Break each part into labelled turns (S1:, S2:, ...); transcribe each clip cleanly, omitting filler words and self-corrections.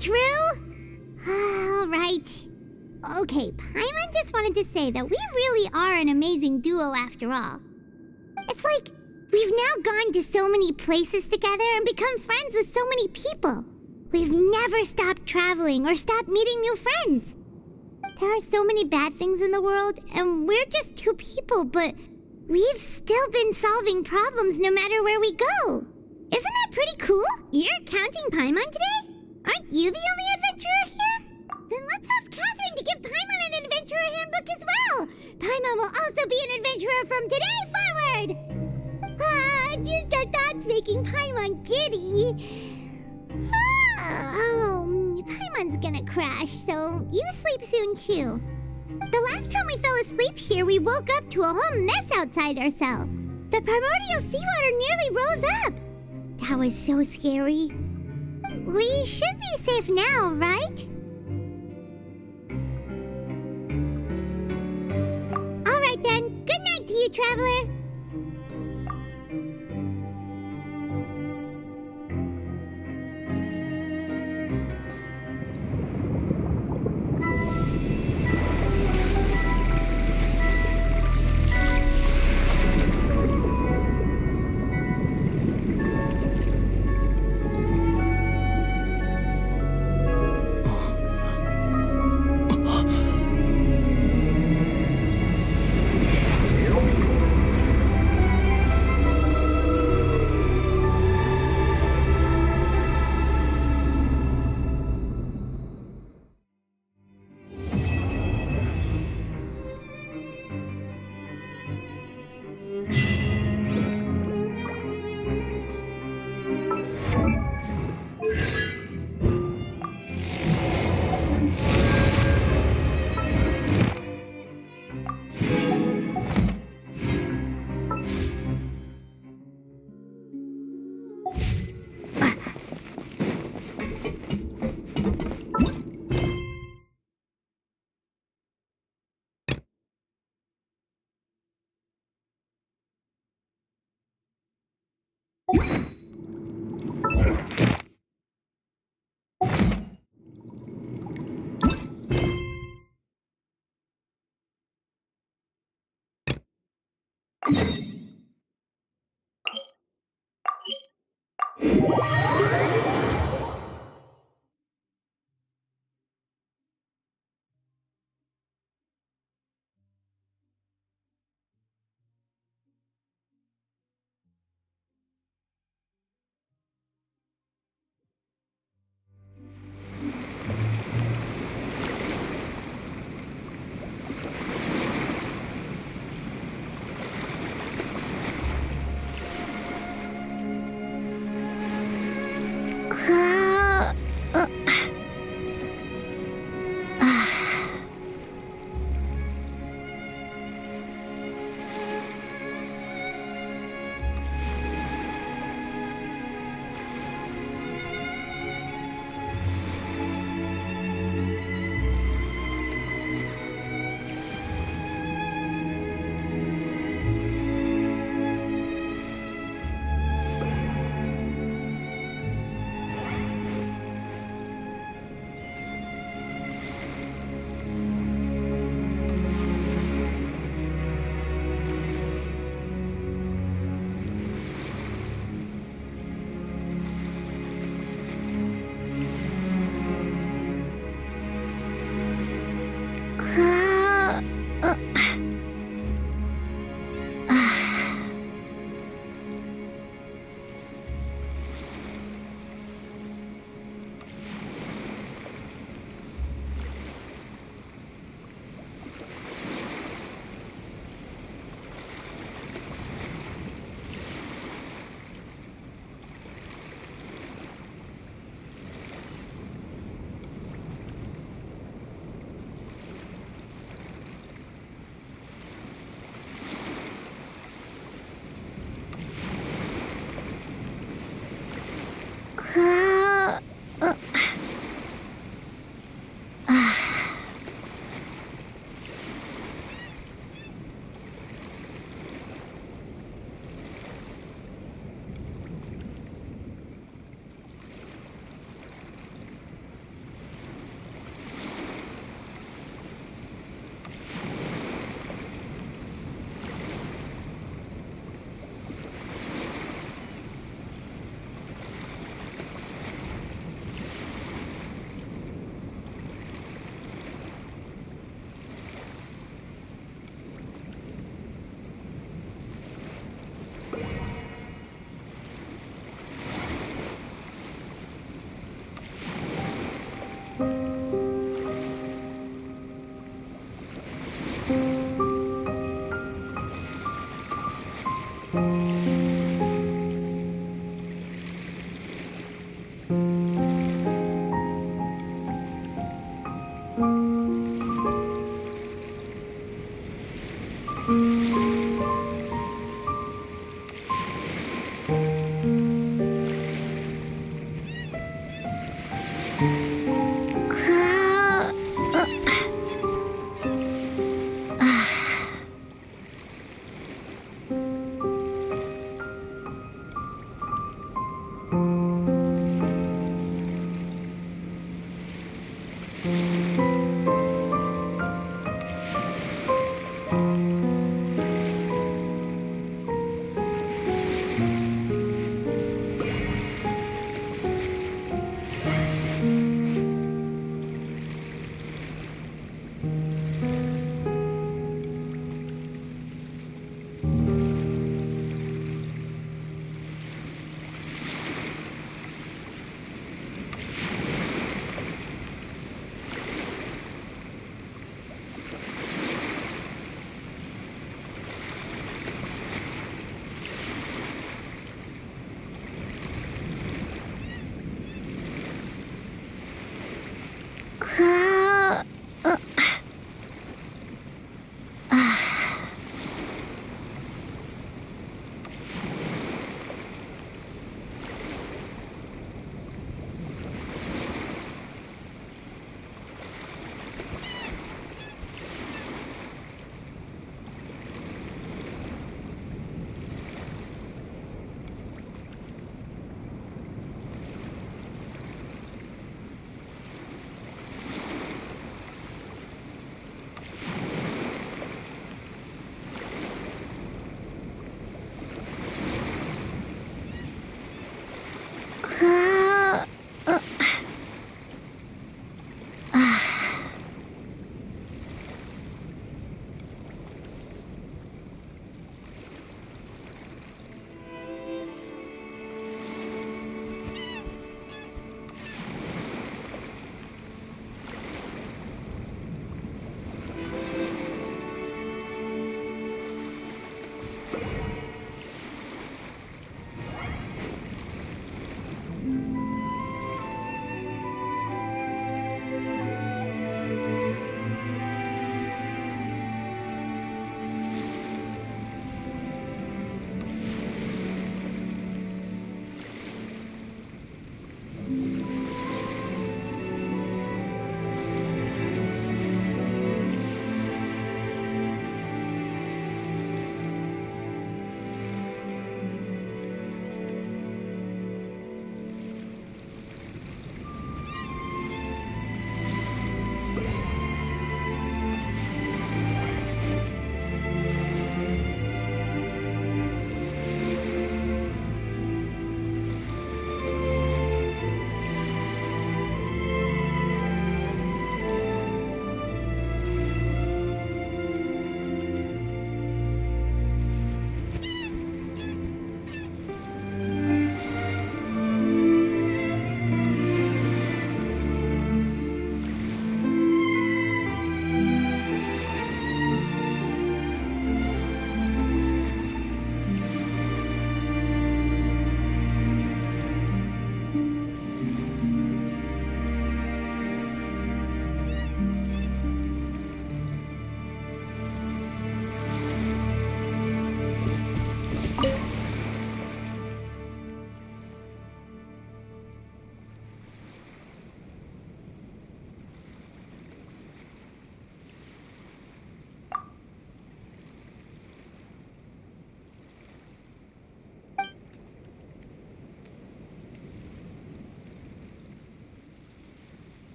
S1: true? All right. Okay, Paimon just wanted to say that we really are an amazing duo after all. It's like we've now gone to so many places together and become friends with so many people. We've never stopped traveling or stopped meeting new friends. There are so many bad things in the world, and we're just two people, but we've still been solving problems no matter where we go. Isn't that pretty cool? You're counting Paimon today? Aren't you the only adventurer here? Then let's ask Catherine to give Paimon an adventurer handbook as well. Paimon will also be an adventurer from today forward. Just our thoughts making Paimon giddy. Paimon's gonna crash, so you sleep soon too. The last time we fell asleep here, we woke up to a whole mess outside our cell. The primordial seawater nearly rose up. That was so scary. We should be safe now, right? Alright then, good night to you, traveler.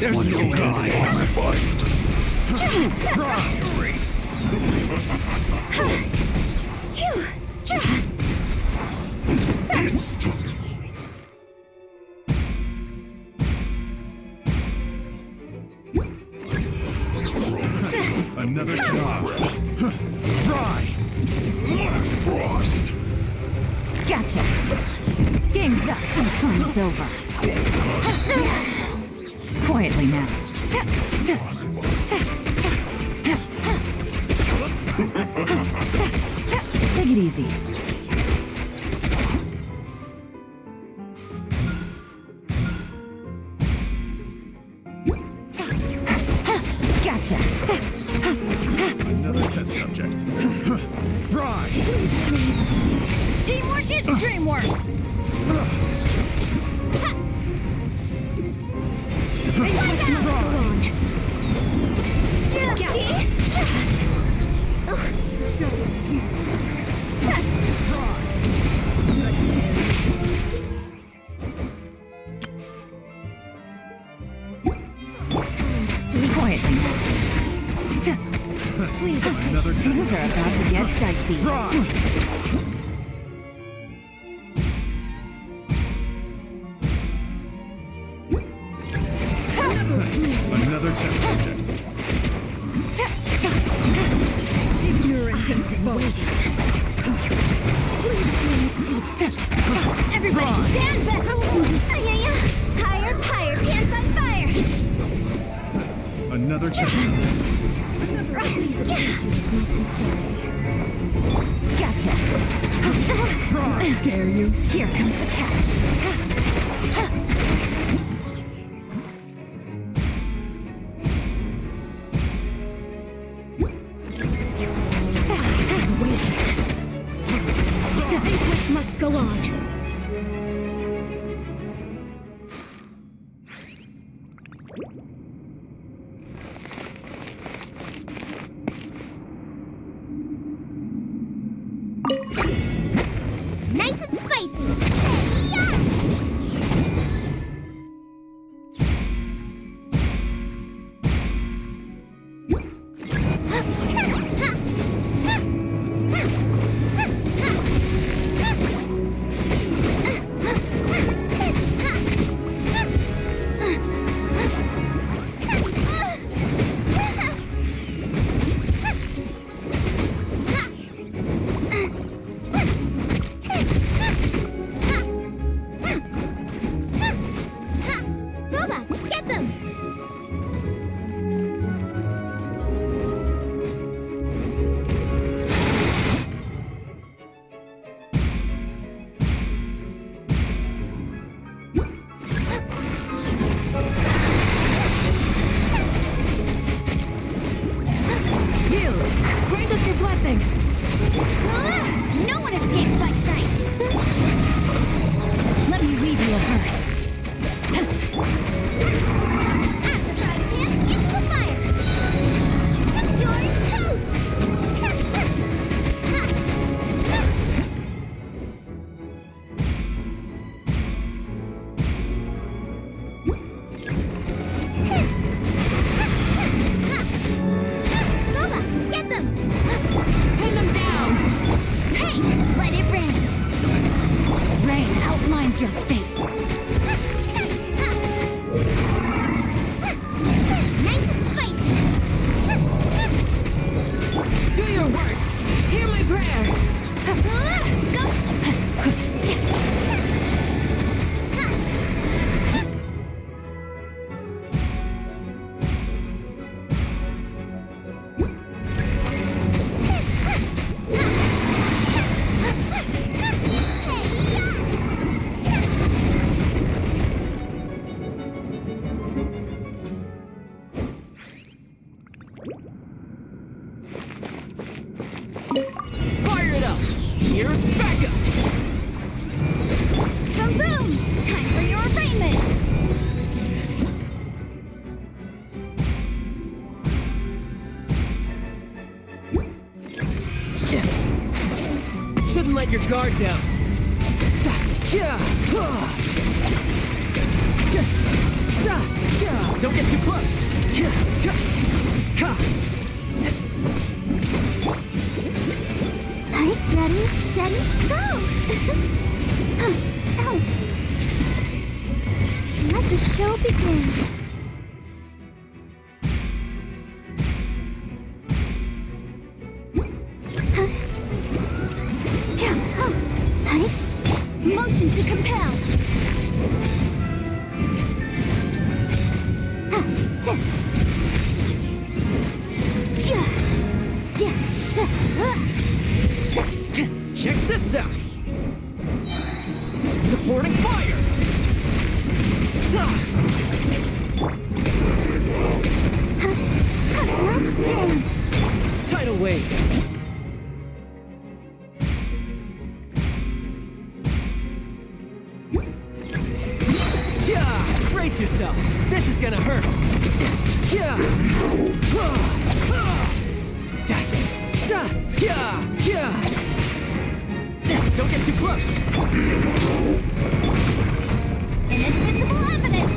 S2: There's no guy. Another job. Fry! Frost!
S3: Gotcha! Game's up and fun's over. Quietly now. Take it easy. Gotcha!
S2: Another test subject. Fry!
S3: Teamwork is dreamwork! Quietly. Please,
S2: Another test
S3: are about to get dicey.
S2: Fry! Another test subject.
S3: Ignorant and remote.
S1: Everybody stand back! Higher, higher, pants on fire!
S2: Another test subject.
S1: Please appreciate my sincerity.
S3: Gotcha.
S2: Fry!
S3: Scare you?
S1: Here comes the catch. The banquet must go on. Nice and spicy. Boba, get them!
S3: Yield! Grant us your blessing!
S1: No one escapes my sight!
S3: Let me read you a verse.
S1: At the frying pan, into the fire! You're toast! Boba, get them!
S3: Pin them down!
S1: Hey, let it rain!
S3: Rain outlines your fate.
S1: Nice and spicy!
S3: Do your worst! Hear my prayer!
S4: Fire it up! Here's backup!
S1: Boom boom! Time for your arraignment!
S4: Shouldn't let your guard down. Don't get too close.
S1: Alright, ready, steady, go! Ow! Let the show begin. Motion to compel.
S4: Check this out. Supporting fire.
S1: Let's dance.
S4: Tidal wave. Brace yourself. This is gonna hurt. Don't get too close.
S1: Inadmissible evidence.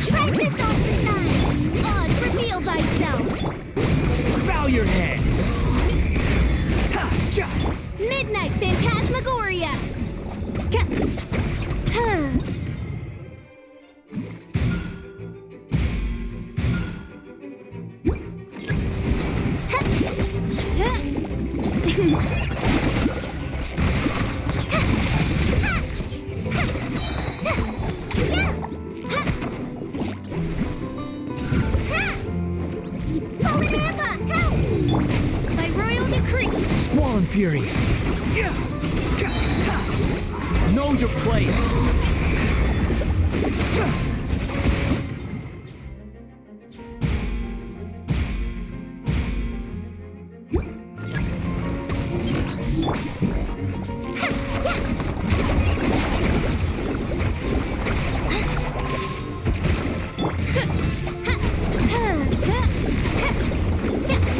S1: Princess off the side! Odds reveal thyself!
S4: Bow your head! Ha! Ja!
S1: Midnight Phantasmagoria! By royal decree!
S4: Squall Fury! Yeah! Ha! Know your place!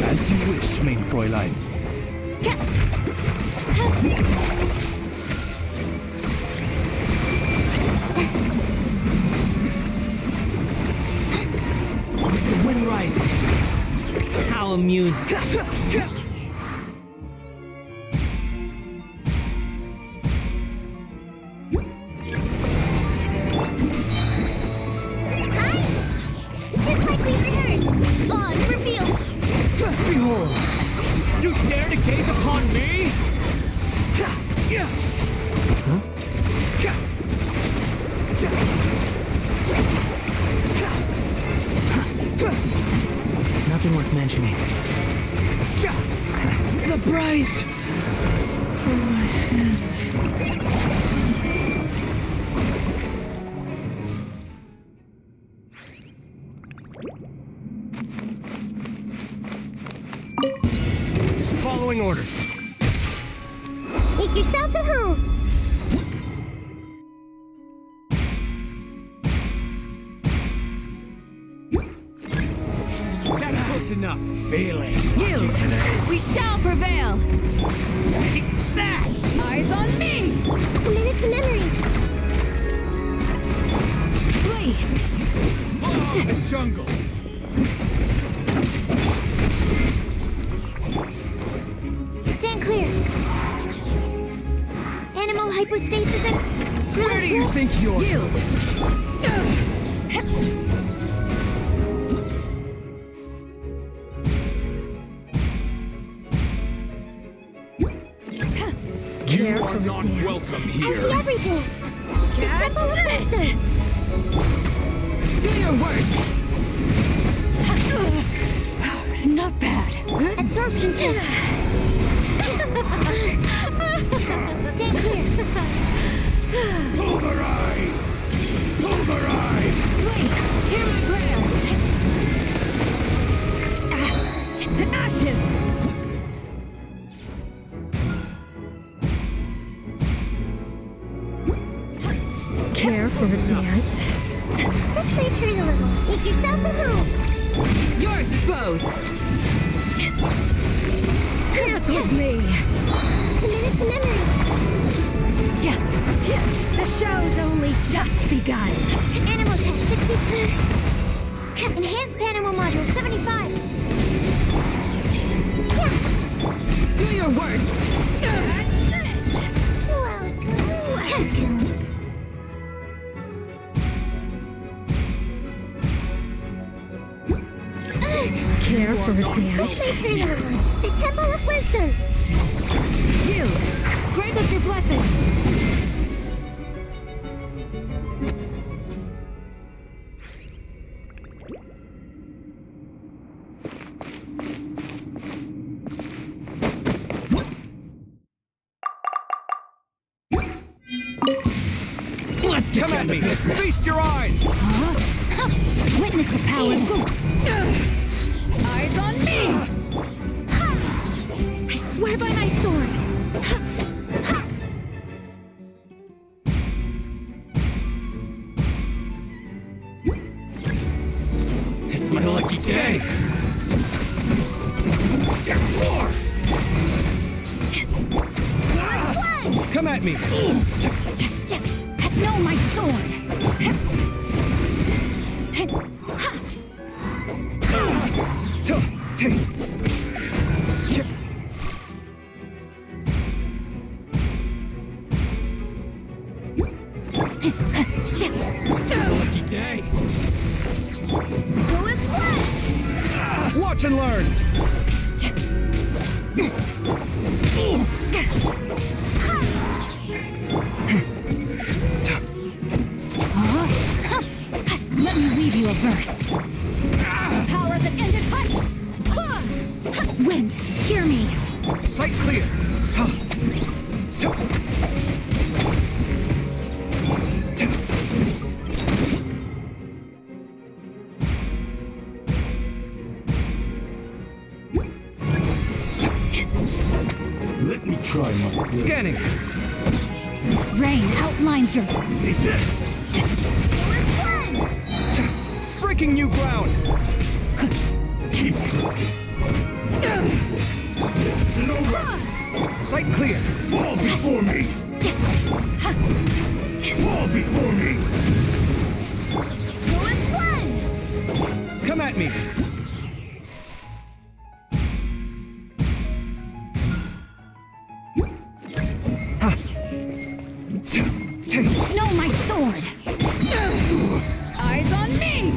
S4: As you wish, mein Fräulein. The wind rises. How amusing.
S1: Just like we rehearsed! Odds reveal!
S4: Behold! You dare to gaze upon me?
S1: Make yourselves at home.
S2: That's close enough.
S4: Feeling
S3: You!
S4: lucky today.
S3: We shall prevail!
S4: Take that!
S3: Eyes on me!
S1: Commit it to memory.
S3: Flee!
S2: Oh, the jungle.
S1: Stand clear. Animal hypostasis and...
S2: Where do you think you're
S3: Yield!
S2: You are not welcome
S1: I
S2: here.
S1: see everything. The Temple of Wisdom.
S3: Do your work! Not bad.
S1: Absorption test. Stand clear.
S2: Pulverize! Pulverize!
S3: Wait! Hear my prayer! To ashes! Care for the dance?
S1: Let's leave her a little. Make yourselves at home.
S3: You're exposed! Dance with me!
S1: Commit it to memory.
S3: The show's only just begun.
S1: Animal test 63. Enhanced animal module 75.
S3: Do your work!
S1: Welcome.
S3: Care for the
S1: Let's
S3: dance?
S1: leave her a little. The Temple of Wisdom.
S3: You! Grant us your blessing!
S4: Let's get
S2: Come
S4: down
S2: at
S4: to
S2: me!
S4: business.
S2: Feast your eyes!
S3: Witness the power of God! Eyes on me! I swear by my sword!
S4: It's my lucky day.
S2: There's more! Come at me!
S3: No, my sword!
S4: Lucky day.
S2: Watch and learn!
S3: Let me read you a verse. Power that ended height! Wind, hear me!
S2: Sight clear! Let me try my scanning.
S3: Rain outlines your...
S2: Breaking new ground. Sight clear. Fall before me. Fall before me. Come at me.
S3: No, my sword! Eyes on me!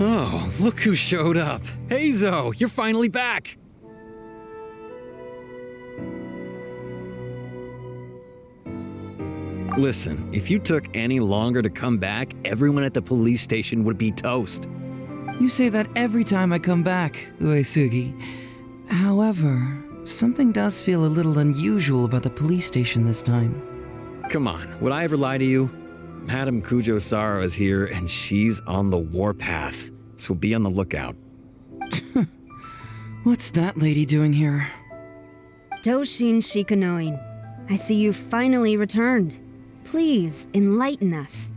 S4: Oh, look who showed up. Hey, Zo, you're finally back. Listen, if you took any longer to come back, everyone at the police station would be toast.
S5: You say that every time I come back, Uesugi. However, something does feel a little unusual about the police station this time.
S4: Come on, would I ever lie to you? Madame Kujo-Sara is here, and she's on the warpath, so be on the lookout.
S5: What's that lady doing here?
S3: Doshin Shikanoin, I see you finally returned. Please, enlighten us.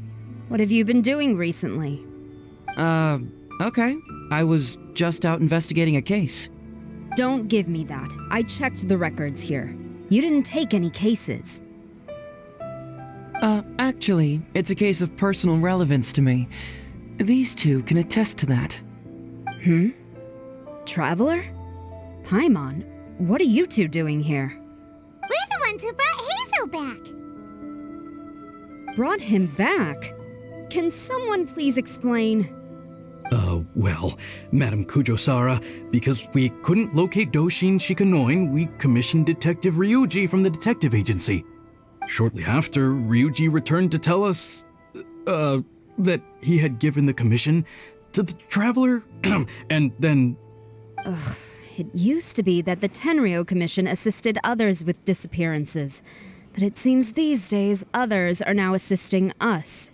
S3: What have you been doing recently?
S5: Okay. I was just out investigating a case.
S3: Don't give me that. I checked the records here. You didn't take any cases.
S5: Actually, it's a case of personal relevance to me. These two can attest to that.
S3: Traveler? Paimon, what are you two doing here?
S1: We're the ones who brought Hazel back.
S3: Brought him back? Can someone please explain?
S2: Well, Madame Kujo-Sara, because we couldn't locate Doshin Shikanoin, we commissioned Detective Ryuji from the detective agency. Shortly after, Ryuji returned to tell us, that he had given the commission to the Traveler, and then...
S3: Ugh, it used to be that the Tenryo Commission assisted others with disappearances, but it seems these days others are now assisting us.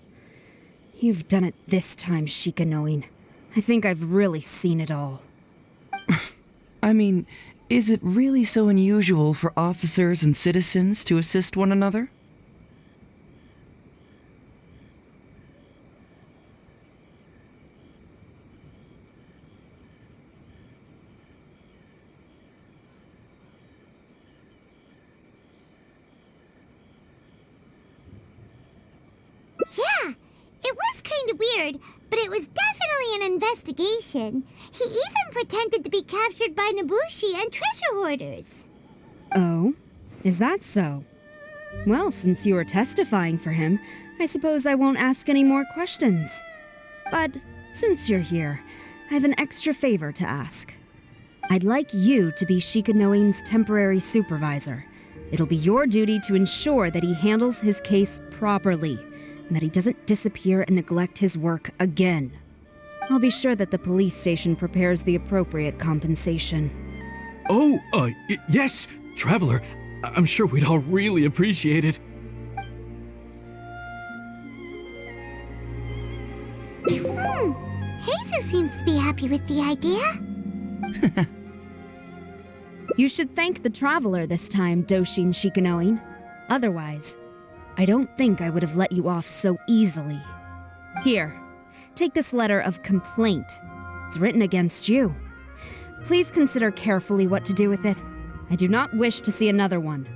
S3: You've done it this time, Shikanoin. I think I've really seen it all.
S5: I mean, is it really so unusual for officers and citizens to assist one another?
S1: Yeah, it was kind of weird, but it was definitely an investigation. He even pretended to be captured by Nobushi and treasure hoarders.
S3: Oh? Is that so? Well, since you are testifying for him, I suppose I won't ask any more questions. But since you're here, I have an extra favor to ask. I'd like you to be Shikanoin's temporary supervisor. It'll be your duty to ensure that he handles his case properly, and that he doesn't disappear and neglect his work again. I'll be sure that the police station prepares the appropriate compensation.
S2: Oh, yes, Traveler. I'm sure we'd all really appreciate it.
S1: Hazel seems to be happy with the idea.
S3: You should thank the Traveler this time, Doshin Shikanoin. Otherwise, I don't think I would have let you off so easily. Here, take this letter of complaint. It's written against you. Please consider carefully what to do with it. I do not wish to see another one.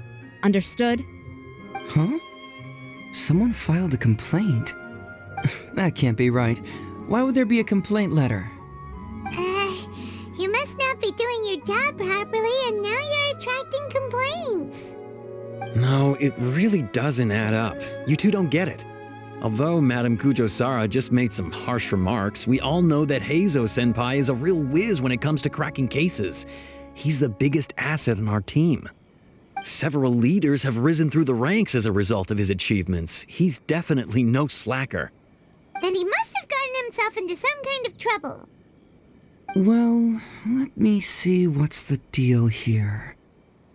S3: Understood?
S5: Huh? Someone filed a complaint? That can't be right. Why would there be a complaint letter?
S1: You must not be doing your job properly, and now you're attracting complaints.
S4: No, it really doesn't add up. You two don't get it. Although Madame Kujo-Sara just made some harsh remarks, we all know that Heizo-senpai is a real whiz when it comes to cracking cases. He's the biggest asset on our team. Several leaders have risen through the ranks as a result of his achievements. He's definitely no slacker.
S1: Then he must have gotten himself into some kind of trouble.
S5: Well, let me see what's the deal here.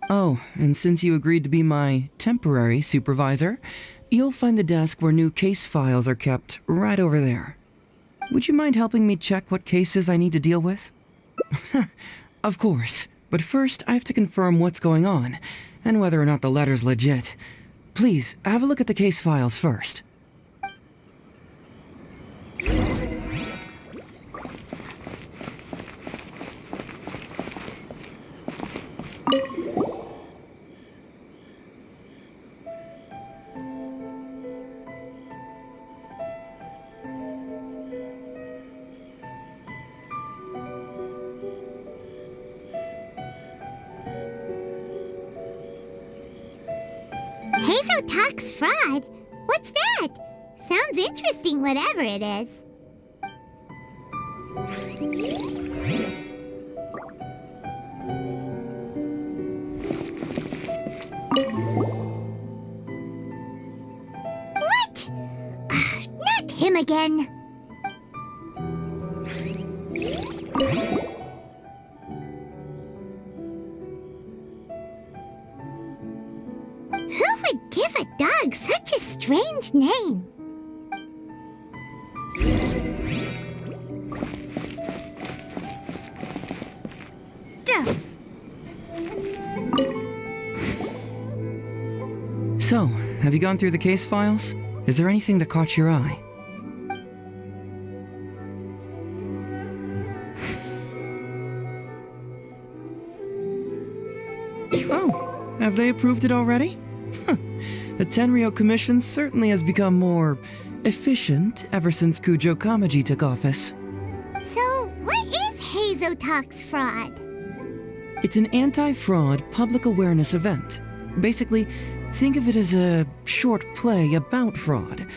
S5: Oh, and since you agreed to be my temporary supervisor, you'll find the desk where new case files are kept right over there. Would you mind helping me check what cases I need to deal with? Of course, but first I have to confirm what's going on, and whether or not the letter's legit. Please, have a look at the case files first.
S1: Hazel talks fraud? What's that? Sounds interesting, whatever it is. What? Not him again. Who would give a dog such a strange name? Duh.
S5: So, have you gone through the case files? Is there anything that caught your eye? Oh, have they approved it already? The Tenryo Commission certainly has become more efficient ever since Kujo Kamaji took office.
S1: So, what is Hazel Talks fraud?
S5: It's an anti-fraud public awareness event. Basically, think of it as a short play about fraud.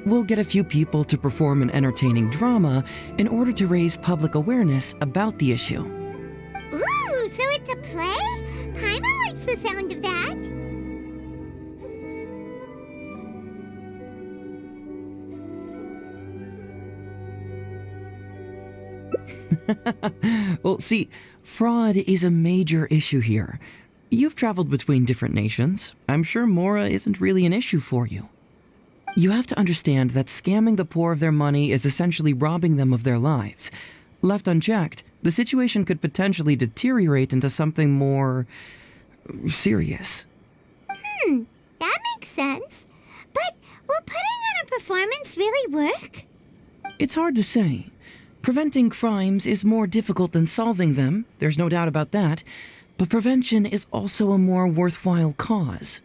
S5: We'll get a few people to perform an entertaining drama in order to raise public awareness about the issue.
S1: Ooh, so it's a play? Paimon likes the sound of that.
S5: Well, see, fraud is a major issue here. You've traveled between different nations. I'm sure Mora isn't really an issue for you. You have to understand that scamming the poor of their money is essentially robbing them of their lives. Left unchecked, the situation could potentially deteriorate into something more serious.
S1: That makes sense. But will putting on a performance really work?
S5: It's hard to say. Preventing crimes is more difficult than solving them, there's no doubt about that, but prevention is also a more worthwhile cause.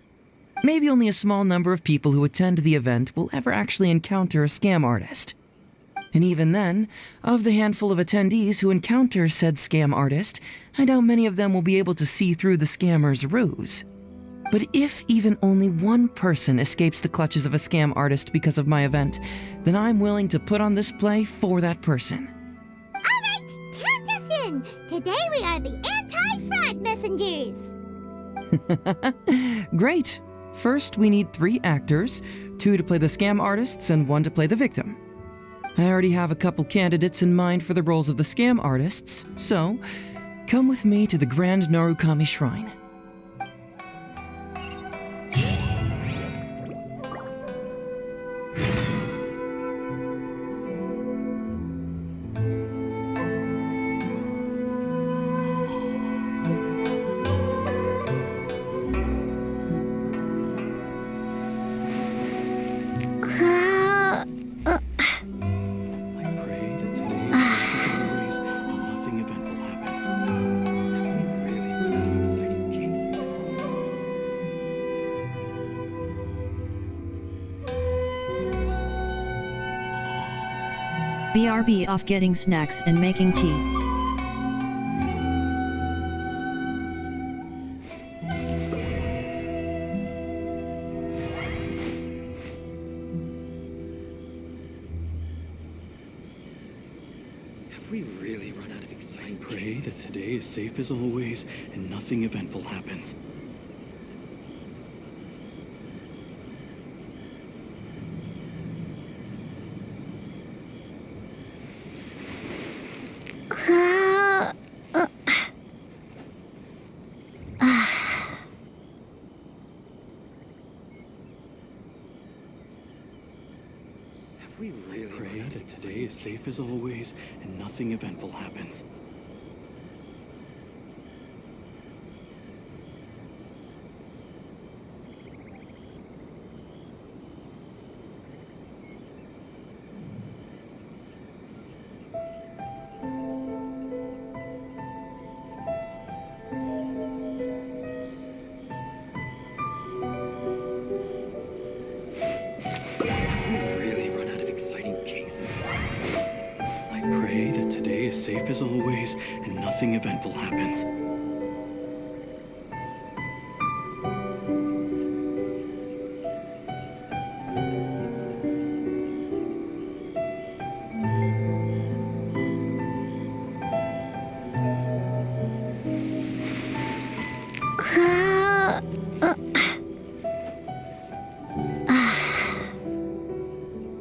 S5: Maybe only a small number of people who attend the event will ever actually encounter a scam artist. And even then, of the handful of attendees who encounter said scam artist, I doubt many of them will be able to see through the scammer's ruse. But if even only one person escapes the clutches of a scam artist because of my event, then I'm willing to put on this play for that person.
S1: All right, count us in. Today we are the anti-fraud messengers.
S5: Great. First, we need 3 actors, 2 to play the scam artists and 1 to play the victim. I already have a couple candidates in mind for the roles of the scam artists, so come with me to the Grand Narukami Shrine.
S2: I pray that today stories and nothing eventful happens. Have we really run out of exciting cases?
S6: BRB off getting snacks and making tea.
S4: Have we really run out of exciting
S2: I pray
S4: cases?
S2: that today is safe as always and nothing eventful happens.
S4: Have we
S2: I
S4: really
S2: pray
S4: run out of
S2: that today
S4: exciting
S2: is safe as
S4: cases?
S2: always and nothing eventful happens.
S4: Have we really run out of exciting cases?
S2: I pray that today is safe as always and nothing eventful happens.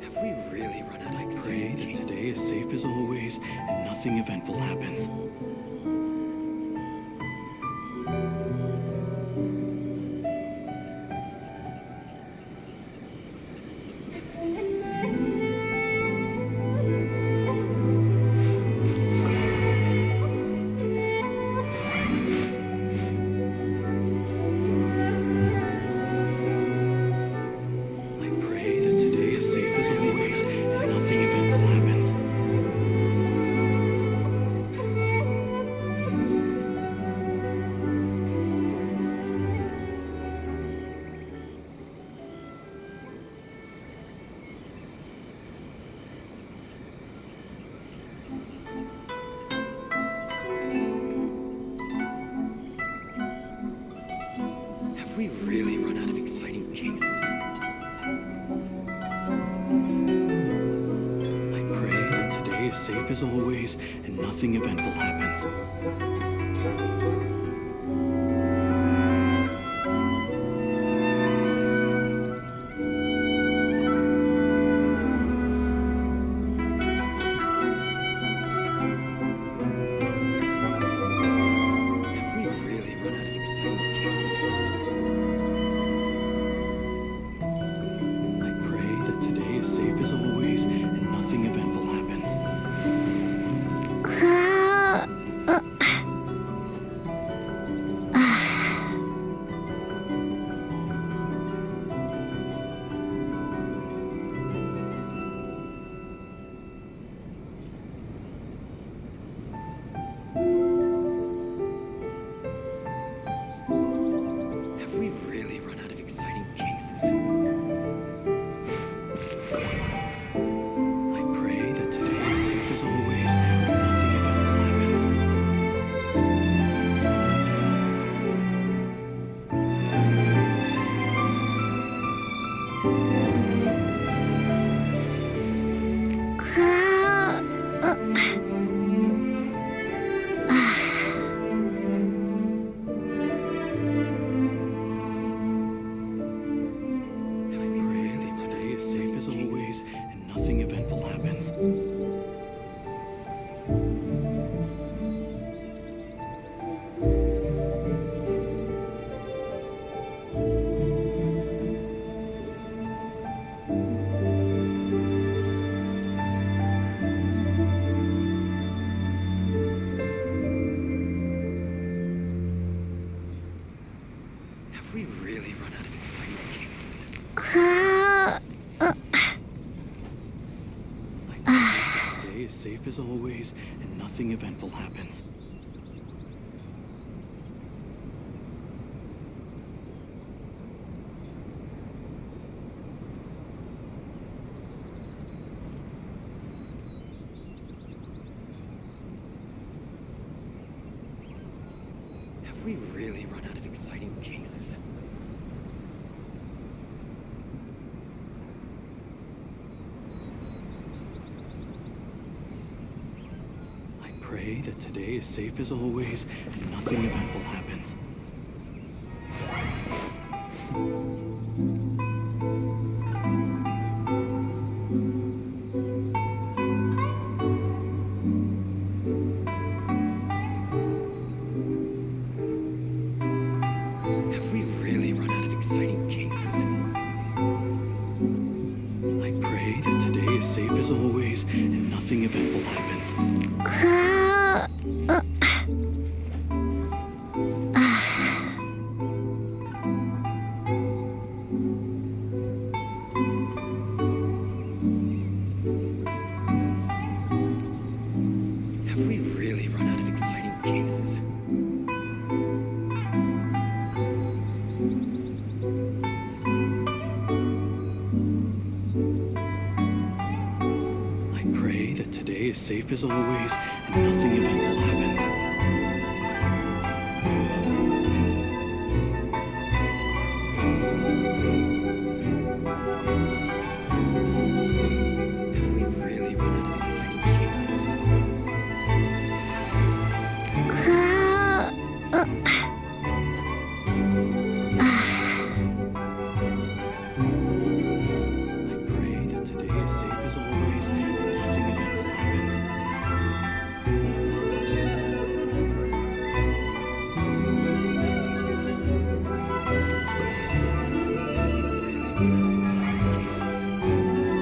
S4: Have we really run out of
S2: I pray
S4: exciting
S2: that
S4: cases?
S2: today is safe as always and nothing eventful happens. I pray that today is safe as always and nothing eventful happens.
S4: Have we really run out of exciting cases?
S2: I pray that today is safe as always and nothing eventful happens.
S4: Have we really run out of exciting cases?
S2: I pray that today is safe as always and nothing eventful happens.
S4: Have we really run out of exciting cases?
S2: I pray that today is safe as always and nothing eventful happens.
S4: Have we
S2: I pray
S4: really
S2: that
S4: run out
S2: today
S4: of
S2: is safe as
S4: exciting
S2: always
S4: cases?
S2: and nothing eventful happens.
S4: Have we really run out of exciting cases?
S2: I pray that today is safe as always and nothing eventful happens.
S4: Have we really run out of exciting cases?
S2: pray that today is safe as always and nothing eventful happens. Have we really run out of exciting cases? I pray that today is safe as always and nothing eventful happens. Have we really run out of exciting cases? I pray that today is safe as always and nothing eventful happens. Have we really run out of exciting cases? I pray that today is safe as always and nothing eventful happens.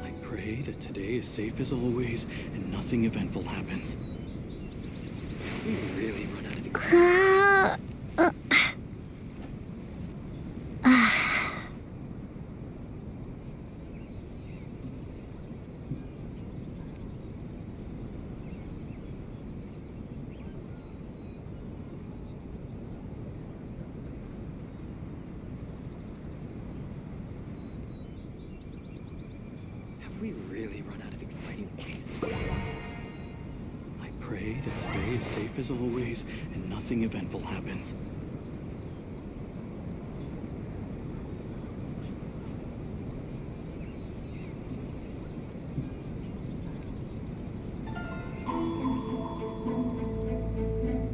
S2: I pray that today is safe as always and nothing eventful happens. Have we really run out of exciting? Have we really run out of exciting cases? I pray that today is safe as always and nothing eventful happens. Have we really run out of exciting cases?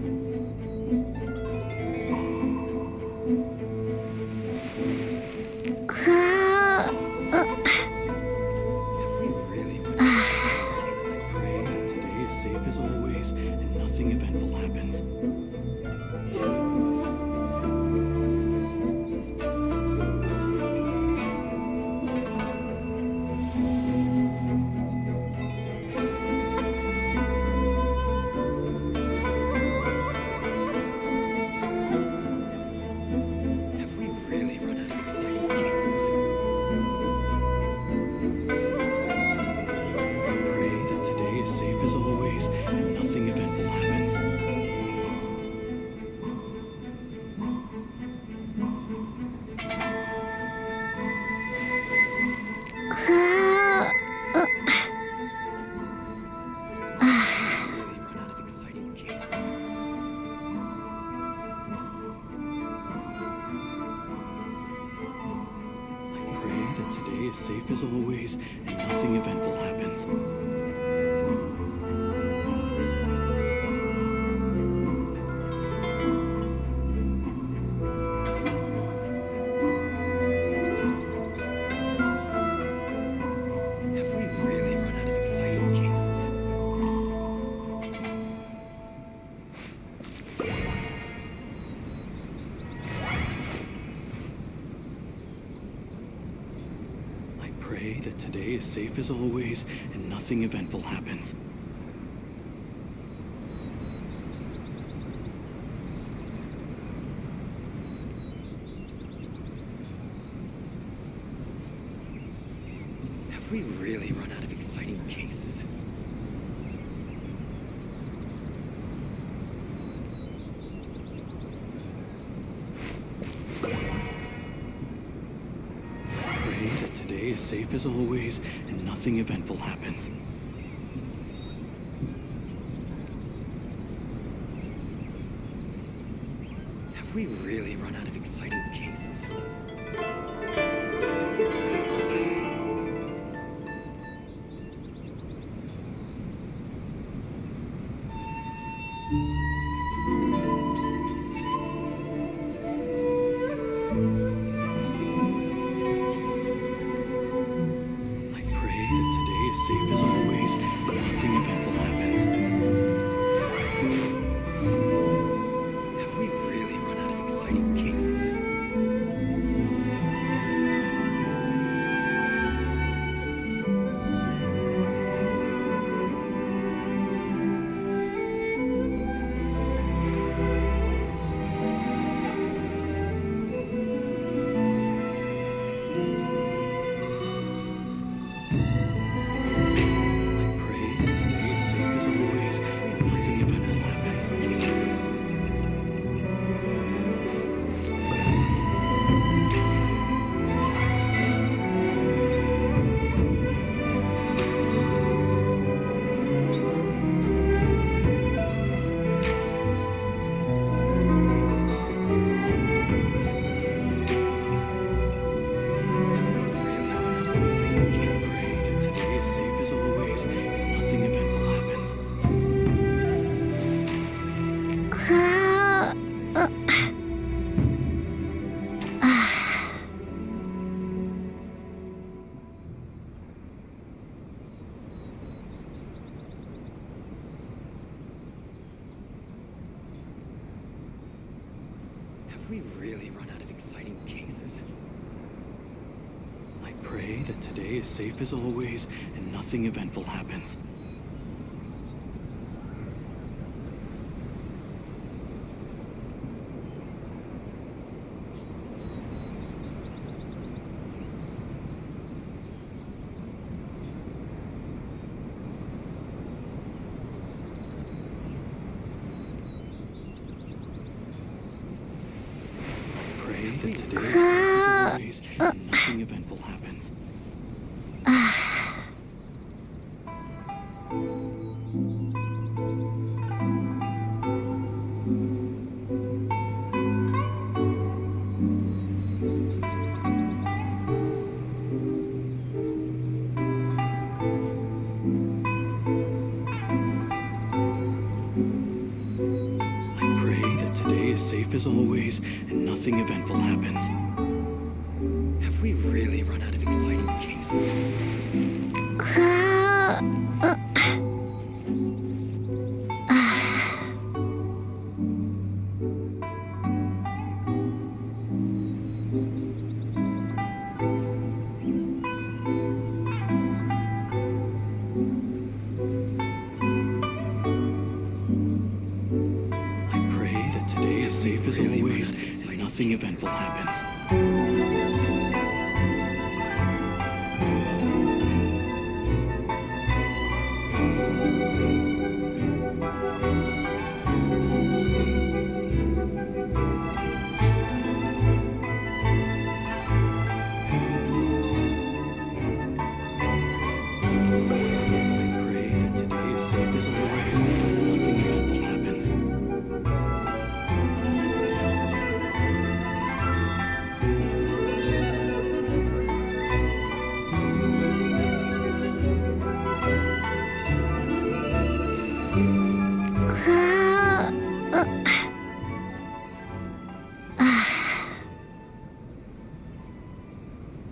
S2: I pray that today is safe as always and nothing eventful happens. Have we really run out of exciting cases? I pray that today is safe as always and nothing eventful happens. Really run out of exciting cases. I pray that today is safe as always and nothing eventful happens. Have we really run out of exciting cases? I pray that today is safe as always and nothing eventful happens. Have we really run out of exciting cases? I pray that today is safe as always and nothing eventful happens.
S4: Have we really run out of exciting cases?
S2: I pray that today is safe as always and nothing eventful happens.
S4: Have we really run out of exciting cases?
S2: I pray that today is safe as always and nothing eventful happens. That today is safe as always and nothing eventful happens.
S4: Have we really run out of exciting cases?
S2: I pray that today is safe as always and nothing eventful happens. I pray that today is safe as always and nothing eventful happens. I pray that today is safe as always and nothing eventful happens.
S4: Have we really run out of exciting cases?
S2: I pray that today is safe as
S4: Really
S2: always
S4: run out of
S2: and
S4: exciting
S2: nothing
S4: cases.
S2: eventful happens. I pray that today is safe as always and nothing eventful happens.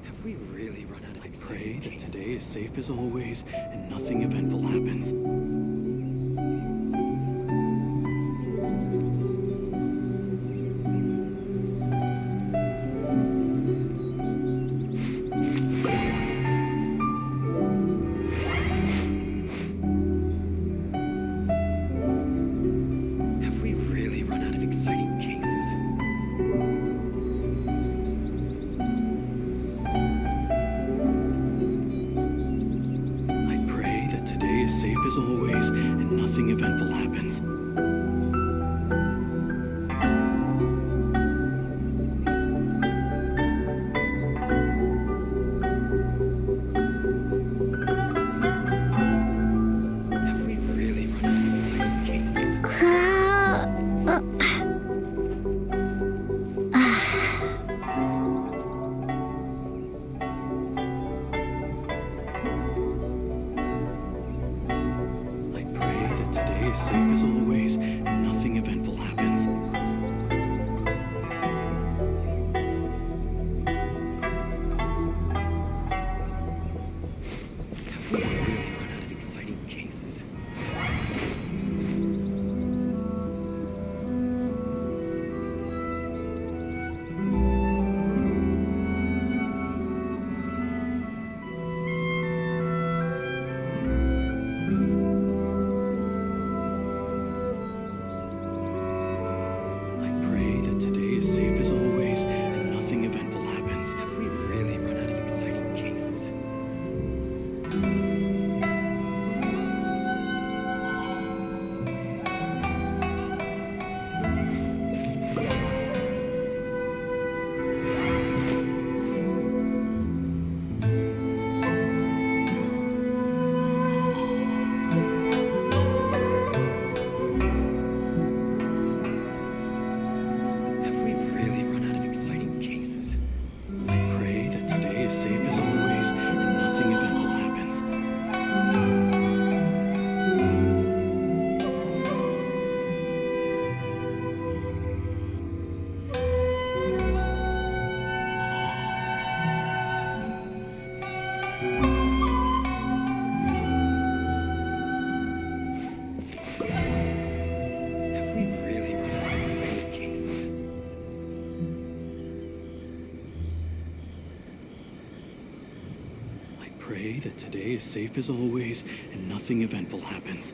S4: Have we really run out of
S2: I pray
S4: exciting
S2: that
S4: cases?
S2: today is safe as always and nothing eventful happens.
S4: Have we really run out of exciting cases?
S2: I pray that today is safe as always and nothing eventful happens.
S4: Have we really run out of exciting cases?
S2: is safe as always, and nothing eventful happens.
S4: Have we really run out of exciting cases?
S2: I pray that today is safe as always, and nothing eventful happens.
S4: Have we really run out of exciting cases? Have we really run out of exciting cases?
S2: I pray that today is safe as always, and nothing eventful happens.
S4: Have we really run out of exciting cases?
S2: I pray that today is safe as always, and nothing eventful happens.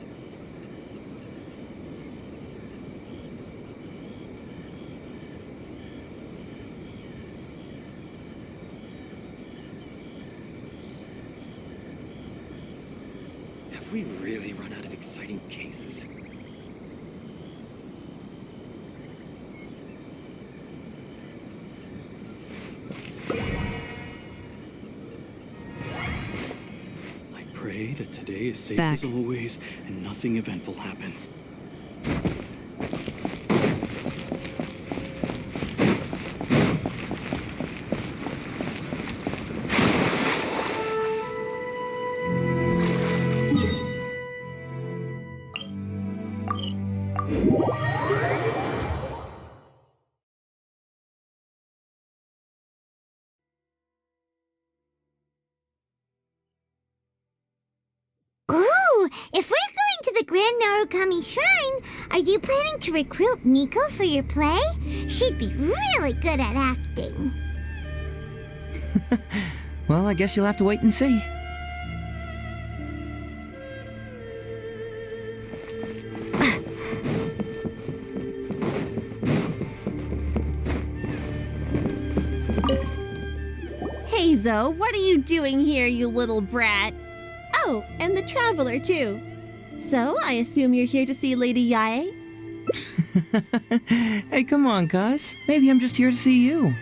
S4: Have we really run out of exciting cases?
S2: I pray that today is safe
S6: Back.
S2: as always, and nothing eventful happens.
S1: Ooh, if we're going to the Grand Narukami Shrine, are you planning to recruit Miko for your play? She'd be really good at acting.
S5: Well, I guess you'll have to wait and see.
S7: Hazel, what are you doing here, you little brat? Oh, and the Traveler, too. So, I assume you're here to see Lady Yae?
S5: Hey, come on, cuz. Maybe I'm just here to see you.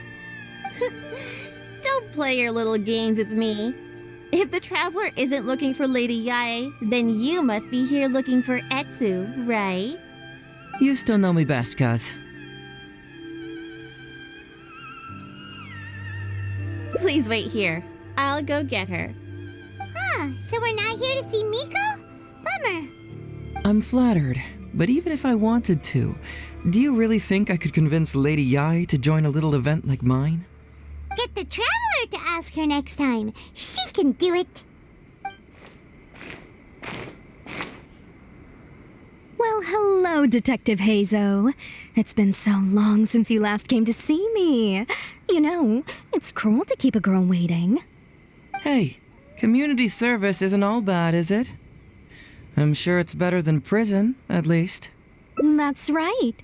S7: Don't play your little games with me. If the Traveler isn't looking for Lady Yae, then you must be here looking for Etsu, right?
S5: You still know me best, cuz.
S7: Please wait here. I'll go get her.
S1: Huh, so we're not here to see Miko? Bummer.
S5: I'm flattered, but even if I wanted to, do you really think I could convince Lady Yae to join a little event like mine?
S1: Get the Traveler to ask her next time. She can do it.
S3: Well, hello, Detective Hazo. It's been so long since you last came to see me. You know, it's cruel to keep a girl waiting.
S5: Hey, community service isn't all bad, is it? I'm sure it's better than prison, at least.
S3: That's right.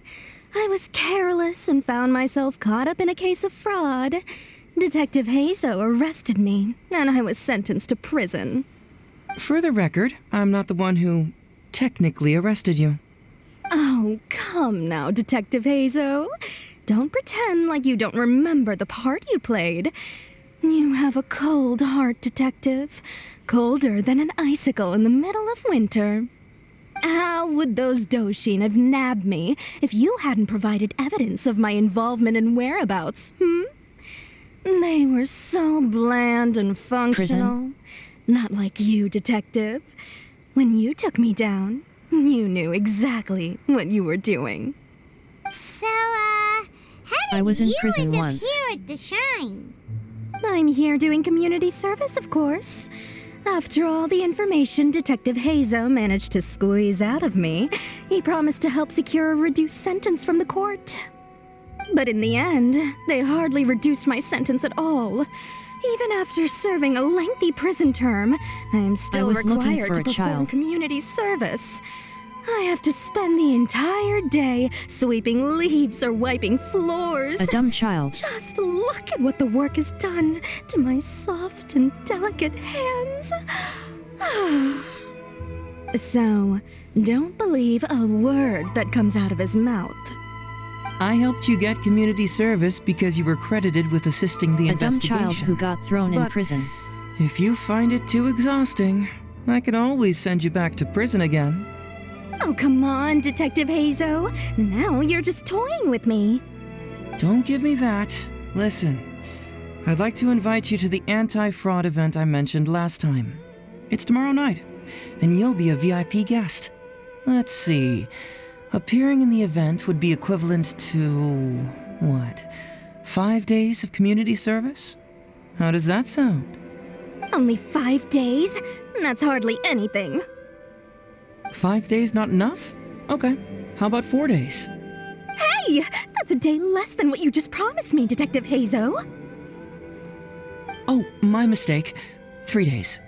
S3: I was careless and found myself caught up in a case of fraud. Detective Hazo arrested me, and I was sentenced to prison.
S5: For the record, I'm not the one who technically arrested you.
S3: Oh, come now, Detective Hazo. Don't pretend like you don't remember the part you played. You have a cold heart, Detective. Colder than an icicle in the middle of winter. How would those Doshin have nabbed me if you hadn't provided evidence of my involvement and whereabouts, They were so bland and functional. Not like you, Detective. When you took me down, You knew exactly what you were doing.
S1: So, how did
S6: I was in
S1: you
S6: prison
S1: end up
S6: once.
S1: here at the shrine?
S3: I'm here doing community service, of course. After all the information Detective Hazo managed to squeeze out of me, he promised to help secure a reduced sentence from the court. But in the end, they hardly reduced my sentence at all. Even after serving a lengthy prison term, I am still
S6: was looking
S3: required
S6: for
S3: to
S6: a
S3: perform
S6: child.
S3: community service. I have to spend the entire day sweeping leaves or wiping floors.
S6: A dumb child.
S3: Just look at what the work has done to my soft and delicate hands. So, don't believe a word that comes out of his mouth.
S5: I helped you get community service because you were credited with assisting the
S6: A dumb
S5: investigation.
S6: child who got thrown in
S5: But
S6: prison.
S5: if you find it too exhausting, I can always send you back to prison again.
S3: Oh, come on, Detective Hazo. Now you're just toying with me.
S5: Don't give me that. Listen, I'd like to invite you to the anti-fraud event I mentioned last time. It's tomorrow night, and you'll be a VIP guest. Let's see. Appearing in the event would be equivalent to, what, 5 days of community service? How does that sound?
S3: Only 5 days? That's hardly anything.
S5: 5 days not enough? Okay, how about 4 days?
S3: Hey! That's a day less than what you just promised me, Detective Hazo.
S5: Oh, my mistake. 3 days.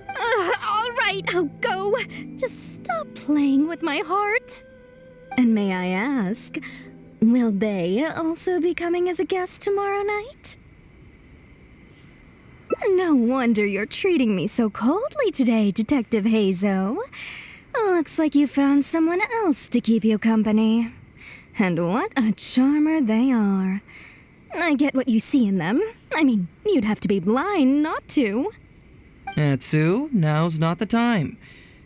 S3: All right, I'll go. Just stop playing with my heart. And may I ask, will they also be coming as a guest tomorrow night? No wonder you're treating me so coldly today, Detective Hazo. Looks like you found someone else to keep you company. And what a charmer they are. I get what you see in them. I mean, you'd have to be blind not to.
S5: Atsu, now's not the time.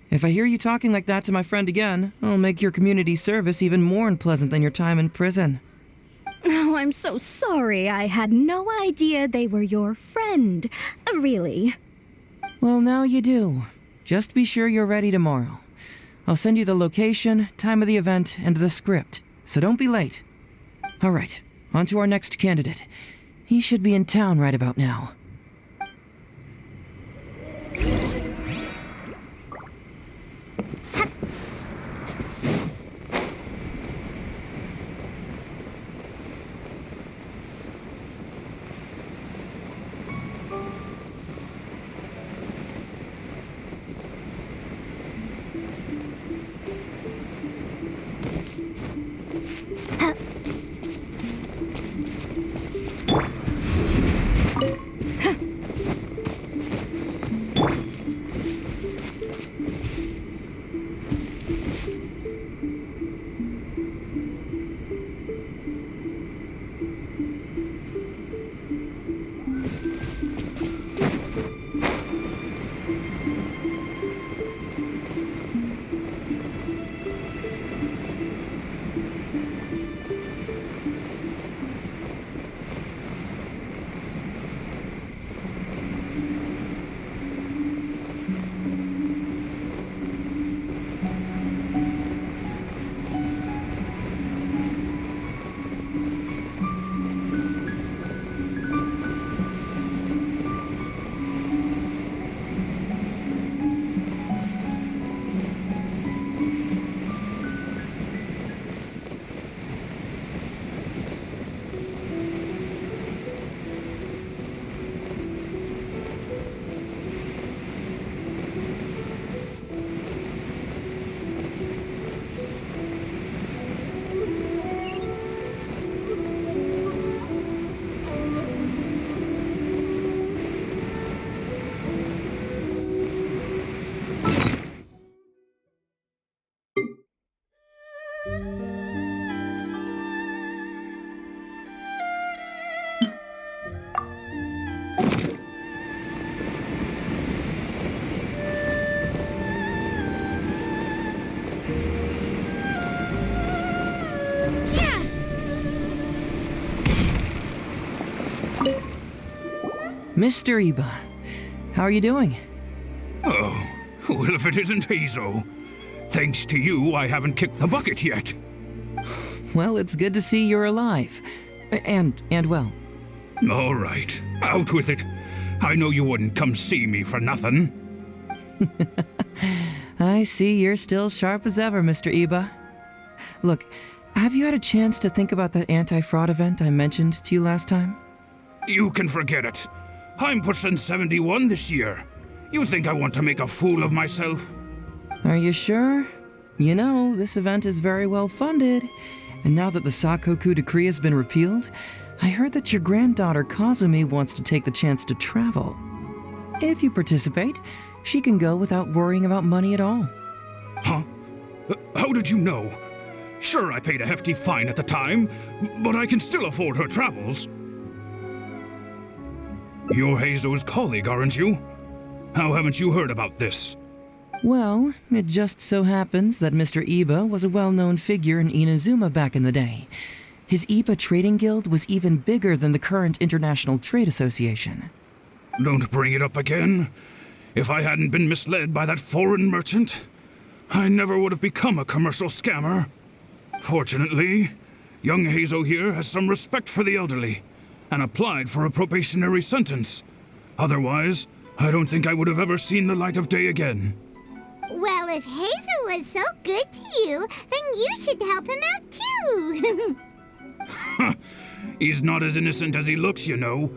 S5: If I hear you talking like that to my friend again, I'll make your community service even more unpleasant than your time in prison.
S3: Oh, I'm so sorry. I had no idea they were your friend. Really.
S5: Well, now you do. Just be sure you're ready tomorrow. I'll send you the location, time of the event, and the script, so don't be late. All right, on to our next candidate. He should be in town right about now. Mr. Iba, how are you doing?
S2: Oh, well, if it isn't Hazel.
S8: Thanks to you, I haven't kicked the bucket yet.
S5: Well, it's good to see you're alive. And well.
S8: All right, out with it. I know you wouldn't come see me for nothing.
S5: I see you're still sharp as ever, Mr. Iba. Look, have you had a chance to think about that anti-fraud event I mentioned to you last time?
S8: You can forget it. I'm pushing 71 this year. You think I want to make a fool of myself?
S5: Are you sure? You know, this event is very well funded. And now that the Sakoku decree has been repealed, I heard that your granddaughter Kazumi wants to take the chance to travel. If you participate, she can go without worrying about money at all.
S8: Huh? How did you know? Sure, I paid a hefty fine at the time, but I can still afford her travels. You're Heizo's colleague, aren't you? How haven't you heard about this?
S5: Well, it just so happens that Mr. Iba was a well-known figure in Inazuma back in the day. His Iba Trading Guild was even bigger than the current International Trade Association.
S8: Don't bring it up again. If I hadn't been misled by that foreign merchant, I never would have become a commercial scammer. Fortunately, young Heizo here has some respect for the elderly and applied for a probationary sentence. Otherwise, I don't think I would have ever seen the light of day again.
S1: Well, if Hazel was so good to you, then you should help him out too.
S8: He's not as innocent as he looks, you know.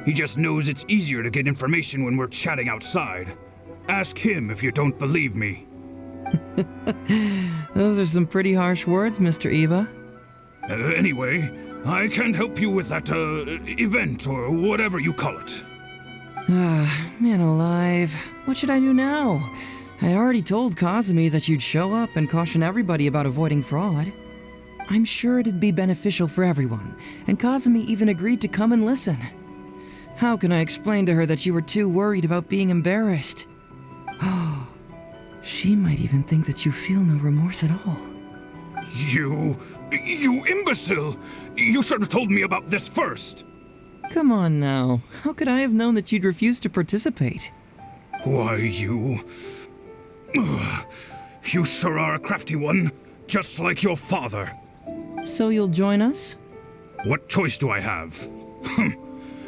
S8: He just knows it's easier to get information when we're chatting outside. Ask him if you don't believe me.
S5: Those are some pretty harsh words, Mr. Iba.
S8: Anyway, I can't help you with that, event or whatever you call it.
S5: Ah, man alive. What should I do now? I already told Kazumi that you'd show up and caution everybody about avoiding fraud. I'm sure it'd be beneficial for everyone, and Kazumi even agreed to come and listen. How can I explain to her that you were too worried about being embarrassed? Oh, she might even think that you feel no remorse at all.
S8: You imbecile! You should have told me about this first!
S5: Come on now. How could I have known that you'd refuse to participate?
S8: Why, you... You sure are a crafty one, just like your father.
S5: So you'll join us?
S8: What choice do I have?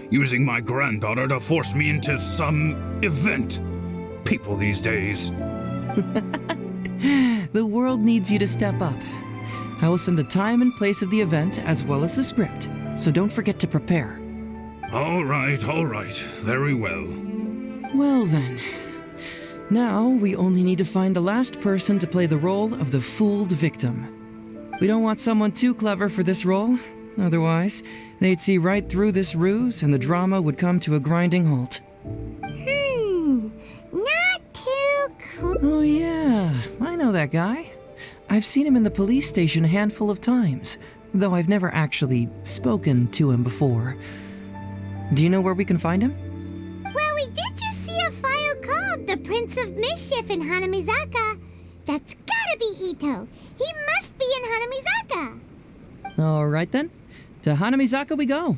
S8: Using my granddaughter to force me into some event. People these days.
S5: The world needs you to step up. I will send the time and place of the event as well as the script, so don't forget to prepare.
S8: All right, very well.
S5: Well then. Now, we only need to find the last person to play the role of the fooled victim. We don't want someone too clever for this role. Otherwise, they'd see right through this ruse and the drama would come to a grinding halt.
S1: Not too cool.
S5: Oh yeah, I know that guy. I've seen him in the police station a handful of times, though I've never actually spoken to him before. Do you know where we can find him?
S1: Well, we did just see a file called the Prince of Mischief in Hanamizaka. That's gotta be Ito. He must be in Hanamizaka.
S5: All right then. To Hanamizaka we go.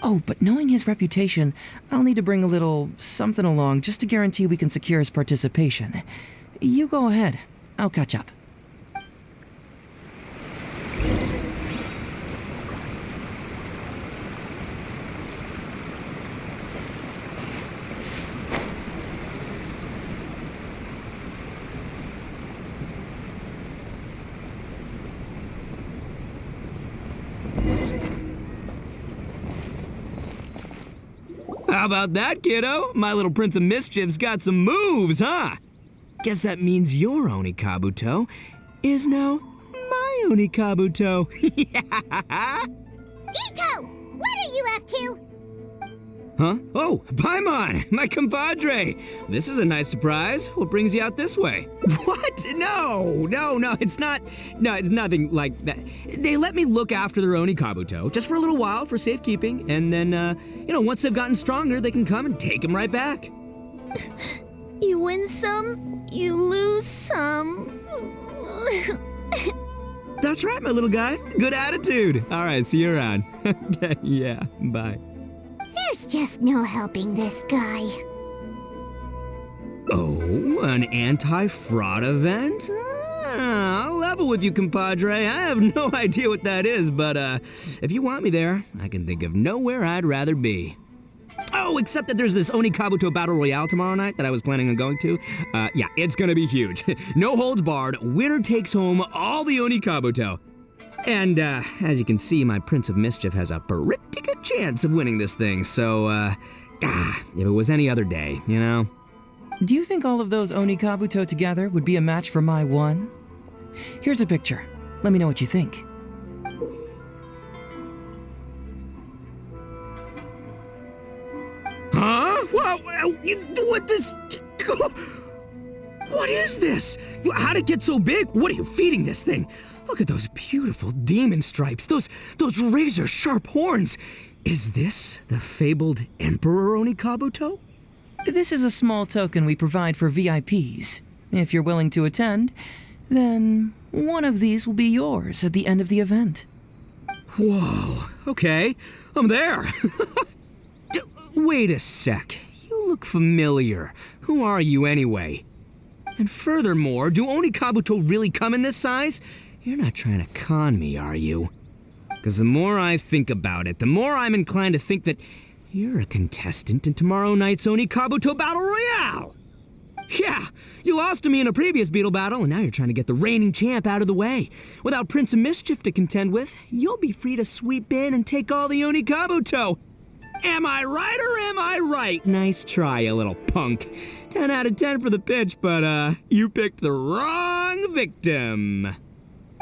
S5: Oh, but knowing his reputation, I'll need to bring a little something along just to guarantee we can secure his participation. You go ahead. I'll catch up.
S9: How about that, kiddo? My little Prince of Mischief's got some moves, huh? Guess that means your Onikabuto is now my Onikabuto. Yeah.
S1: Ito, what are you up to?
S9: Huh? Oh, Paimon, my compadre. This is a nice surprise. What brings you out this way? What? No, it's not. No, it's nothing like that. They let me look after their Onikabuto just for a little while for safekeeping, and then, once they've gotten stronger, they can come and take him right back.
S7: You win some, you lose some.
S9: That's right, my little guy. Good attitude. All right, see you around. Okay, yeah, bye.
S1: There's just no helping this guy.
S9: Oh, an anti-fraud event? I'll level with you, compadre. I have no idea what that is, but if you want me there, I can think of nowhere I'd rather be. Oh, except that there's this Oni Kabuto Battle Royale tomorrow night that I was planning on going to. Yeah, it's gonna be huge. No holds barred, winner takes home all the Oni Kabuto. And as you can see, my Prince of Mischief has a pretty good chance of winning this thing, so if it was any other day, you know?
S5: Do you think all of those Oni Kabuto together would be a match for my one? Here's a picture. Let me know what you think.
S9: Huh? Wow, what this? What is this? How'd it get so big? What are you feeding this thing? Look at those beautiful demon stripes, those razor-sharp horns. Is this the fabled Emperor Oni Kabuto?
S5: This is a small token we provide for VIPs. If you're willing to attend, then one of these will be yours at the end of the event.
S9: Whoa, okay, I'm there. Wait a sec, you look familiar. Who are you anyway? And furthermore, do Oni Kabuto really come in this size? You're not trying to con me, are you? Because the more I think about it, the more I'm inclined to think that you're a contestant in tomorrow night's Oni Kabuto Battle Royale! Yeah, you lost to me in a previous beetle battle, and now you're trying to get the reigning champ out of the way. Without Prince of Mischief to contend with, you'll be free to sweep in and take all the Oni Kabuto. Am I right or am I right? Nice try, you little punk. 10 out of 10 for the pitch, but you picked the wrong victim.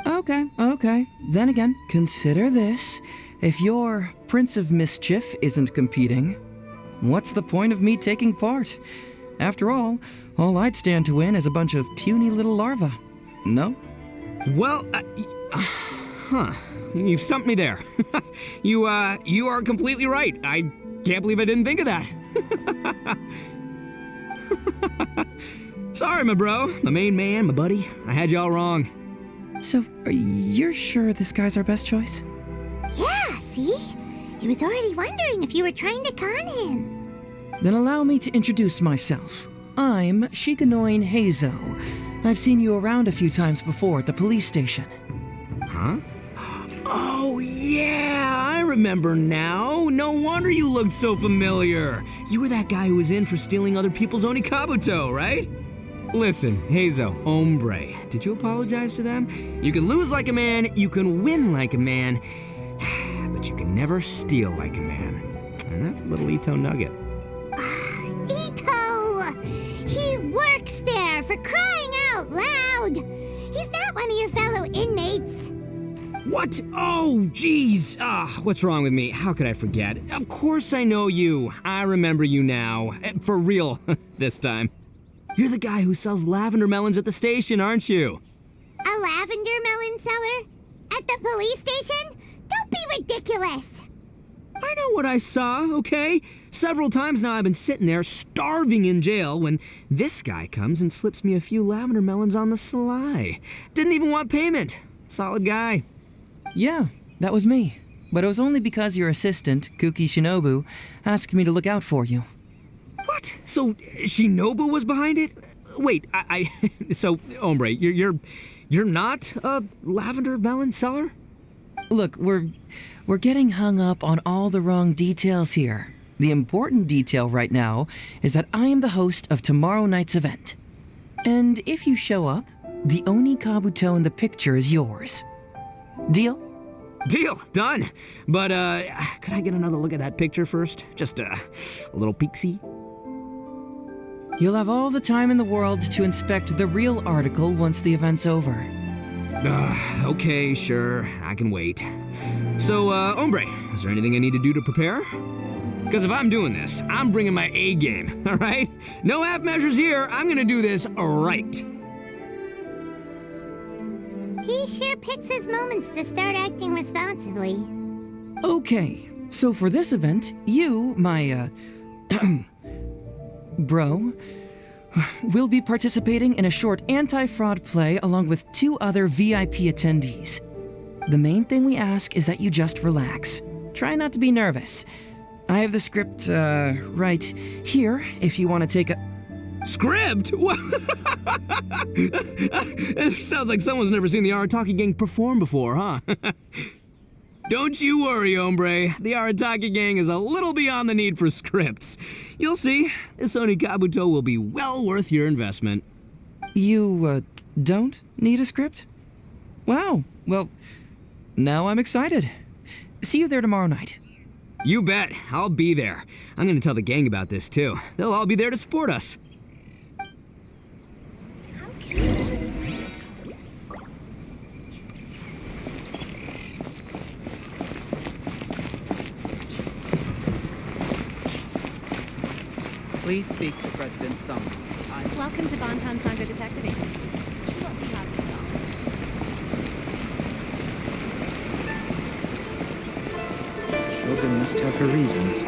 S5: Okay. Then again, consider this. If your Prince of Mischief isn't competing, what's the point of me taking part? After all I'd stand to win is a bunch of puny little larvae. No?
S9: Well, you've stumped me there. You are completely right. I can't believe I didn't think of that. Sorry, my bro, my main man, my buddy. I had you all wrong.
S5: So, you're sure this guy's our best choice?
S1: Yeah, see? He was already wondering if you were trying to con him.
S5: Then allow me to introduce myself. I'm Shikanoin Heizo. I've seen you around a few times before at the police station.
S9: Huh? Oh, yeah, I remember now. No wonder you looked so familiar. You were that guy who was in for stealing other people's Oni Kabuto, right? Listen, Heizo, hombre, did you apologize to them? You can lose like a man, you can win like a man, but you can never steal like a man. And that's a little Ito nugget.
S1: Ito! He works there, for crying out loud! He's not one of your fellow inmates.
S9: What? Oh, jeez. What's wrong with me? How could I forget? Of course I know you. I remember you now. For real, this time. You're the guy who sells lavender melons at the station, aren't you?
S1: A lavender melon seller? At the police station? Don't be ridiculous!
S9: I know what I saw, okay? Several times now I've been sitting there starving in jail when this guy comes and slips me a few lavender melons on the sly. Didn't even want payment. Solid guy.
S5: Yeah, that was me. But it was only because your assistant, Kuki Shinobu, asked me to look out for you.
S9: What? So Shinobu was behind it? Wait, so hombre, you're not a lavender melon seller?
S5: Look, we're getting hung up on all the wrong details here. The important detail right now is that I am the host of tomorrow night's event. And if you show up, the Oni Kabuto in the picture is yours. Deal?
S9: Deal, done. But could I get another look at that picture first? Just a little peek-see?
S5: You'll have all the time in the world to inspect the real article once the event's over.
S9: Okay, sure, I can wait. So, hombre, is there anything I need to do to prepare? Because if I'm doing this, I'm bringing my A game, all right? No half measures here, I'm gonna do this right.
S1: He sure picks his moments to start acting responsibly.
S5: Okay, so for this event, you, my, bro, will be participating in a short anti-fraud play along with 2 other VIP attendees. The main thing we ask is that you just relax. Try not to be nervous. I have the script, right here if you want to take a...
S9: Script? What? It sounds like someone's never seen the Arataki gang perform before, huh? Don't you worry, hombre. The Arataki gang is a little beyond the need for scripts. You'll see, this Oni Kabuto will be well worth your investment.
S5: You, don't need a script? Wow. Well, now I'm excited. See you there tomorrow night.
S9: You bet. I'll be there. I'm gonna tell the gang about this, too. They'll all be there to support us.
S10: Please speak to President Sung.
S11: Welcome to Bonton Sangha Detective Agency. What we have to solve.
S10: Shogun must have her reasons.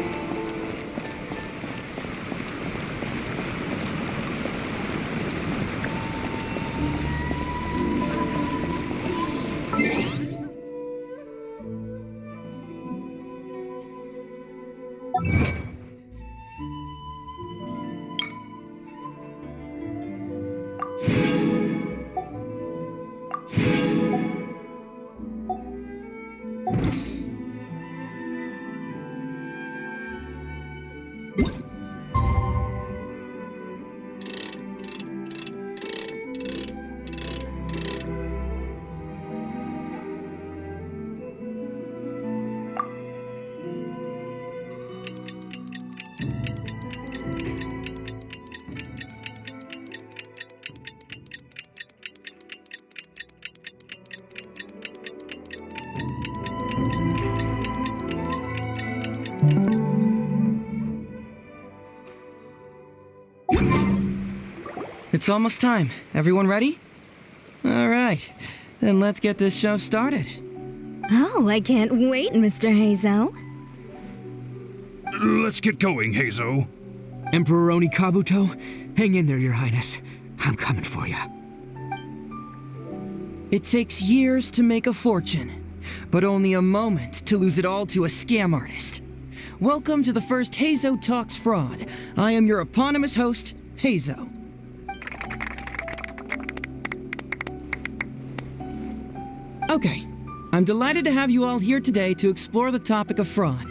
S5: It's almost time. Everyone ready? All right. Then let's get this show started.
S3: Oh, I can't wait, Mr. Heizo.
S8: Let's get going, Heizo.
S9: Emperor Oni Kabuto, hang in there, Your Highness. I'm coming for you.
S5: It takes years to make a fortune, but only a moment to lose it all to a scam artist. Welcome to the first Heizo Talks Fraud. I am your eponymous host, Heizo. Okay, I'm delighted to have you all here today to explore the topic of fraud.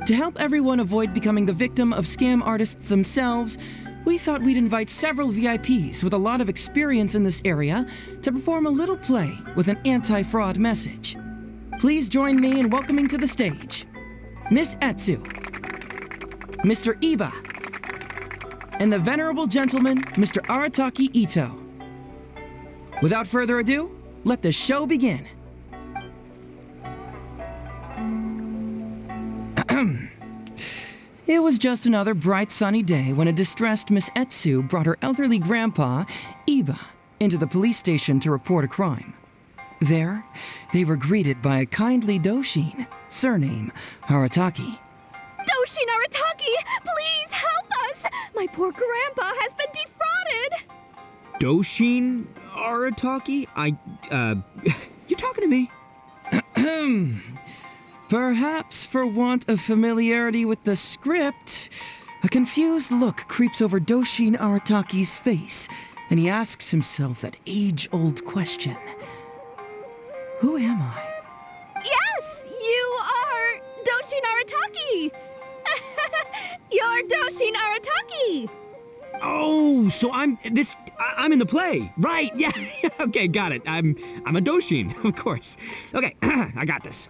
S5: To help everyone avoid becoming the victim of scam artists themselves, we thought we'd invite several VIPs with a lot of experience in this area to perform a little play with an anti-fraud message. Please join me in welcoming to the stage Miss Etsu, Mr. Iba, and the venerable gentleman, Mr. Arataki Ito. Without further ado, let the show begin. It was just another bright sunny day when a distressed Miss Etsu brought her elderly grandpa, Iba, into the police station to report a crime. There, they were greeted by a kindly Doshin, surname Arataki.
S11: Doshin Arataki, please help us! My poor grandpa has been defrauded!
S9: Doshin Arataki? You talking to me?
S5: Perhaps for want of familiarity with the script, a confused look creeps over Doshin Arataki's face, and he asks himself that age-old question. Who am I?
S11: Yes, you are Doshin Arataki! You're Doshin Arataki!
S9: Oh, so I'm in the play. Right, yeah. Okay, got it. I'm a Doshin, of course. Okay, I got this.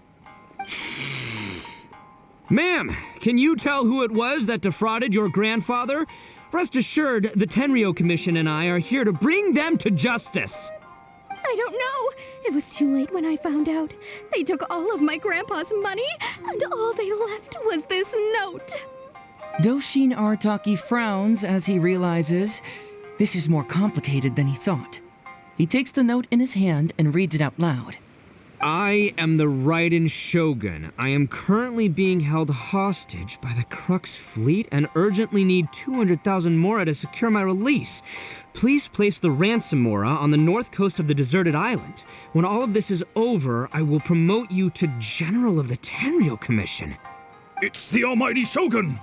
S9: Ma'am, can you tell who it was that defrauded your grandfather? Rest assured, the Tenryo Commission and I are here to bring them to justice.
S11: I don't know. It was too late when I found out. They took all of my grandpa's money, and all they left was this note.
S5: Doshin Arataki frowns as he realizes this is more complicated than he thought. He takes the note in his hand and reads it out loud.
S9: I am the Raiden Shogun. I am currently being held hostage by the Crux fleet and urgently need 200,000 mora to secure my release. Please place the ransom mora on the north coast of the deserted island. When all of this is over, I will promote you to General of the Tenryo Commission.
S8: It's the almighty Shogun.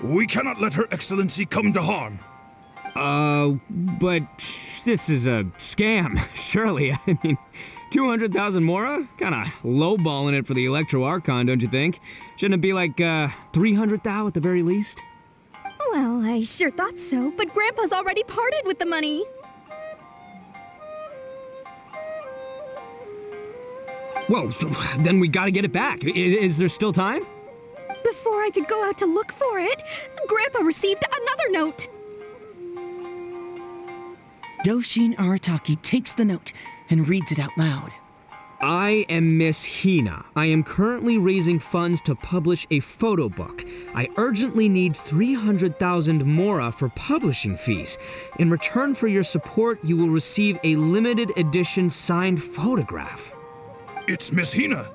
S8: We cannot let Her Excellency come to harm.
S9: But this is a scam, surely. I mean, 200,000 mora? Kinda lowballing it for the Electro Archon, don't you think? Shouldn't it be like, 300,000 at the very least?
S11: Well, I sure thought so, but Grandpa's already parted with the money.
S9: Well, then we gotta get it back. Is there still time?
S11: Before I could go out to look for it, Grandpa received another note.
S5: Doshin Arataki takes the note and reads it out loud.
S9: I am Miss Hina. I am currently raising funds to publish a photo book. I urgently need 300,000 mora for publishing fees. In return for your support, you will receive a limited edition signed photograph.
S8: It's Miss Hina.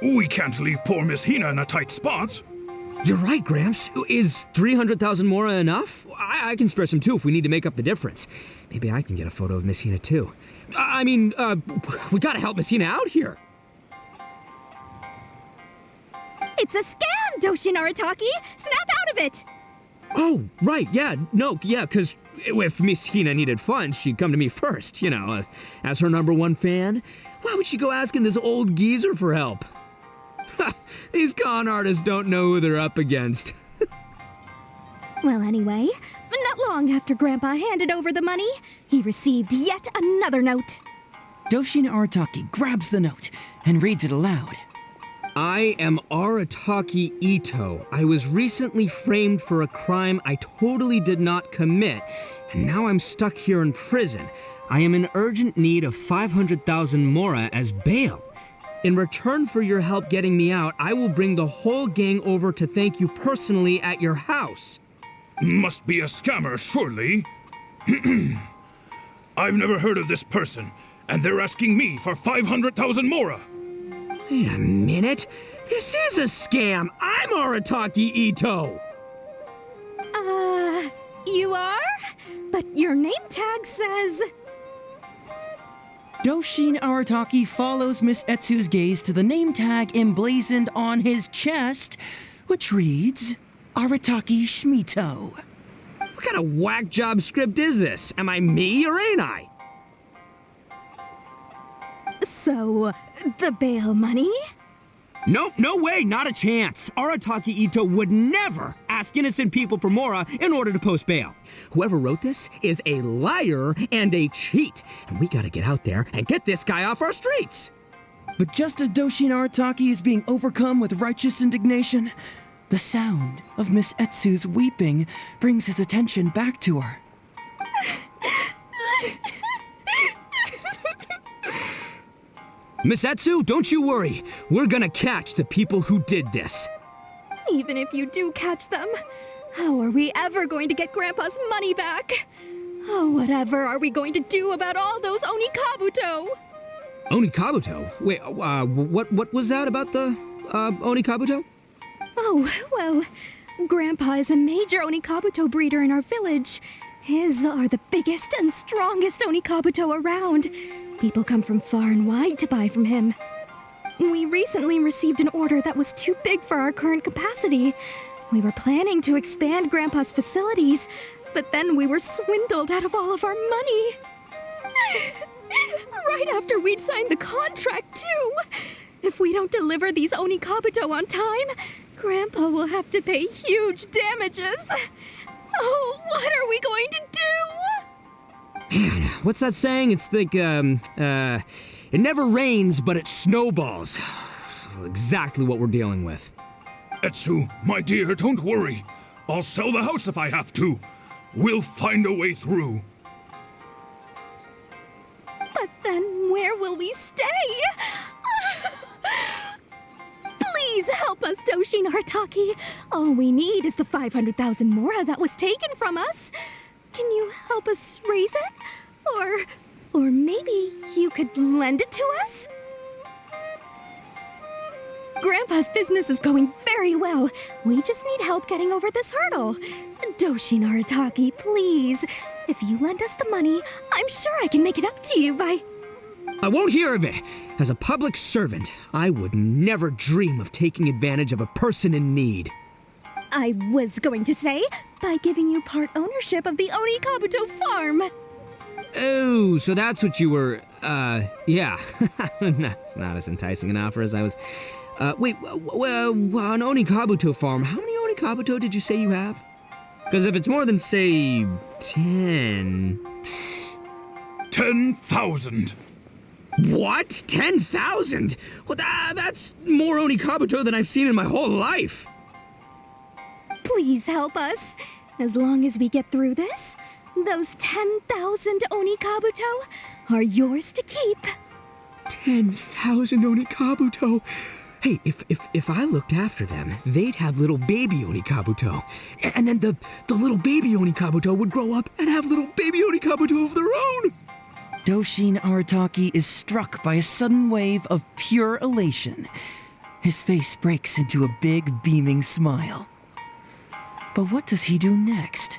S8: We can't leave poor Miss Hina in a tight spot.
S9: You're right, Gramps. Is 300,000 mora enough? I can spare some too if we need to make up the difference. Maybe I can get a photo of Miss Hina too. I mean, we gotta help Miss Hina out here.
S11: It's a scam, Doshin Arataki! Snap out of it!
S9: Oh, right, yeah, no, yeah, because if Miss Hina needed funds, she'd come to me first, as her #1 fan. Why would she go asking this old geezer for help? These con artists don't know who they're up against.
S11: Well, anyway, not long after Grandpa handed over the money, he received yet another note.
S5: Doshin Arataki grabs the note and reads it aloud.
S9: I am Arataki Ito. I was recently framed for a crime I totally did not commit, and now I'm stuck here in prison. I am in urgent need of 500,000 mora as bail. In return for your help getting me out, I will bring the whole gang over to thank you personally at your house.
S8: Must be a scammer, surely. I've never heard of this person, and they're asking me for 500,000 mora.
S9: Wait a minute. This is a scam. I'm Arataki Ito.
S11: You are? But your name tag says...
S5: Doshin Arataki follows Miss Etsu's gaze to the name tag emblazoned on his chest, which reads, Arataki Shmito.
S9: What kind of whack job script is this? Am I me or ain't I?
S11: So, the bail money?
S9: Nope, no way, not a chance. Arataki Ito would never ask innocent people for mora in order to post bail. Whoever wrote this is a liar and a cheat, and we gotta get out there and get this guy off our streets.
S5: But just as Doshin Arataki is being overcome with righteous indignation, the sound of Miss Etsu's weeping brings his attention back to her.
S9: Miss Etsu, don't you worry. We're gonna catch the people who did this.
S11: Even if you do catch them, how are we ever going to get Grandpa's money back? Oh, whatever are we going to do about all those Onikabuto?
S9: Onikabuto? Wait, what was that about the, Onikabuto?
S11: Oh, well, Grandpa is a major Onikabuto breeder in our village. His are the biggest and strongest Onikabuto around. People come from far and wide to buy from him. We recently received an order that was too big for our current capacity. We were planning to expand Grandpa's facilities, but then we were swindled out of all of our money. Right after we'd signed the contract, too. If we don't deliver these Onikabuto on time, Grandpa will have to pay huge damages. Oh, what are we going to do?
S9: Man, what's that saying? It's like, it never rains, but it snowballs. Exactly what we're dealing with.
S8: Etsu, my dear, don't worry. I'll sell the house if I have to. We'll find a way through.
S11: But then where will we stay? Please help us, Doshin Arataki. All we need is the 500,000 mora that was taken from us. Can you help us raise it? Or maybe you could lend it to us? Grandpa's business is going very well. We just need help getting over this hurdle. Doshin Arataki, please. If you lend us the money, I'm sure I can make it up to you by...
S9: I won't hear of it. As a public servant, I would never dream of taking advantage of a person in need.
S11: I was going to say, by giving you part ownership of the Oni Kabuto farm.
S9: Oh, so that's what you were, yeah. No, it's not as enticing an offer as I was. Wait, an Oni Kabuto farm, how many Oni Kabuto did you say you have? Because if it's more than, say, 10...
S8: 10,000.
S9: What? 10,000? Well, that's more Oni Kabuto than I've seen in my whole life.
S11: Please help us. As long as we get through this, those 10,000 Oni Kabuto are yours to keep.
S9: 10,000 Oni Kabuto. Hey, if I looked after them, they'd have little baby Oni Kabuto. And then the little baby Oni Kabuto would grow up and have little baby Oni Kabuto of their own.
S5: Doshin Arataki is struck by a sudden wave of pure elation. His face breaks into a big, beaming smile. But what does he do next?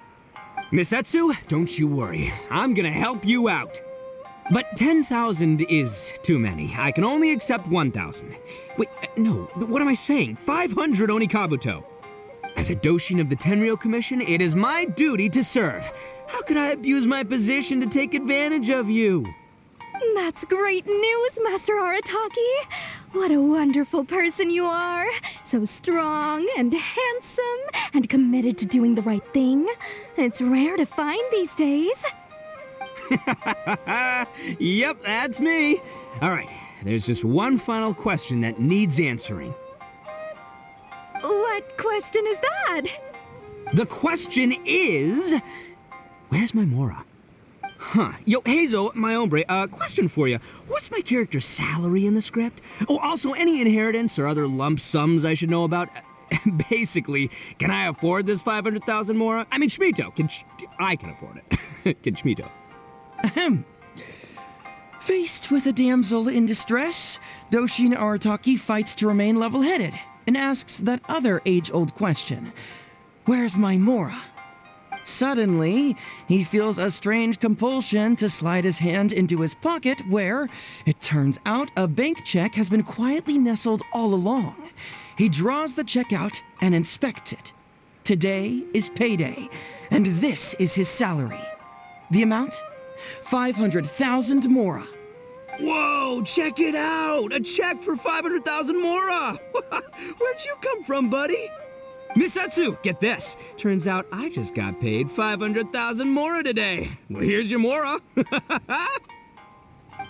S9: Miss Etsu, don't you worry. I'm gonna help you out. But 10,000 is too many. I can only accept 1,000. Wait, no, what am I saying? 500 Oni Kabuto. As a Doshin of the Tenryou Commission, it is my duty to serve. How could I abuse my position to take advantage of you?
S11: That's great news, Master Arataki. What a wonderful person you are. So strong and handsome and committed to doing the right thing. It's rare to find these days.
S9: Yep, that's me. All right, there's just one final question that needs answering.
S11: What question is that?
S9: The question is... Where's my Mora? Huh. Yo, Hazel, my hombre, question for you. What's my character's salary in the script? Oh, also, any inheritance or other lump sums I should know about? Basically, can I afford this 500,000 Mora? I mean, Shmito, I can afford it. Can Shmito?
S5: Ahem. Faced with a damsel in distress, Doshin Arataki fights to remain level-headed and asks that other age-old question. Where's my Mora? Suddenly, he feels a strange compulsion to slide his hand into his pocket where, it turns out, a bank check has been quietly nestled all along. He draws the check out and inspects it. Today is payday, and this is his salary. The amount? 500,000 Mora.
S9: Whoa, check it out! A check for 500,000 Mora! Where'd you come from, buddy? Miss Etsu, get this. Turns out I just got paid 500,000 Mora today. Well, here's your Mora.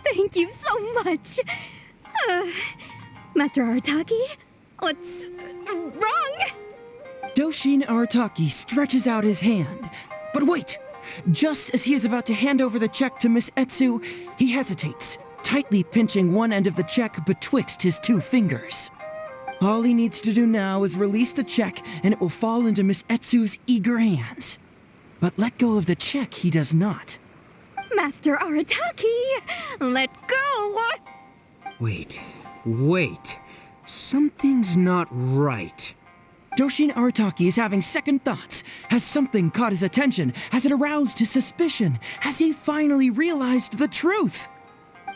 S11: Thank you so much. Master Arataki, what's wrong?
S5: Doshin Arataki stretches out his hand. But wait! Just as he is about to hand over the check to Miss Etsu, he hesitates, tightly pinching one end of the check betwixt his two fingers. All he needs to do now is release the check, and it will fall into Miss Etsu's eager hands. But let go of the check he does not.
S11: Master Arataki, let go!
S9: Wait. Something's not right.
S5: Doshin Arataki is having second thoughts. Has something caught his attention? Has it aroused his suspicion? Has he finally realized the truth?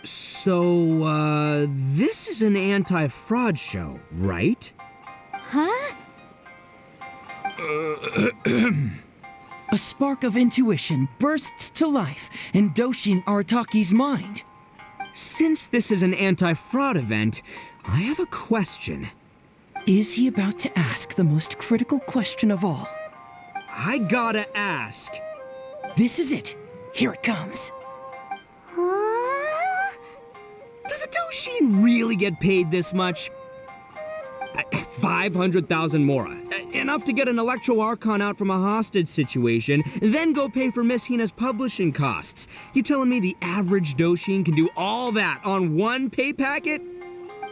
S9: So, this is an anti-fraud show, right?
S11: Huh?
S5: A spark of intuition bursts to life in Doshin Arataki's mind.
S9: Since this is an anti-fraud event, I have a question.
S5: Is he about to ask the most critical question of all?
S9: I gotta ask.
S5: This is it. Here it comes.
S9: Does a Doshin really get paid this much? 500,000 Mora. Enough to get an Electro Archon out from a hostage situation, then go pay for Miss Hina's publishing costs. You telling me the average Doshin can do all that on one pay packet?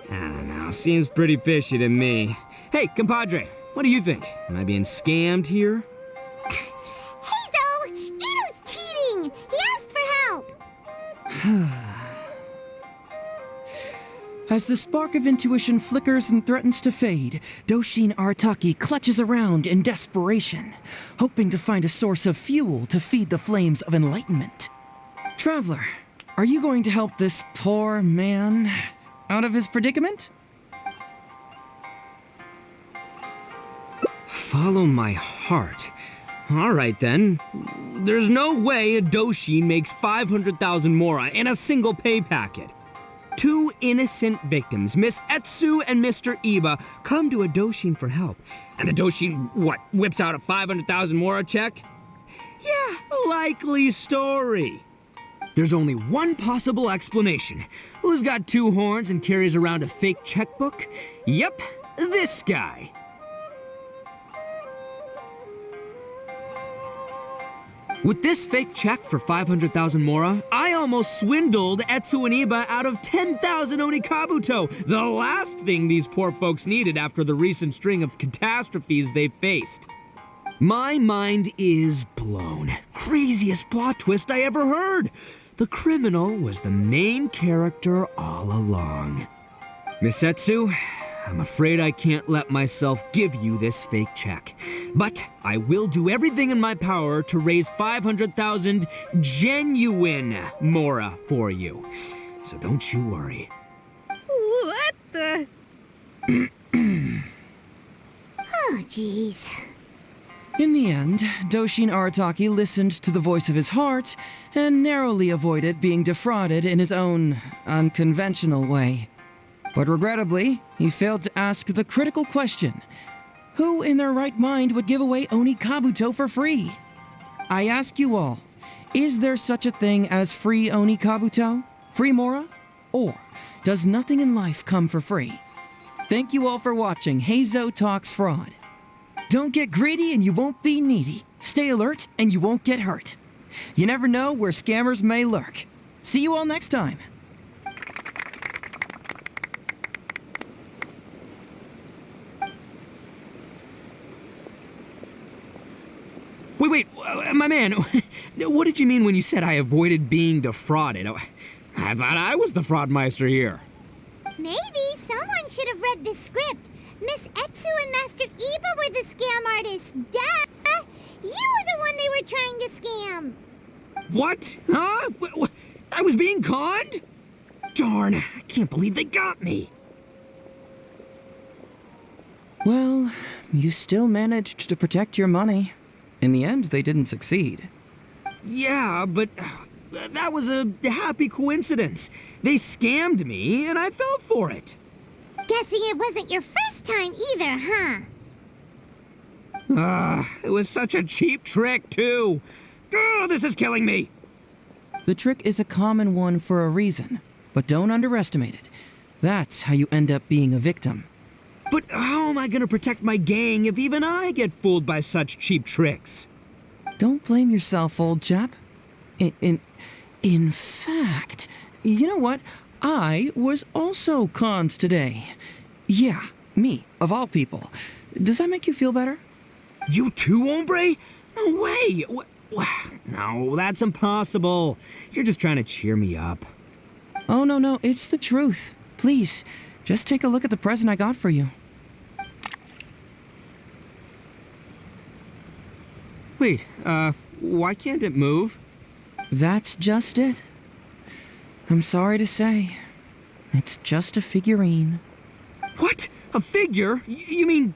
S9: I don't know, seems pretty fishy to me. Hey, compadre, what do you think? Am I being scammed here?
S1: Hazel! Ito's cheating! He asked for help!
S5: As the spark of intuition flickers and threatens to fade, Doshin Arataki clutches around in desperation, hoping to find a source of fuel to feed the flames of enlightenment. Traveler, are you going to help this poor man out of his predicament?
S9: Follow my heart. All right then. There's no way a Doshin makes 500,000 mora in a single pay packet. Two innocent victims, Miss Etsu and Mr. Iba, come to a Doshin for help. And the Doshin, whips out a 500,000 mora check? Yeah, likely story. There's only one possible explanation. Who's got two horns and carries around a fake checkbook? Yep, this guy. With this fake check for 500,000 mora, I almost swindled Etsu and Iba out of 10,000 Onikabuto, the last thing these poor folks needed after the recent string of catastrophes they faced. My mind is blown. Craziest plot twist I ever heard. The criminal was the main character all along. Miss Etsu, I'm afraid I can't let myself give you this fake check. But I will do everything in my power to raise 500,000 genuine mora for you. So don't you worry.
S11: What the?
S1: Oh, jeez.
S5: In the end, Doshin Arataki listened to the voice of his heart and narrowly avoided being defrauded in his own unconventional way. But regrettably, he failed to ask the critical question: who in their right mind would give away Onikabuto for free? I ask you all, is there such a thing as free Onikabuto? Free mora? Or does nothing in life come for free? Thank you all for watching Heizo Talks Fraud. Don't get greedy and you won't be needy. Stay alert and you won't get hurt. You never know where scammers may lurk. See you all next time.
S9: Wait, my man, what did you mean when you said I avoided being defrauded? I thought I was the fraudmeister here.
S1: Maybe someone should have read the script. Miss Etsu and Master Iba were the scam artists. Duh! You were the one they were trying to scam.
S9: What? Huh? I was being conned? Darn, I can't believe they got me.
S5: Well, you still managed to protect your money. In the end, they didn't succeed.
S9: Yeah, but that was a happy coincidence. They scammed me, and I fell for it.
S1: Guessing it wasn't your first time either, huh?
S9: It was such a cheap trick, too. Oh, this is killing me.
S5: The trick is a common one for a reason, but don't underestimate it. That's how you end up being a victim.
S9: But how am I gonna protect my gang if even I get fooled by such cheap tricks?
S5: Don't blame yourself, old chap. In fact, you know what? I was also conned today. Yeah, me, of all people. Does that make you feel better?
S9: You too, hombre? No way! No, that's impossible. You're just trying to cheer me up.
S5: Oh, no, it's the truth. Please, just take a look at the present I got for you.
S9: Wait, why can't it move?
S5: That's just it. I'm sorry to say, it's just a figurine.
S9: What? A figure? You mean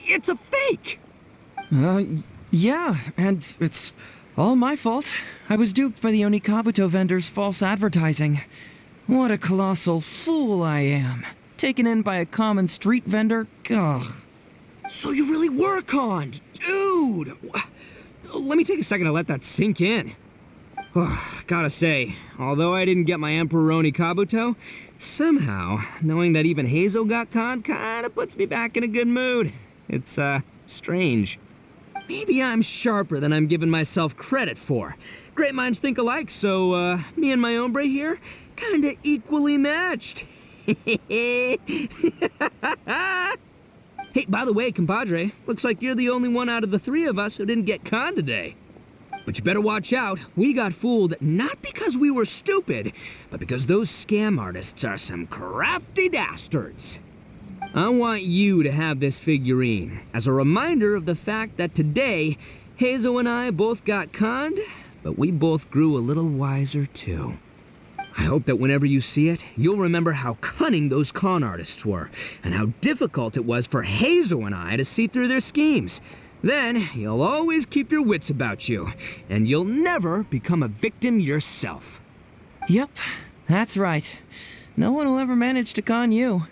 S9: it's a fake?
S5: Yeah, and it's all my fault. I was duped by the Onikabuto vendor's false advertising. What a colossal fool I am. Taken in by a common street vendor? Ugh.
S9: So you really were conned? Dude! Let me take a second to let that sink in. Gotta say, although I didn't get my Emperor Onikabuto, somehow, knowing that even Heizo got conned kinda puts me back in a good mood. It's, strange. Maybe I'm sharper than I'm giving myself credit for. Great minds think alike, so, me and my hombre here, kinda equally matched. Hey, by the way, compadre, looks like you're the only one out of the three of us who didn't get conned today. But you better watch out. We got fooled not because we were stupid, but because those scam artists are some crafty dastards. I want you to have this figurine as a reminder of the fact that today, Heizo and I both got conned, but we both grew a little wiser too. I hope that whenever you see it, you'll remember how cunning those con artists were, and how difficult it was for Heizo and I to see through their schemes. Then you'll always keep your wits about you, and you'll never become a victim yourself.
S5: Yep, that's right. No one will ever manage to con you.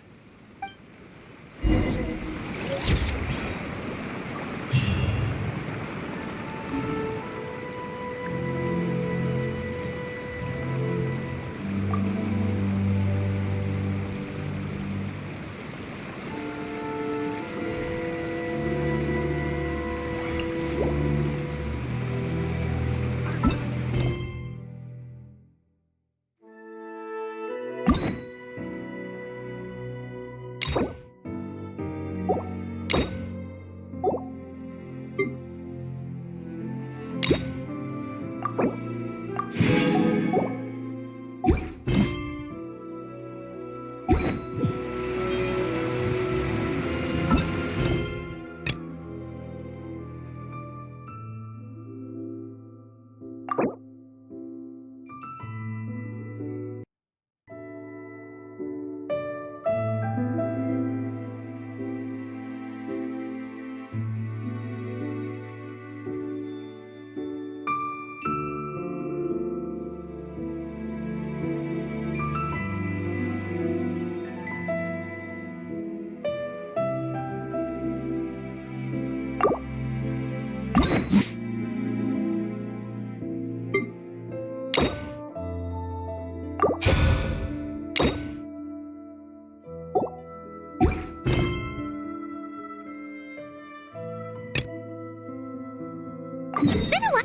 S1: It's been a while.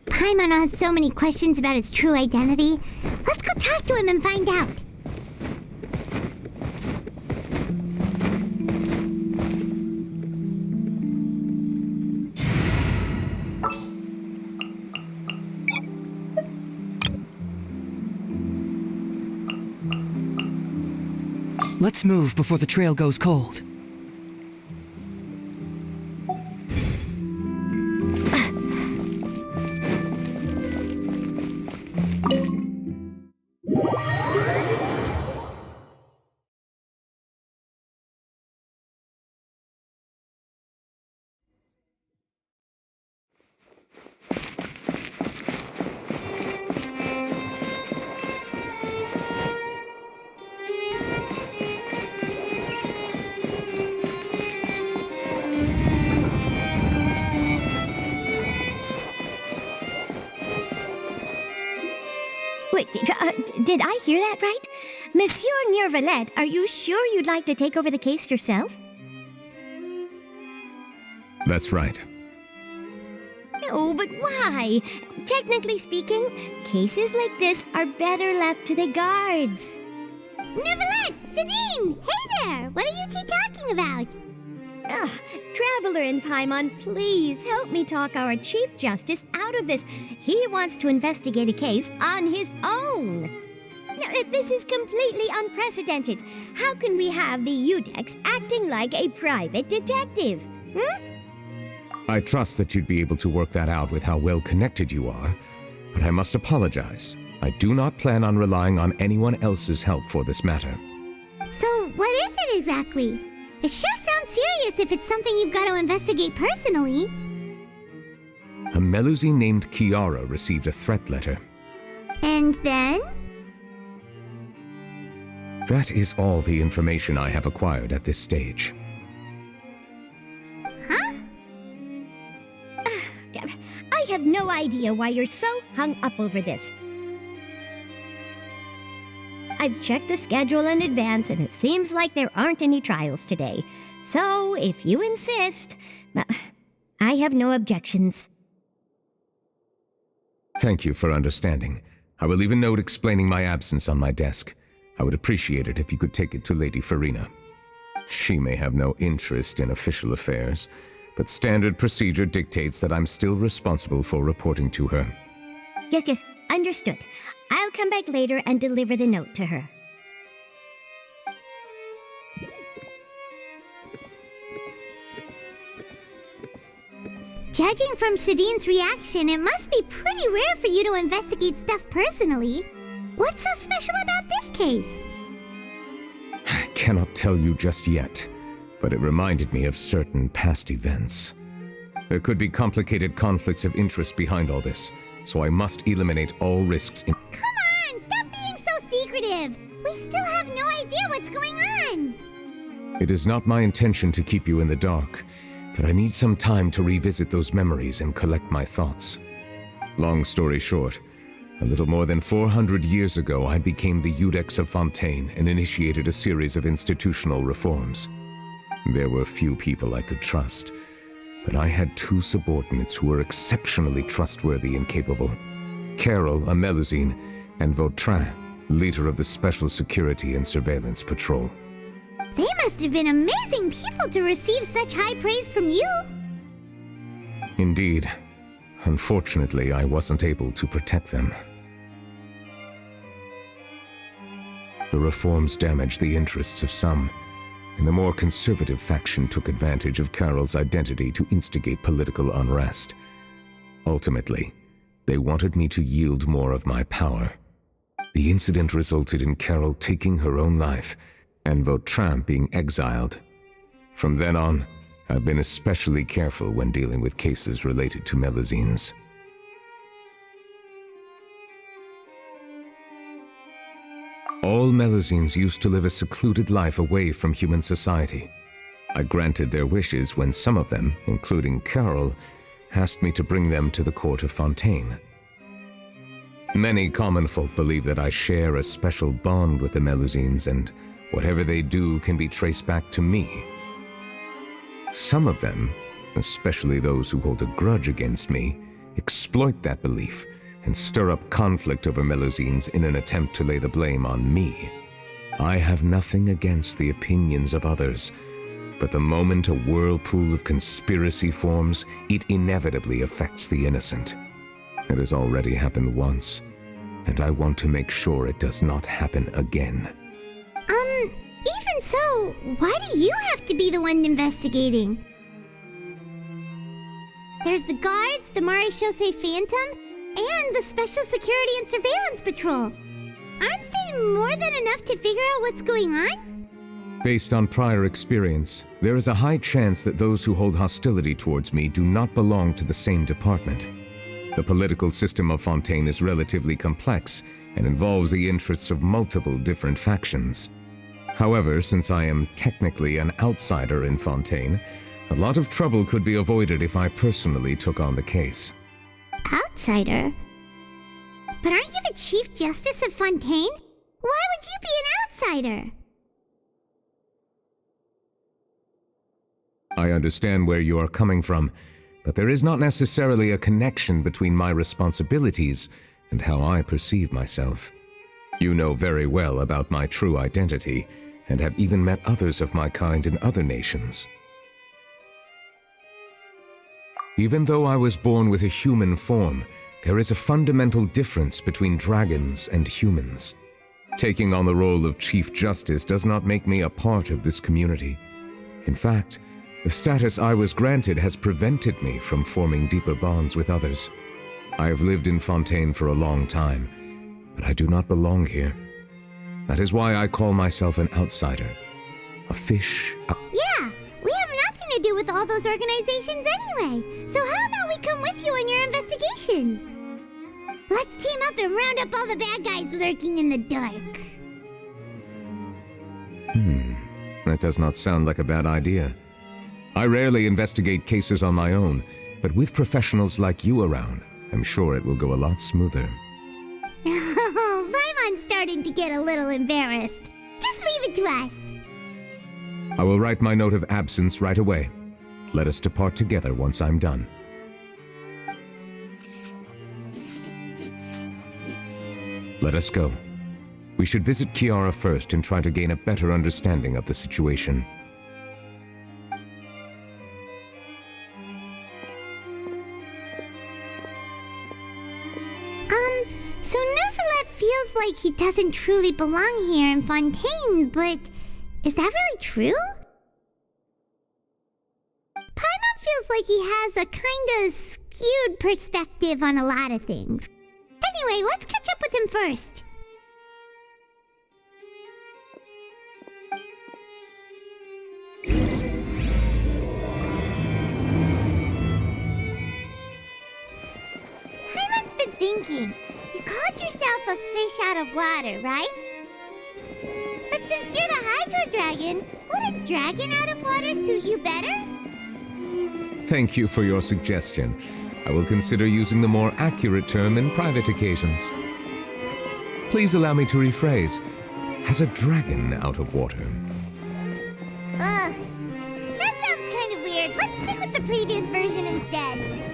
S1: Paimon has so many questions about his true identity. Let's go talk to him and find out.
S5: Let's move before the trail goes cold.
S12: Wait, did I hear that right? Monsieur Nervalet, are you sure you'd like to take over the case yourself?
S13: That's right.
S12: No, but why? Technically speaking, cases like this are better left to the guards.
S1: Neverlet! Sadine! Hey there! What are you two talking about?
S12: Ugh, Traveler and Paimon, please help me talk our Chief Justice out of this. He wants to investigate a case on his own. Now, this is completely unprecedented. How can we have the Udex acting like a private detective?
S13: I trust that you'd be able to work that out with how well connected you are, but I must apologize. I do not plan on relying on anyone else's help for this matter.
S1: So, what is it exactly? It sure sounds serious if it's something you've got to investigate personally.
S13: A Melusi named Kiara received a threat letter.
S1: And then?
S13: That is all the information I have acquired at this stage.
S1: Huh?
S12: I have no idea why you're so hung up over this. I've checked the schedule in advance, and it seems like there aren't any trials today. So, if you insist, I have no objections.
S13: Thank you for understanding. I will leave a note explaining my absence on my desk. I would appreciate it if you could take it to Lady Farina. She may have no interest in official affairs, but standard procedure dictates that I'm still responsible for reporting to her.
S12: Yes, Understood. I'll come back later and deliver the note to her.
S1: Judging from Sadine's reaction, it must be pretty rare for you to investigate stuff personally. What's so special about this case?
S13: I cannot tell you just yet, but it reminded me of certain past events. There could be complicated conflicts of interest behind all this, so I must eliminate all risks in—
S1: Come on! Stop being so secretive! We still have no idea what's going on!
S13: It is not my intention to keep you in the dark, but I need some time to revisit those memories and collect my thoughts. Long story short, a little more than 400 years ago, I became the Iudex of Fontaine and initiated a series of institutional reforms. There were few people I could trust, but I had two subordinates who were exceptionally trustworthy and capable. Carol, a Melusine, and Vautrin, leader of the Special Security and Surveillance Patrol.
S1: They must have been amazing people to receive such high praise from you.
S13: Indeed. Unfortunately, I wasn't able to protect them. The reforms damaged the interests of some, and the more conservative faction took advantage of Carol's identity to instigate political unrest. Ultimately, they wanted me to yield more of my power. The incident resulted in Carol taking her own life, and Vautrin being exiled. From then on, I've been especially careful when dealing with cases related to Melusines. All Melusines used to live a secluded life away from human society. I granted their wishes when some of them, including Carol, asked me to bring them to the court of Fontaine. Many common folk believe that I share a special bond with the Melusines, and whatever they do can be traced back to me. Some of them, especially those who hold a grudge against me, exploit that belief and stir up conflict over Melusines in an attempt to lay the blame on me. I have nothing against the opinions of others, but the moment a whirlpool of conspiracy forms, it inevitably affects the innocent. It has already happened once, and I want to make sure it does not happen again.
S1: Even so, why do you have to be the one investigating? There's the guards, the Marechaussee Phantom, and the Special Security and Surveillance Patrol. Aren't they more than enough to figure out what's going on?
S13: Based on prior experience, there is a high chance that those who hold hostility towards me do not belong to the same department. The political system of Fontaine is relatively complex and involves the interests of multiple different factions. However, since I am technically an outsider in Fontaine, a lot of trouble could be avoided if I personally took on the case.
S1: Outsider? But aren't you the Chief Justice of Fontaine? Why would you be an outsider?
S13: I understand where you are coming from, but there is not necessarily a connection between my responsibilities and how I perceive myself. You know very well about my true identity, and have even met others of my kind in other nations. Even though I was born with a human form, there is a fundamental difference between dragons and humans. Taking on the role of Chief Justice does not make me a part of this community. In fact, the status I was granted has prevented me from forming deeper bonds with others. I have lived in Fontaine for a long time, but I do not belong here. That is why I call myself an outsider. A fish.
S1: Yeah, we have nothing to do with all those organizations anyway. So how about we come with you on your investigation? Let's team up and round up all the bad guys lurking in the dark.
S13: That does not sound like a bad idea. I rarely investigate cases on my own, but with professionals like you around, I'm sure it will go a lot smoother.
S1: Oh, Paimon's starting to get a little embarrassed. Just leave it to us.
S13: I will write my note of absence right away. Let us depart together once I'm done. Let us go. We should visit Kiara first and try to gain a better understanding of the situation.
S1: feels like he doesn't truly belong here in Fontaine, but is that really true? Paimon feels like he has a kinda skewed perspective on a lot of things. Anyway, let's catch up with him first. Paimon's been thinking. You called yourself a fish out of water, right? But since you're the Hydro Dragon, would a dragon out of water suit you better?
S13: Thank you for your suggestion. I will consider using the more accurate term in private occasions. Please allow me to rephrase. Has a dragon out of water?
S1: Ugh. That sounds kind of weird. Let's stick with the previous version instead.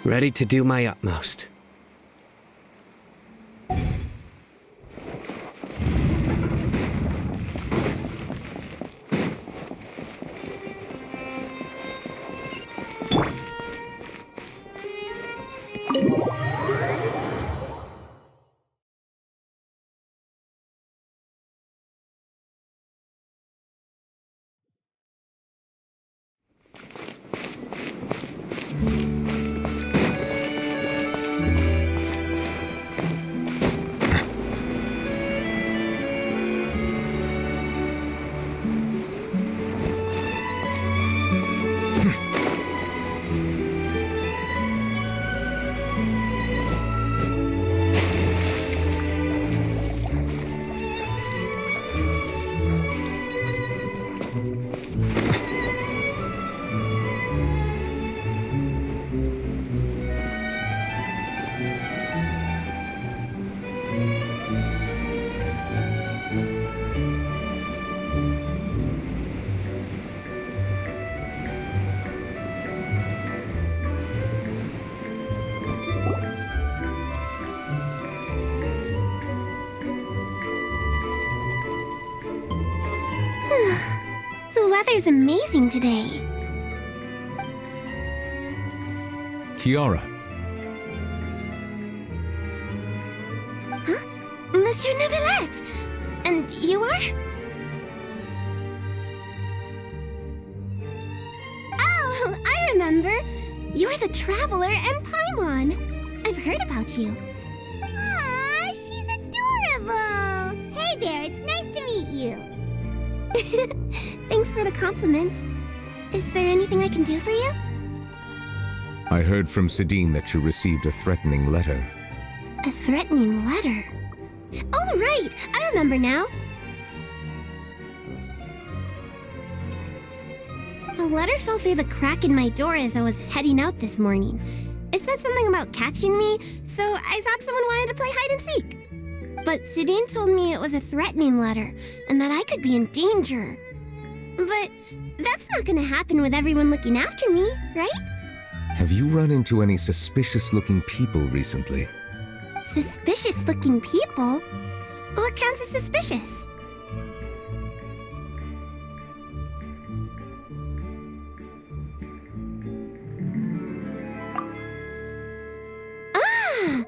S14: Ready to do my utmost.
S7: The weather's amazing today.
S13: Kiara,
S7: Huh? Monsieur Neuvillette! And you are? Oh, I remember. You're the Traveler and Paimon. I've heard about you.
S1: Aw, she's adorable! Hey there, it's nice to meet you.
S7: Thanks for the compliments. Is there anything I can do for you?
S13: I heard from Sidine that you received a threatening letter.
S7: A threatening letter? Oh, right! I remember now. The letter fell through the crack in my door as I was heading out this morning. It said something about catching me, so I thought someone wanted to play hide and seek. But Sidine told me it was a threatening letter, and that I could be in danger. But that's not gonna happen with everyone looking after me, right?
S13: Have you run into any suspicious-looking people recently?
S7: Suspicious-looking people? What counts as suspicious? Ah!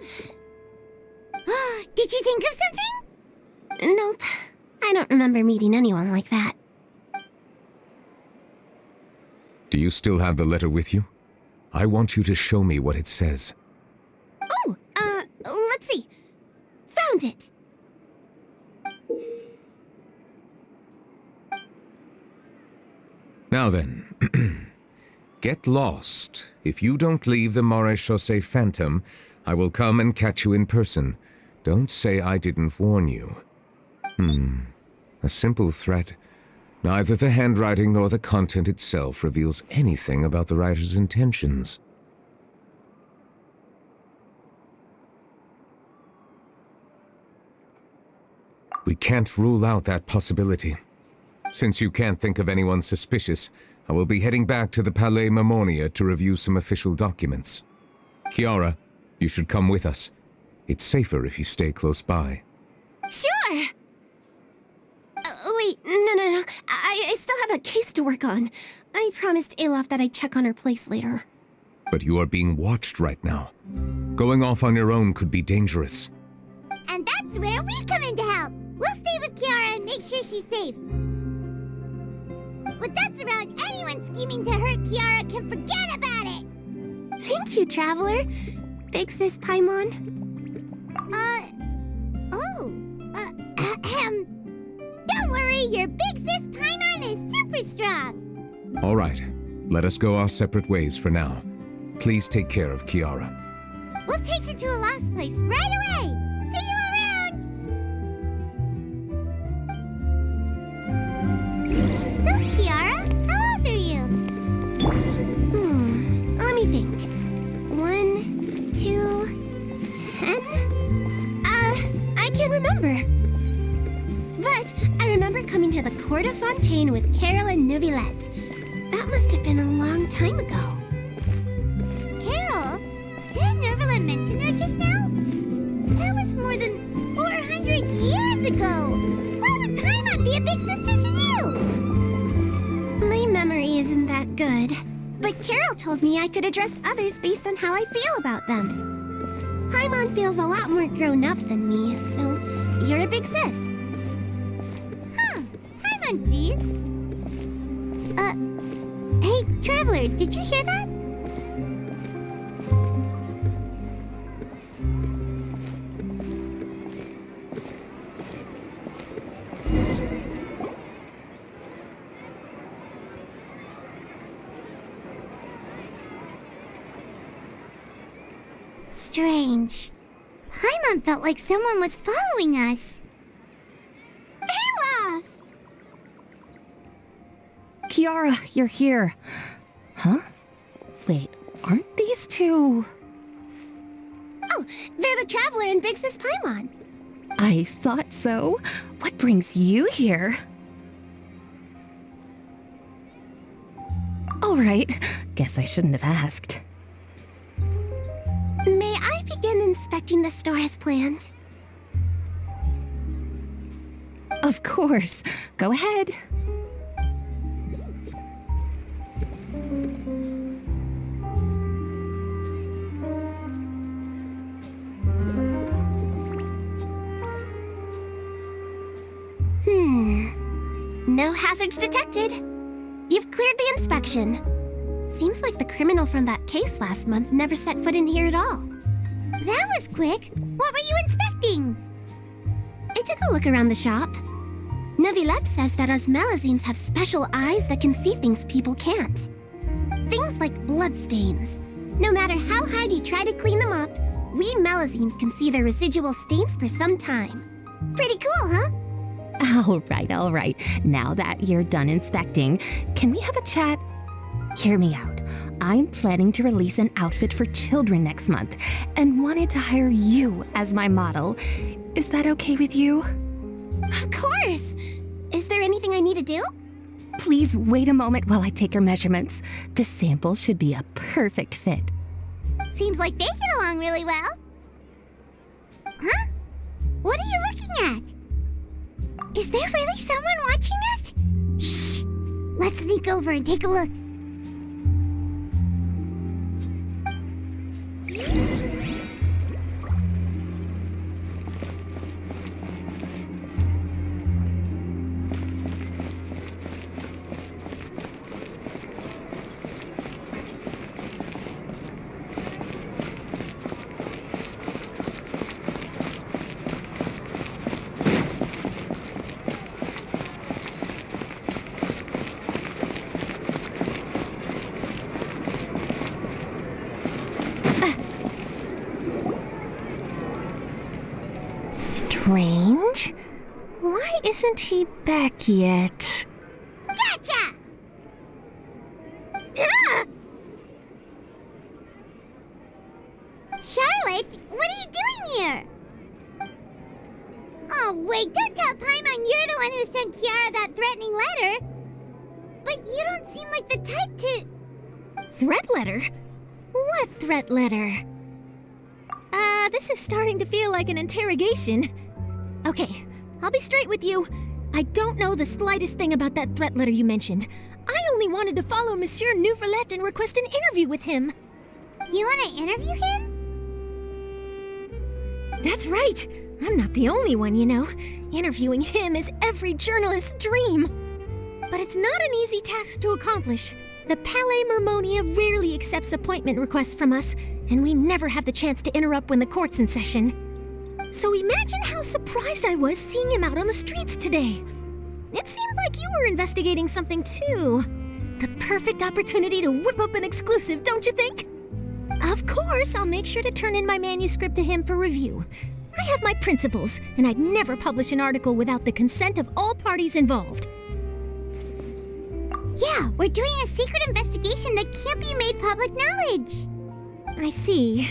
S1: Did you think of something?
S7: Nope. I don't remember meeting anyone like that.
S13: Do you still have the letter with you? I want you to show me what it says.
S7: Oh, let's see. Found it.
S13: Now then, get lost. If you don't leave the Maréchaussée Phantom, I will come and catch you in person. Don't say I didn't warn you. A simple threat. Neither the handwriting nor the content itself reveals anything about the writer's intentions. We can't rule out that possibility. Since you can't think of anyone suspicious, I will be heading back to the Palais Mermonia to review some official documents. Kiara, you should come with us. It's safer if you stay close by.
S7: Sure! Wait, no. I still have a case to work on. I promised Alof that I'd check on her place later.
S13: But you are being watched right now. Going off on your own could be dangerous.
S1: And that's where we come in to help. We'll stay with Kiara and make sure she's safe. With us around, anyone scheming to hurt Kiara can forget about it!
S7: Thank you, Traveler. Big Sis Paimon.
S1: Don't worry, your Big Sis Paimon is super strong!
S13: All right, let us go our separate ways for now. Please take care of Kiara.
S1: We'll take her to a lost place right away! See you around! So, Kiara, how old are you?
S7: Let me think. 1, 2, 10? I can't remember. But I remember coming to the Court of Fontaine with Carol and Neuvillette. That must have been a long time ago.
S1: Carol? Didn't Neuvillette mention her just now? That was more than 400 years ago! Why would Paimon be a big sister to you?
S7: My memory isn't that good. But Carol told me I could address others based on how I feel about them. Paimon feels a lot more grown up than me, so you're a big sis.
S1: Paimon sees. Hey, Traveler, did you hear that? Strange. Paimon felt like someone was following us.
S7: Alof!
S3: Kiara, you're here. Huh? Wait, aren't these two...
S7: Oh, they're the Traveler and Big Sis Paimon.
S3: I thought so. What brings you here? All right, guess I shouldn't have asked.
S7: May I begin inspecting the store as planned?
S3: Of course. Go ahead.
S7: No hazards detected. You've cleared the inspection. Seems like the criminal from that case last month never set foot in here at all.
S1: That was quick. What were you inspecting?
S7: I took a look around the shop. Neuvillette says that us Melazines have special eyes that can see things people can't. Things like bloodstains. No matter how hard you try to clean them up, we Melazines can see their residual stains for some time. Pretty cool, huh?
S3: All right. Now that you're done inspecting, can we have a chat? Hear me out. I'm planning to release an outfit for children next month and wanted to hire you as my model. Is that okay with you?
S7: Of course! Is there anything I need to do?
S3: Please wait a moment while I take your measurements. The sample should be a perfect fit.
S1: Seems like they get along really well. Huh? What are you looking at? Is there really someone watching us? Shh! Let's sneak over and take a look.
S12: strange. Why isn't he back yet?
S1: Gotcha! Ah! Charlotte, what are you doing here? Oh, wait, don't tell Paimon you're the one who sent Kiara that threatening letter. But you don't seem like the type to...
S12: Threat letter? What threat letter? This is starting to feel like an interrogation. Okay, I'll be straight with you. I don't know the slightest thing about that threat letter you mentioned. I only wanted to follow Monsieur Neuvillette and request an interview with him.
S1: You want to interview him?
S12: That's right. I'm not the only one, you know. Interviewing him is every journalist's dream. But it's not an easy task to accomplish. The Palais Mermonia rarely accepts appointment requests from us, and we never have the chance to interrupt when the court's in session. So imagine how surprised I was seeing him out on the streets today. It seemed like you were investigating something too. The perfect opportunity to whip up an exclusive, don't you think? Of course, I'll make sure to turn in my manuscript to him for review. I have my principles, and I'd never publish an article without the consent of all parties involved.
S1: Yeah, we're doing a secret investigation that can't be made public knowledge.
S12: I see.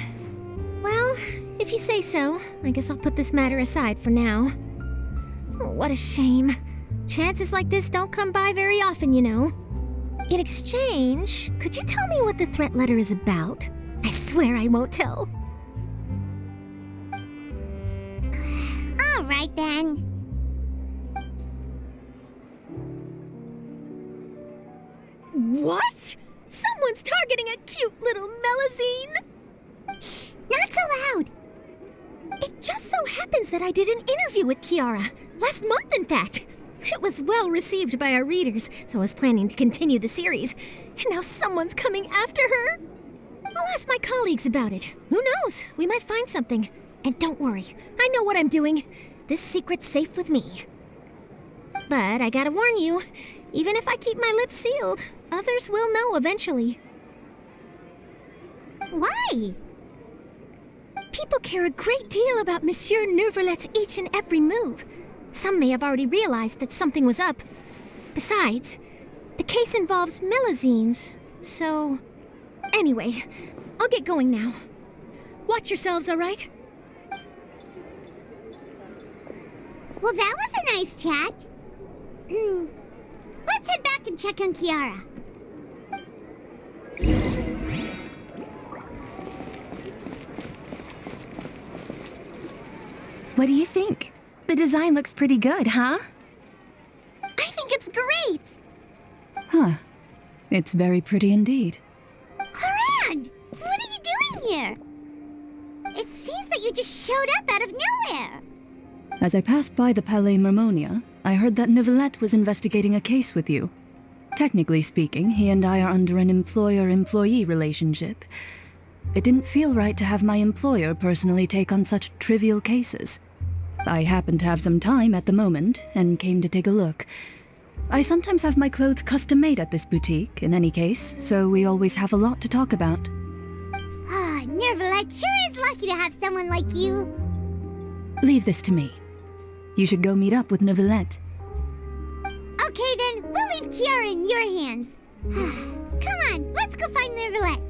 S12: Well, if you say so, I guess I'll put this matter aside for now. Oh, what a shame. Chances like this don't come by very often, you know. In exchange, could you tell me what the threat letter is about? I swear I won't tell.
S1: All right, then.
S12: What? Someone's targeting a cute little Melazine?
S1: Shh, not so loud.
S12: It just so happens that I did an interview with Kiara. Last month, in fact. It was well received by our readers, so I was planning to continue the series. And now someone's coming after her. I'll ask my colleagues about it. Who knows? We might find something. And don't worry, I know what I'm doing. This secret's safe with me. But I gotta warn you, even if I keep my lips sealed, others will know eventually.
S1: Why?
S12: People care a great deal about Monsieur Neuvillette's each and every move. Some may have already realized that something was up. Besides, the case involves Melazines, so... Anyway, I'll get going now. Watch yourselves, all right?
S1: Well, that was a nice chat. Let's head back and check on Kiara.
S11: What do you think? The design looks pretty good, huh?
S1: I think it's great!
S11: Huh. It's very pretty indeed.
S1: Harad! What are you doing here? It seems that you just showed up out of nowhere.
S11: As I passed by the Palais Mermonia, I heard that Neuvillette was investigating a case with you. Technically speaking, he and I are under an employer-employee relationship. It didn't feel right to have my employer personally take on such trivial cases. I happened to have some time at the moment, and came to take a look. I sometimes have my clothes custom-made at this boutique, in any case, so we always have a lot to talk about.
S1: Ah, Neuvillette sure is lucky to have someone like you.
S11: Leave this to me. You should go meet up with Neuvillette.
S1: Okay then, we'll leave Kiara in your hands. Come on, let's go find Neuvillette.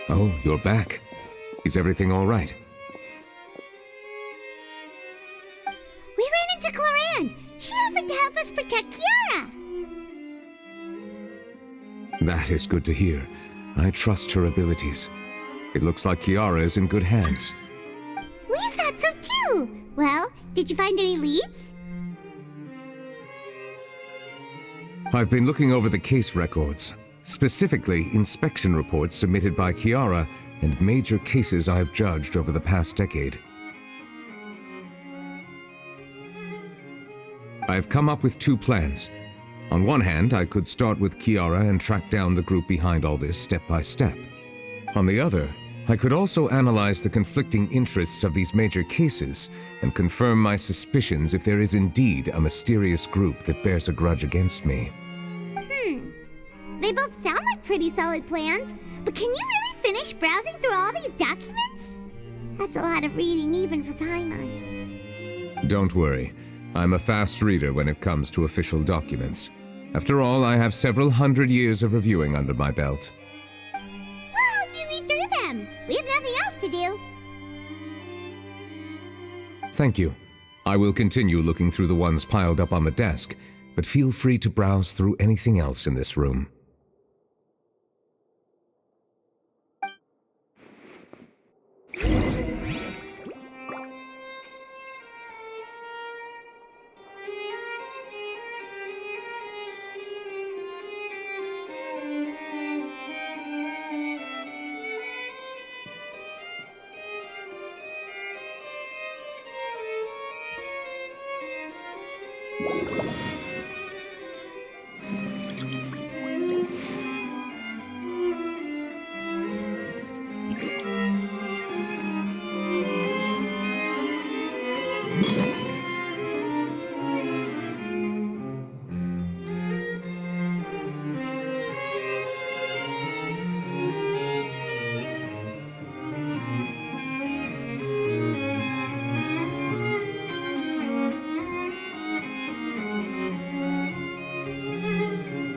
S13: Oh, you're back. Is everything all right?
S1: We ran into Cloran. She offered to help us protect Kiara.
S13: That is good to hear. I trust her abilities. It looks like Kiara is in good hands.
S1: We thought so too. Well, did you find any leads?
S13: I've been looking over the case records, specifically inspection reports submitted by Kiara and major cases I've judged over the past decade. I've come up with two plans. On one hand, I could start with Kiara and track down the group behind all this step by step. On the other, I could also analyze the conflicting interests of these major cases and confirm my suspicions if there is indeed a mysterious group that bears a grudge against me.
S1: They both sound like pretty solid plans, but can you really finish browsing through all these documents? That's a lot of reading even for Paimon.
S13: Don't worry. I'm a fast reader when it comes to official documents. After all, I have several hundred years of reviewing under my belt.
S1: We'll help you read through them. We have nothing else to do.
S13: Thank you. I will continue looking through the ones piled up on the desk, but feel free to browse through anything else in this room.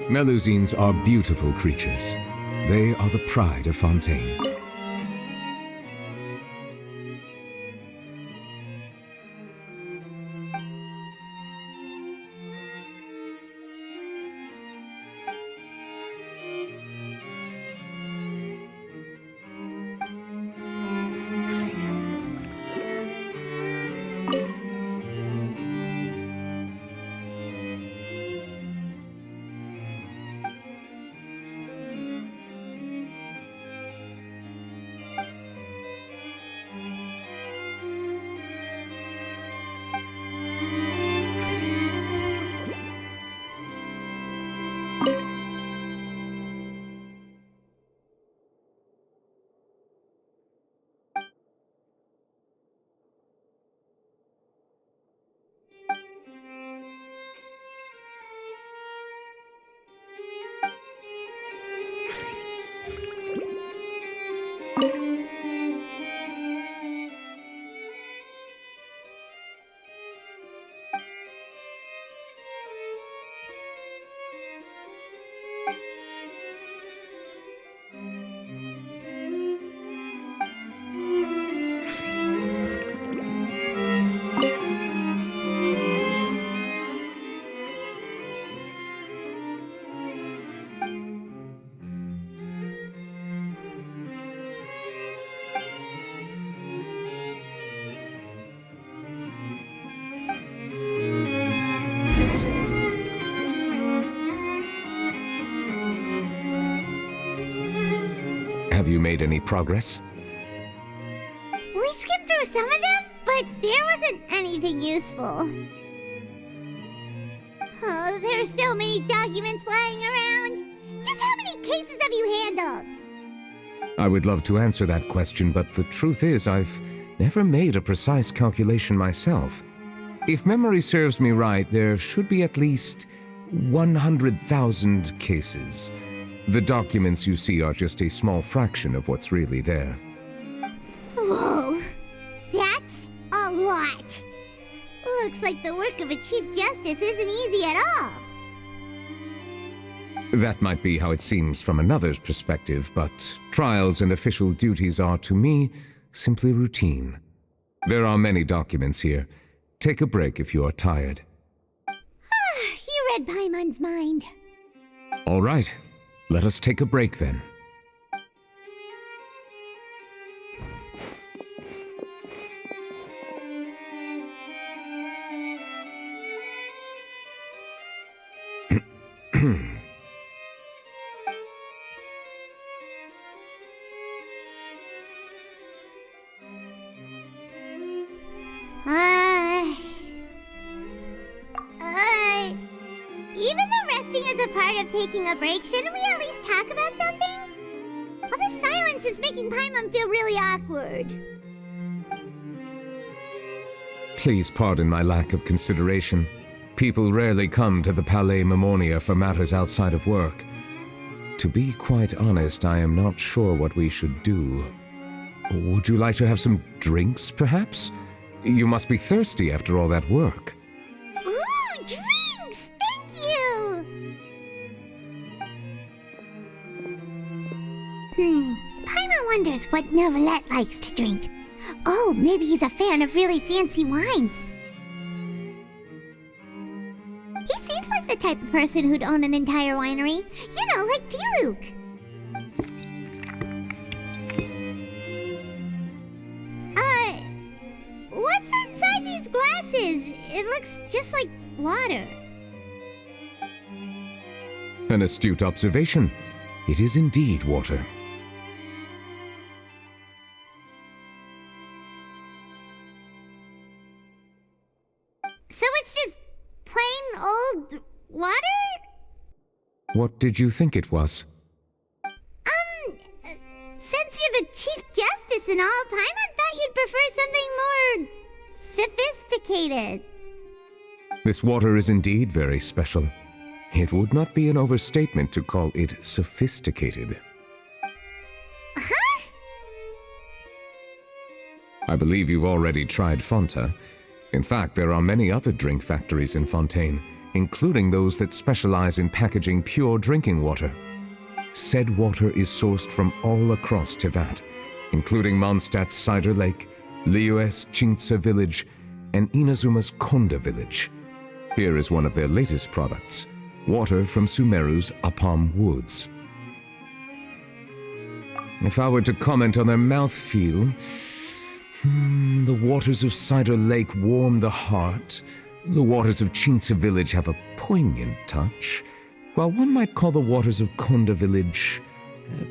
S13: Melusines are beautiful creatures. They are the pride of Fontaine. Have you made any progress?
S1: We skimmed through some of them, but there wasn't anything useful. Oh, there are so many documents lying around. Just how many cases have you handled?
S13: I would love to answer that question, but the truth is I've never made a precise calculation myself. If memory serves me right, there should be at least 100,000 cases. The documents you see are just a small fraction of what's really there.
S1: Whoa, that's a lot. Looks like the work of a Chief Justice isn't easy at all.
S13: That might be how it seems from another's perspective, but trials and official duties are, to me, simply routine. There are many documents here. Take a break if you are tired.
S1: You read Paimon's mind.
S13: All right, let us take a break then.
S1: Even though resting is a part of taking a break, shouldn't we at least talk about something? All this silence is making Paimon feel really awkward.
S13: Please pardon my lack of consideration. People rarely come to the Palais Memonia for matters outside of work. To be quite honest, I am not sure what we should do. Would you like to have some drinks, perhaps? You must be thirsty after all that work.
S1: Ooh, drinks! Thank you! Paimon wonders what Novelette likes to drink. Oh, maybe he's a fan of really fancy wines. He seems like the type of person who'd own an entire winery. You know, like D-Luke. What's inside these glasses? It looks just like water.
S13: An astute observation. It is indeed water.
S1: So it's just plain old water?
S13: What did you think it was?
S1: Since you're the Chief Justice and all, Paimon thought you'd prefer something more sophisticated.
S13: This water is indeed very special. It would not be an overstatement to call it sophisticated.
S1: Huh?
S13: I believe you've already tried Fonta. In fact, there are many other drink factories in Fontaine, including those that specialize in packaging pure drinking water. Said water is sourced from all across Tevat, including Mondstadt's Cider Lake, Liyue's Chintsa Village, and Inazuma's Konda Village. Here is one of their latest products, water from Sumeru's Apam Woods. If I were to comment on their mouthfeel, the waters of Cider Lake warm the heart. The waters of Chintsa Village have a poignant touch, while one might call the waters of Konda Village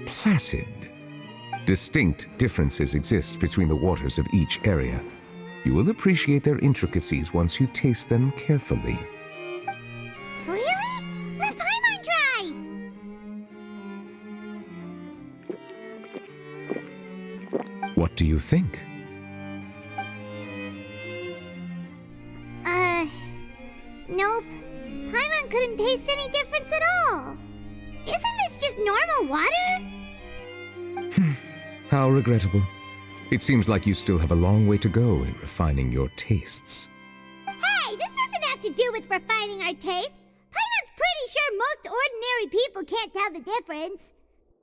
S13: placid. Distinct differences exist between the waters of each area. You will appreciate their intricacies once you taste them carefully.
S1: Really? Let Paimon try!
S13: What do you think?
S1: Nope. Paimon couldn't taste any difference at all. Isn't this just normal water?
S13: How regrettable. It seems like you still have a long way to go in refining your tastes.
S1: Hey, this doesn't have to do with refining our taste. Paimon's pretty sure most ordinary people can't tell the difference.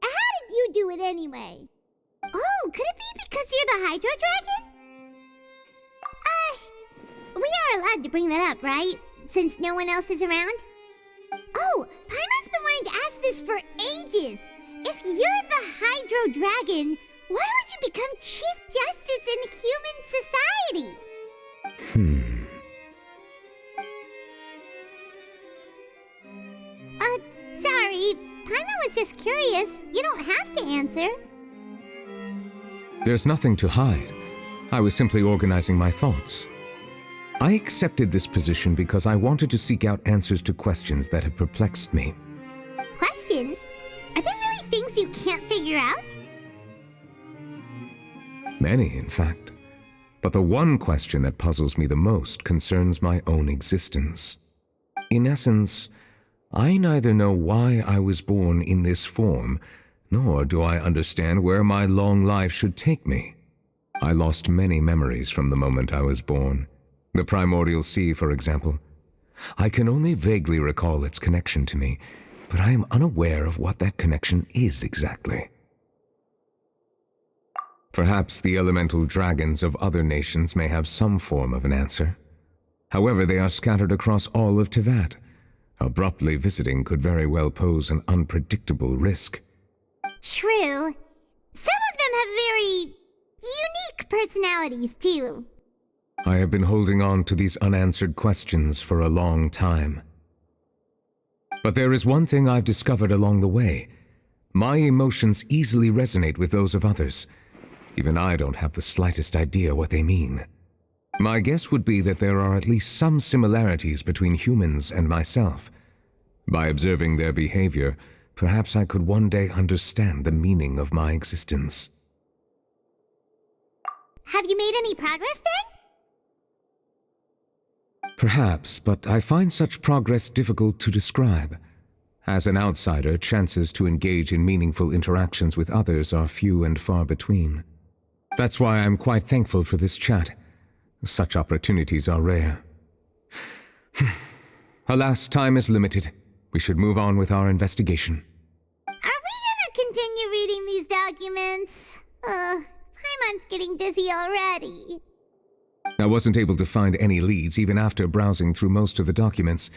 S1: How did you do it anyway? Oh, could it be because you're the Hydro Dragon? We are allowed to bring that up, right? Since no one else is around? Oh, Paimon's been wanting to ask this for ages. If you're the Hydro Dragon, why would you become Chief Justice in human society? Sorry. Paimon was just curious. You don't have to answer.
S13: There's nothing to hide. I was simply organizing my thoughts. I accepted this position because I wanted to seek out answers to questions that have perplexed me.
S1: Questions? Are there really things you can't figure out?
S13: Many, in fact. But the one question that puzzles me the most concerns my own existence. In essence, I neither know why I was born in this form, nor do I understand where my long life should take me. I lost many memories from the moment I was born. The primordial sea, for example. I can only vaguely recall its connection to me, but I am unaware of what that connection is exactly. Perhaps the elemental dragons of other nations may have some form of an answer. However, they are scattered across all of Tevat. Abruptly visiting could very well pose an unpredictable risk.
S1: True. Some of them have very unique personalities, too.
S13: I have been holding on to these unanswered questions for a long time. But there is one thing I've discovered along the way. My emotions easily resonate with those of others. Even I don't have the slightest idea what they mean. My guess would be that there are at least some similarities between humans and myself. By observing their behavior, perhaps I could one day understand the meaning of my existence.
S1: Have you made any progress then?
S13: Perhaps, but I find such progress difficult to describe. As an outsider, chances to engage in meaningful interactions with others are few and far between. That's why I'm quite thankful for this chat. Such opportunities are rare. Alas, time is limited. We should move on with our investigation.
S1: Are we gonna continue reading these documents? Paimon's getting dizzy already.
S13: I wasn't able to find any leads even after browsing through most of the documents.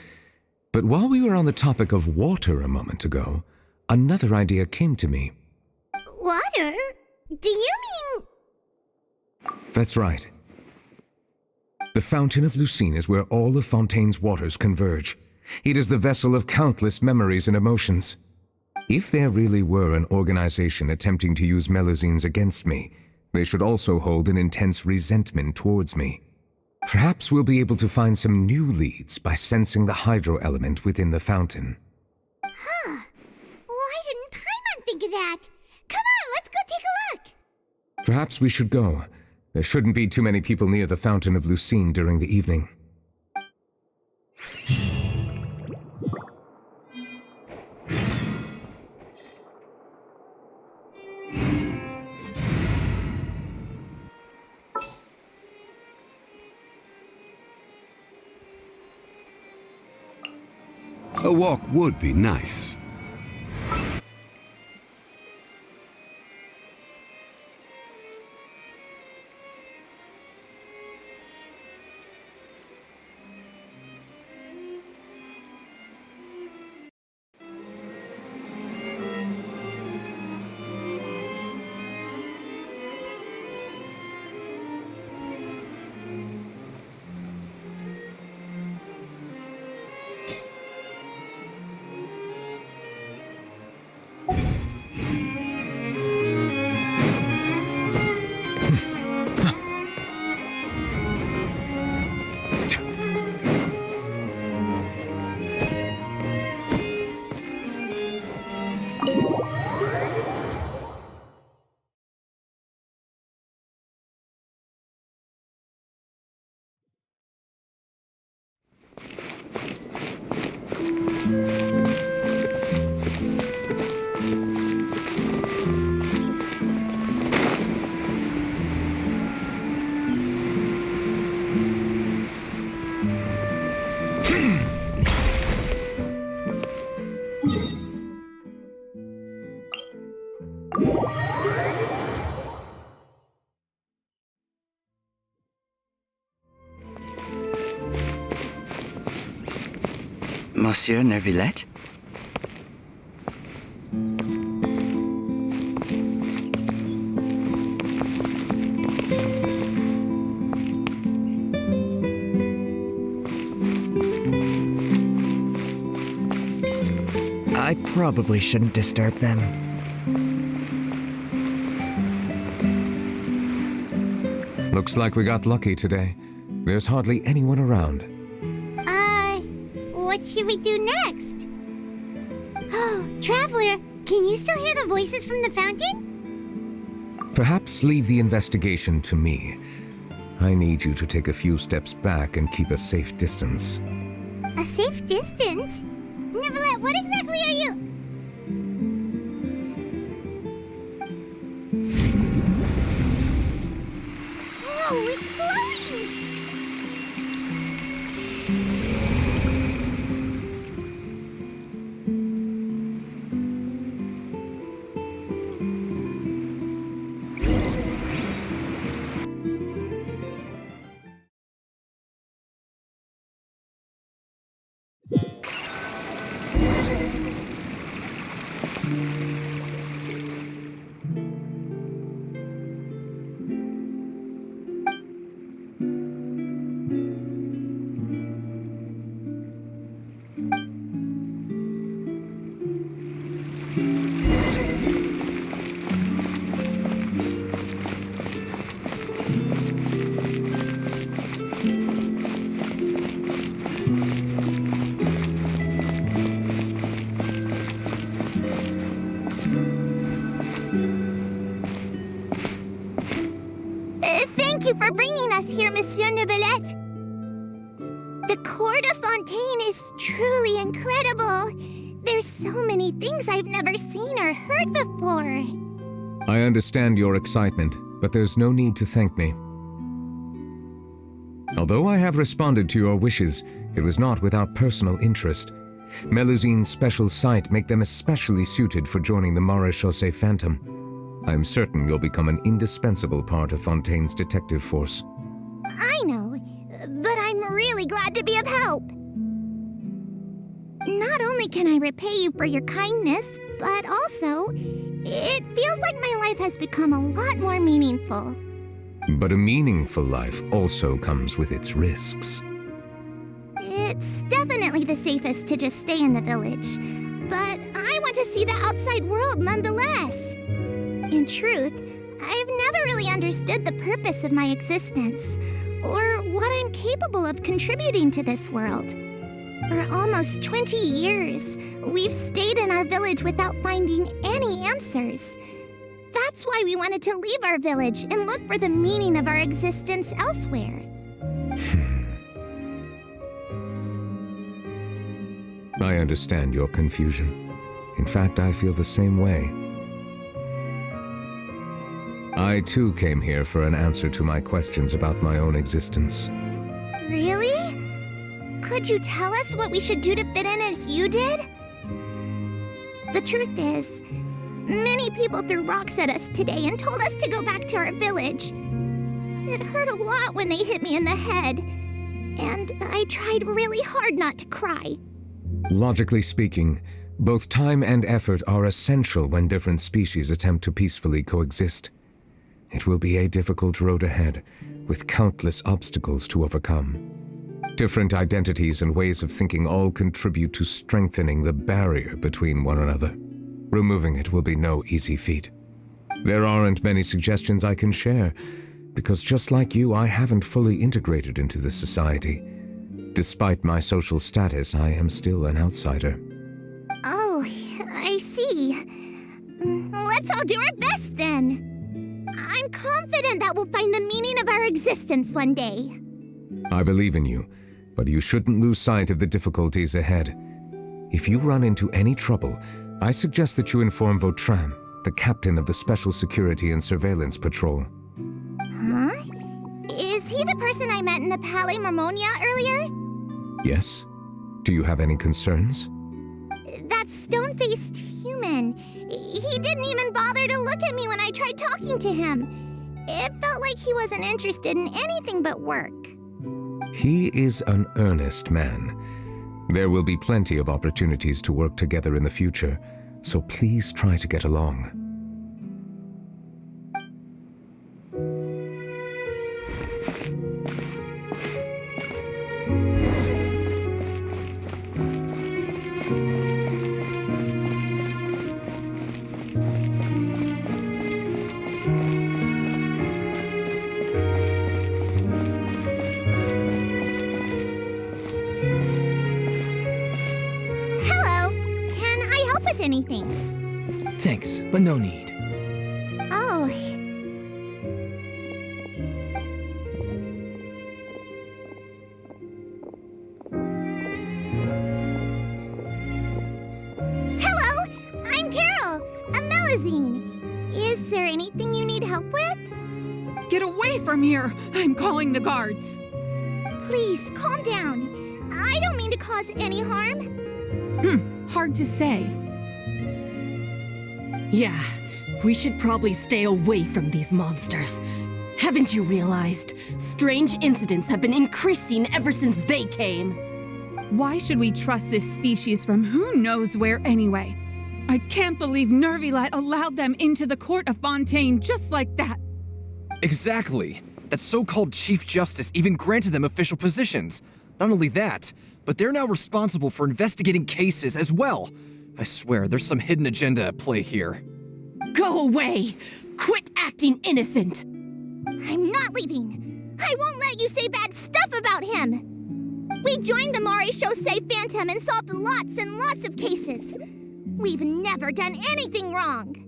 S13: But while we were on the topic of water a moment ago, another idea came to me.
S1: Water? Do you mean...
S13: That's right. The Fountain of Lucine is where all of Fontaine's waters converge. It is the vessel of countless memories and emotions. If there really were an organization attempting to use Melusines against me, they should also hold an intense resentment towards me. Perhaps we'll be able to find some new leads by sensing the hydro element within the fountain.
S1: Huh. Why didn't Paimon think of that? Come on, let's go take a look!
S13: Perhaps we should go. There shouldn't be too many people near the Fountain of Lucine during the evening.
S14: A walk would be nice.
S10: Monsieur Neuvillette? I probably shouldn't disturb them.
S13: Looks like we got lucky today. There's hardly anyone around.
S1: What should we do next? Oh, Traveler, can you still hear the voices from the fountain?
S13: Perhaps leave the investigation to me. I need you to take a few steps back and keep a safe distance.
S1: A safe distance? Neuvillette, what exactly are you... Whoa, it's glowing! you for bringing us here, Monsieur Neuvillette. The Court of Fontaine is truly incredible. There's so many things I've never seen or heard before.
S13: I understand your excitement, but there's no need to thank me. Although I have responded to your wishes, it was not without personal interest. Melusine's special sight make them especially suited for joining the Maréchaussée Phantom. I'm certain you'll become an indispensable part of Fontaine's detective force.
S1: I know, but I'm really glad to be of help. Not only can I repay you for your kindness, but also, it feels like my life has become a lot more meaningful.
S13: But a meaningful life also comes with its risks.
S1: It's definitely the safest to just stay in the village, but I want to see the outside world nonetheless. In truth, I've never really understood the purpose of my existence, or what I'm capable of contributing to this world. For almost 20 years, we've stayed in our village without finding any answers. That's why we wanted to leave our village and look for the meaning of our existence elsewhere.
S13: I understand your confusion. In fact, I feel the same way. I too came here for an answer to my questions about my own existence.
S1: Really? Could you tell us what we should do to fit in as you did? The truth is, many people threw rocks at us today and told us to go back to our village. It hurt a lot when they hit me in the head, and I tried really hard not to cry.
S13: Logically speaking, both time and effort are essential when different species attempt to peacefully coexist. It will be a difficult road ahead, with countless obstacles to overcome. Different identities and ways of thinking all contribute to strengthening the barrier between one another. Removing it will be no easy feat. There aren't many suggestions I can share, because just like you, I haven't fully integrated into this society. Despite my social status, I am still an outsider.
S1: Oh, I see. Let's all do our best then. I'm confident that we'll find the meaning of our existence one day.
S13: I believe in you, but you shouldn't lose sight of the difficulties ahead. If you run into any trouble, I suggest that you inform Vautrin, the captain of the Special Security and Surveillance Patrol.
S1: Huh? Is he the person I met in the Palais Marmonia earlier?
S13: Yes? Do you have any concerns?
S1: That stone-faced human. He didn't even bother to look at me when I tried talking to him. It felt like he wasn't interested in anything but work.
S13: He is an earnest man. There will be plenty of opportunities to work together in the future, so please try to get along.
S1: Anything.
S5: Thanks, but no need.
S1: Oh. Hello, I'm Carol, a Melusine. Is there anything you need help with?
S15: Get away from here! I'm calling the guards.
S1: Please, calm down. I don't mean to cause any harm.
S15: Hard to say.
S16: Yeah, we should probably stay away from these monsters. Haven't you realized? Strange incidents have been increasing ever since they came.
S15: Why should we trust this species from who knows where anyway? I can't believe Neuvillette allowed them into the Court of Fontaine just like that.
S17: Exactly. That so-called Chief Justice even granted them official positions. Not only that, but they're now responsible for investigating cases as well. I swear, there's some hidden agenda at play here.
S16: Go away! Quit acting innocent!
S1: I'm not leaving. I won't let you say bad stuff about him. We joined the Maréchaussée Phantom and solved lots and lots of cases. We've never done anything wrong.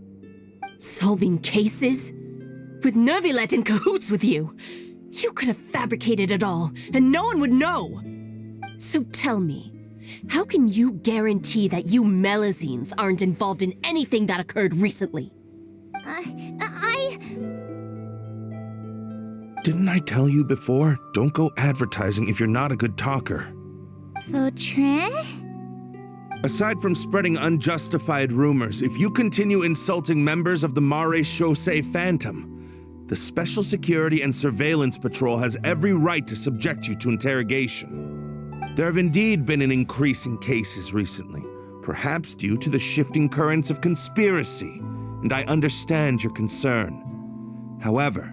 S16: Solving cases? With Neuvillette in cahoots with you? You could have fabricated it all, and no one would know! So tell me, how can you guarantee that you Melazines aren't involved in anything that occurred recently?
S18: Didn't I tell you before? Don't go advertising if you're not a good talker.
S1: Vautrin?
S18: Aside from spreading unjustified rumors, if you continue insulting members of the Mare Chaussee Phantom, the Special Security and Surveillance Patrol has every right to subject you to interrogation. There have indeed been an increase in cases recently, perhaps due to the shifting currents of conspiracy, and I understand your concern. However,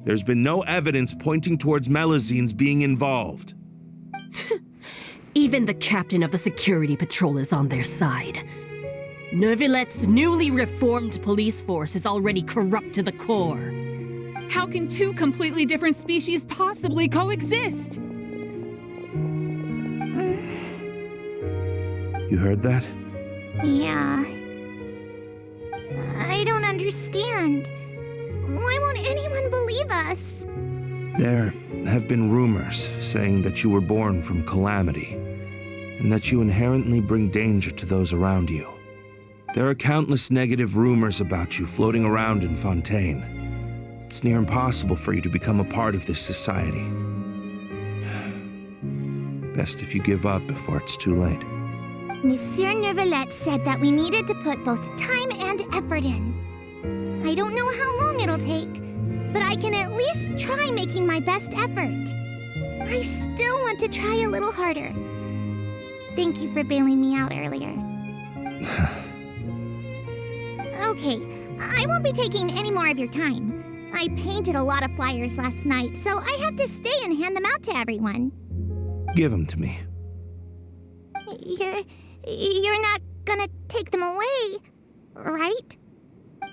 S18: there's been no evidence pointing towards Melazines being involved.
S16: Even the captain of the security patrol is on their side. Nervilette's newly reformed police force is already corrupt to the core.
S15: How can two completely different species possibly coexist?
S18: You heard that?
S1: Yeah. I don't understand. Why won't anyone believe us?
S18: There have been rumors saying that you were born from calamity, and that you inherently bring danger to those around you. There are countless negative rumors about you floating around in Fontaine. It's near impossible for you to become a part of this society. Best if you give up before it's too late.
S1: Monsieur Nervilette said that we needed to put both time and effort in. I don't know how long it'll take, but I can at least try making my best effort. I still want to try a little harder. Thank you for bailing me out earlier. Okay, I won't be taking any more of your time. I painted a lot of flyers last night, so I have to stay and hand them out to everyone.
S18: Give them to me.
S1: You're not gonna take them away, right?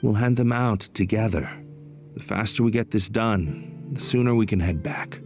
S18: We'll hand them out together. The faster we get this done, the sooner we can head back.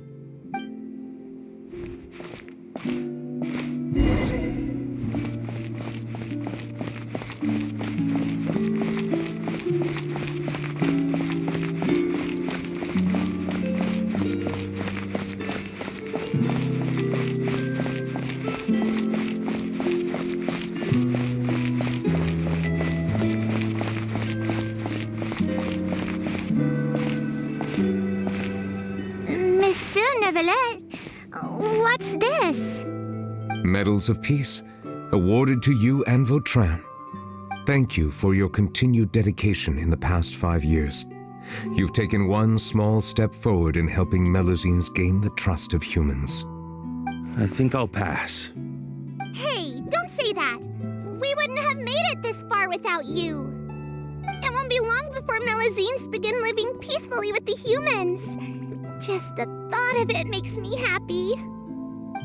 S1: What's this?
S13: Medals of Peace, awarded to you and Vautrin. Thank you for your continued dedication in the past 5 years. You've taken one small step forward in helping Melazines gain the trust of humans.
S18: I think I'll pass.
S1: Hey, don't say that. We wouldn't have made it this far without you. It won't be long before Melazines begin living peacefully with the humans. Just the thought of it makes me happy.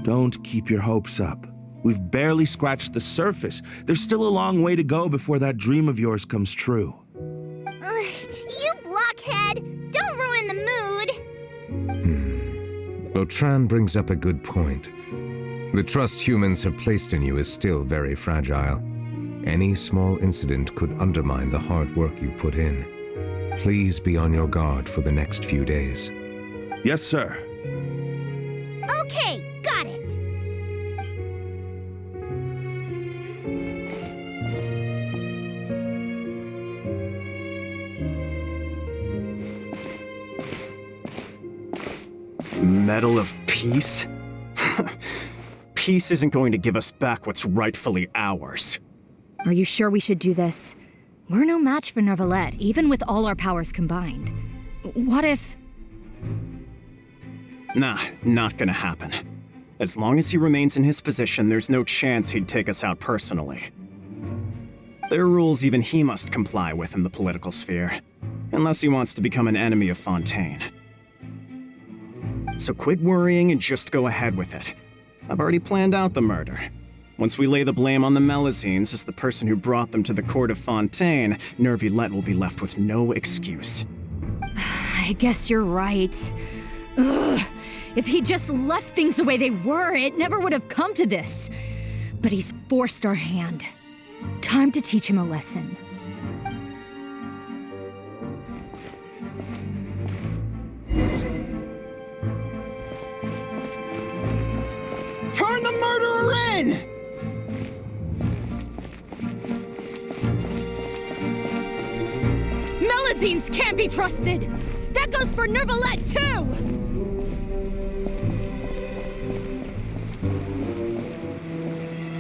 S18: Don't keep your hopes up. We've barely scratched the surface. There's still a long way to go before that dream of yours comes true.
S1: You blockhead! Don't ruin the mood!
S13: Vautrin brings up a good point. The trust humans have placed in you is still very fragile. Any small incident could undermine the hard work you've put in. Please be on your guard for the next few days.
S18: Yes, sir.
S1: Okay, got it.
S19: Medal of Peace? Peace isn't going to give us back what's rightfully ours.
S3: Are you sure we should do this? We're no match for Nervilette, even with all our powers combined. What if...
S19: Nah, not gonna happen. As long as he remains in his position, there's no chance he'd take us out personally. There are rules even he must comply with in the political sphere, unless he wants to become an enemy of Fontaine. So quit worrying and just go ahead with it. I've already planned out the murder. Once we lay the blame on the Melazines as the person who brought them to the court of Fontaine, Nervilette will be left with no excuse.
S3: I guess you're right. Ugh. If he just left things the way they were, it never would have come to this. But he's forced our hand. Time to teach him a lesson.
S16: in!
S15: Melazines can't be trusted! That goes for Nervalette, too!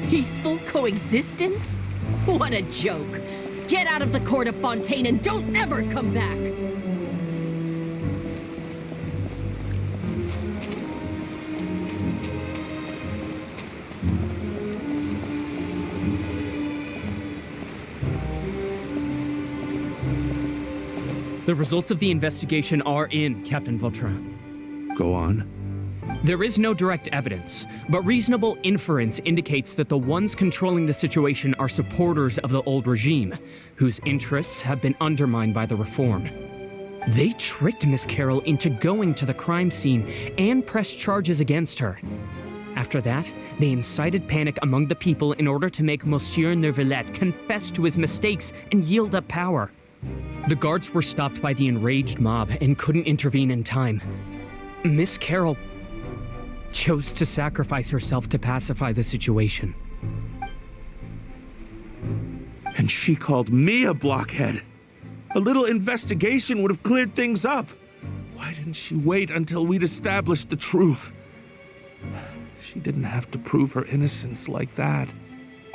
S16: Peaceful coexistence? What a joke! Get out of the court of Fontaine and don't ever come back!
S20: The results of the investigation are in, Captain Vautrin.
S18: Go on.
S20: There is no direct evidence, but reasonable inference indicates that the ones controlling the situation are supporters of the old regime, whose interests have been undermined by the reform. They tricked Miss Carroll into going to the crime scene and pressed charges against her. After that, they incited panic among the people in order to make Monsieur Nervalette confess to his mistakes and yield up power. The guards were stopped by the enraged mob and couldn't intervene in time. Miss Carroll chose to sacrifice herself to pacify the situation.
S18: And she called me a blockhead. A little investigation would have cleared things up. Why didn't she wait until we'd established the truth? She didn't have to prove her innocence like that.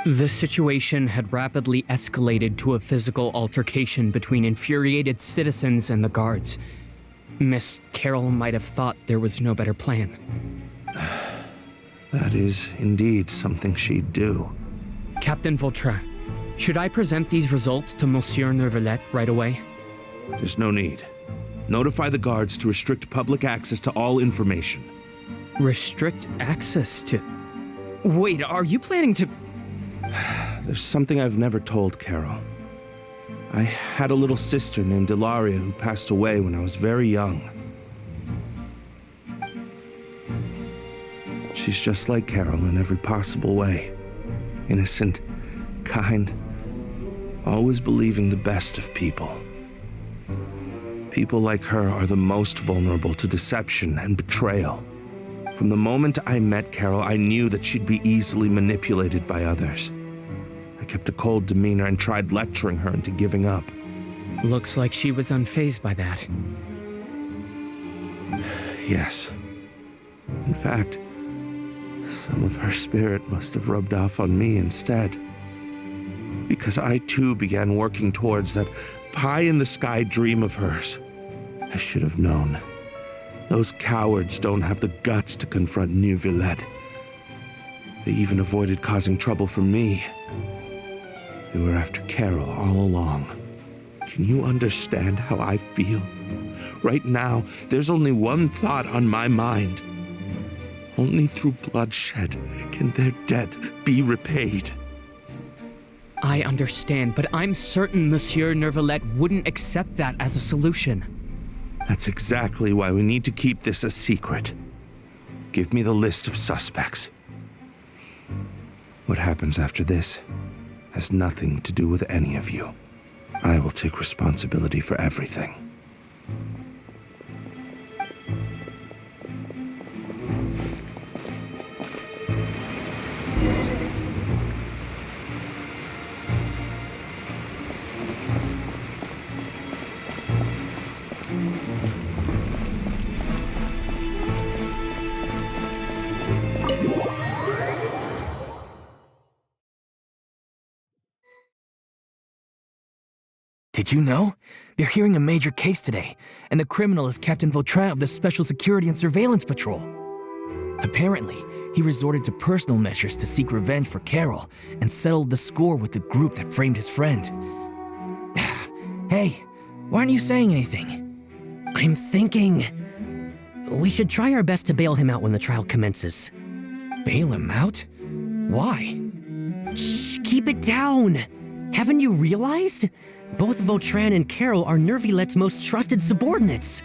S20: The situation had rapidly escalated to a physical altercation between infuriated citizens and the guards. Miss Carroll might have thought there was no better plan.
S18: That is indeed something she'd do.
S20: Captain Vautrin, should I present these results to Monsieur Nervalette right away?
S18: There's no need. Notify the guards to restrict public access to all information.
S20: Restrict access to... Wait, are you planning to...
S18: There's something I've never told Carol. I had a little sister named Ilaria who passed away when I was very young. She's just like Carol in every possible way. Innocent, kind, always believing the best of people. People like her are the most vulnerable to deception and betrayal. From the moment I met Carol, I knew that she'd be easily manipulated by others. I kept a cold demeanor and tried lecturing her into giving up.
S20: Looks like she was unfazed by that.
S18: Yes. In fact, some of her spirit must have rubbed off on me instead. Because I too began working towards that pie-in-the-sky dream of hers. I should have known. Those cowards don't have the guts to confront Nervalette. They even avoided causing trouble for me. They were after Carol all along. Can you understand how I feel? Right now, there's only one thought on my mind. Only through bloodshed can their debt be repaid.
S20: I understand, but I'm certain Monsieur Nervalette wouldn't accept that as a solution.
S18: That's exactly why we need to keep this a secret. Give me the list of suspects. What happens after this has nothing to do with any of you. I will take responsibility for everything.
S17: Did you know? They're hearing a major case today, and the criminal is Captain Vautrin of the Special Security and Surveillance Patrol. Apparently, he resorted to personal measures to seek revenge for Carol and settled the score with the group that framed his friend. Hey, why aren't you saying anything?
S21: I'm thinking... we should try our best to bail him out when the trial commences.
S17: Bail him out? Why?
S21: Shh, keep it down! Haven't you realized? Both Vautrin and Carol are Nervalette's most trusted subordinates.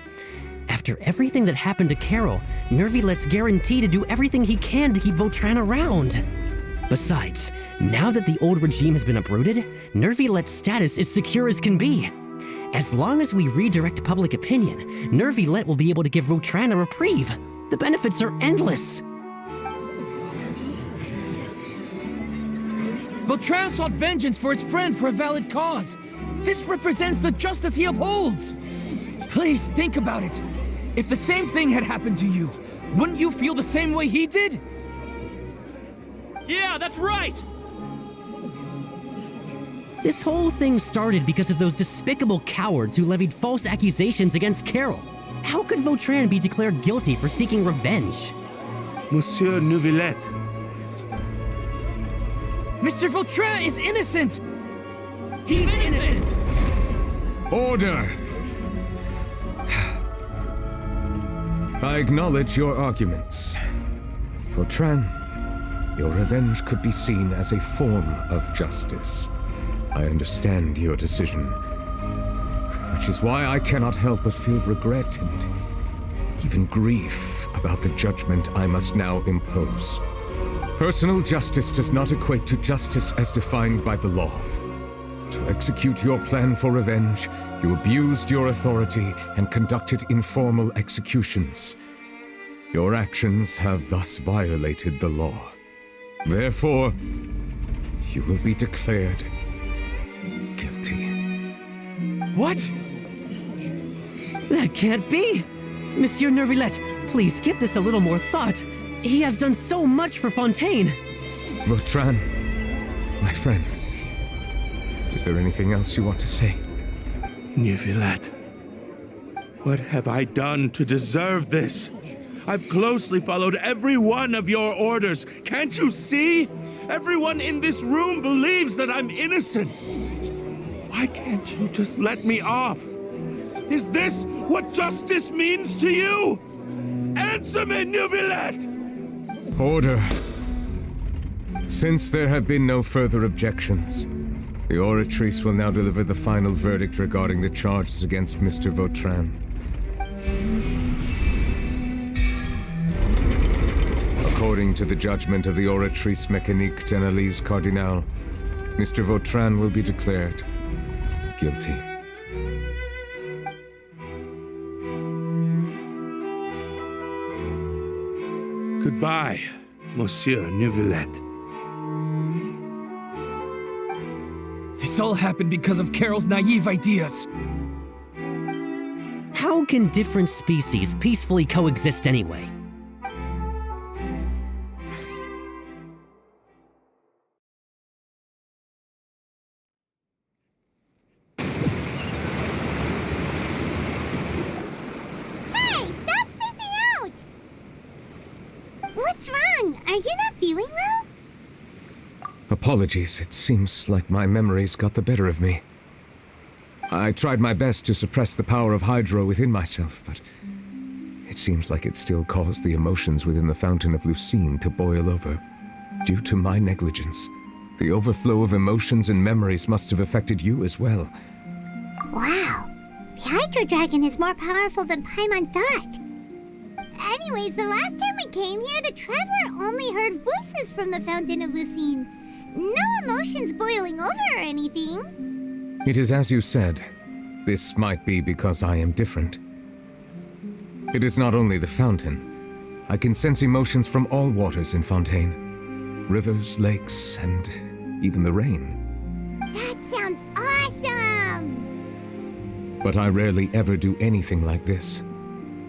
S21: After everything that happened to Carol, Nervalette's guaranteed to do everything he can to keep Vautrin around. Besides, now that the old regime has been uprooted, Nervalette's status is secure as can be. As long as we redirect public opinion, Nervalette will be able to give Vautrin a reprieve. The benefits are endless.
S20: Vautrin sought vengeance for his friend for a valid cause. This represents the justice he upholds. Please, think about it. If the same thing had happened to you, wouldn't you feel the same way he did? Yeah, that's right!
S21: This whole thing started because of those despicable cowards who levied false accusations against Carol. How could Vautrin be declared guilty for seeking revenge?
S18: Monsieur Neuvillette.
S20: Mr. Vautrin is innocent! He's innocent!
S13: Order! I acknowledge your arguments. Vautrin, your revenge could be seen as a form of justice. I understand your decision, which is why I cannot help but feel regret and even grief about the judgment I must now impose. Personal justice does not equate to justice as defined by the law. To execute your plan for revenge, you abused your authority and conducted informal executions. Your actions have thus violated the law. Therefore, you will be declared guilty.
S21: What? That can't be! Monsieur Neuvillette, please give this a little more thought. He has done so much for Fontaine.
S13: Vautrin, my friend, is there anything else you want to say?
S18: Neuvillette, what have I done to deserve this? I've closely followed every one of your orders. Can't you see? Everyone in this room believes that I'm innocent. Why can't you just let me off? Is this what justice means to you? Answer me, Neuvillette!
S13: Order. Since there have been no further objections, the Oratrice will now deliver the final verdict regarding the charges against Mr. Vautrin. According to the judgment of the Oratrice Mécanique d'Analyse Cardinal, Mr. Vautrin will be declared guilty.
S18: Goodbye, Monsieur Neuvillette.
S20: This all happened because of Carol's naive ideas.
S21: How can different species peacefully coexist anyway?
S1: Hey, stop spacing out! What's wrong? Are you not feeling well?
S13: Apologies, it seems like my memories got the better of me. I tried my best to suppress the power of Hydro within myself, but it seems like it still caused the emotions within the Fountain of Lucine to boil over. Due to my negligence, the overflow of emotions and memories must have affected you as well.
S1: Wow, the Hydro Dragon is more powerful than Paimon thought. Anyways, the last time we came here, the Traveler only heard voices from the Fountain of Lucine. No emotions boiling over or anything.
S13: It is as you said. This might be because I am different. It is not only the fountain. I can sense emotions from all waters in Fontaine. Rivers, lakes, and even the rain.
S1: That sounds awesome!
S13: But I rarely ever do anything like this.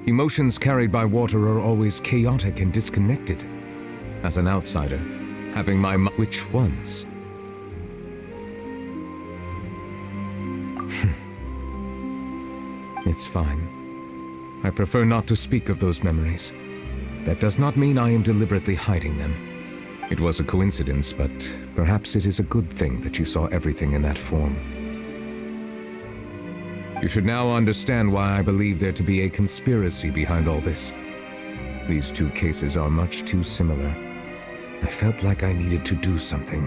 S13: Emotions carried by water are always chaotic and disconnected. As an outsider, having my which ones? It's fine. I prefer not to speak of those memories. That does not mean I am deliberately hiding them. It was a coincidence, but perhaps it is a good thing that you saw everything in that form. You should now understand why I believe there to be a conspiracy behind all this. These two cases are much too similar. I felt like I needed to do something.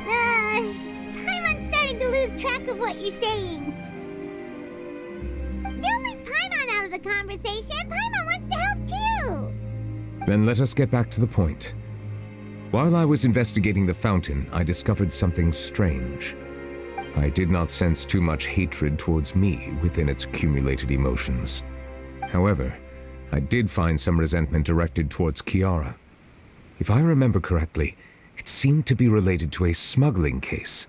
S1: Paimon's starting to lose track of what you're saying. Don't leave Paimon out of the conversation. Paimon wants to help too.
S13: Then let us get back to the point. While I was investigating the fountain, I discovered something strange. I did not sense too much hatred towards me within its accumulated emotions. However, I did find some resentment directed towards Kiara. If I remember correctly, It seemed to be related to a smuggling case.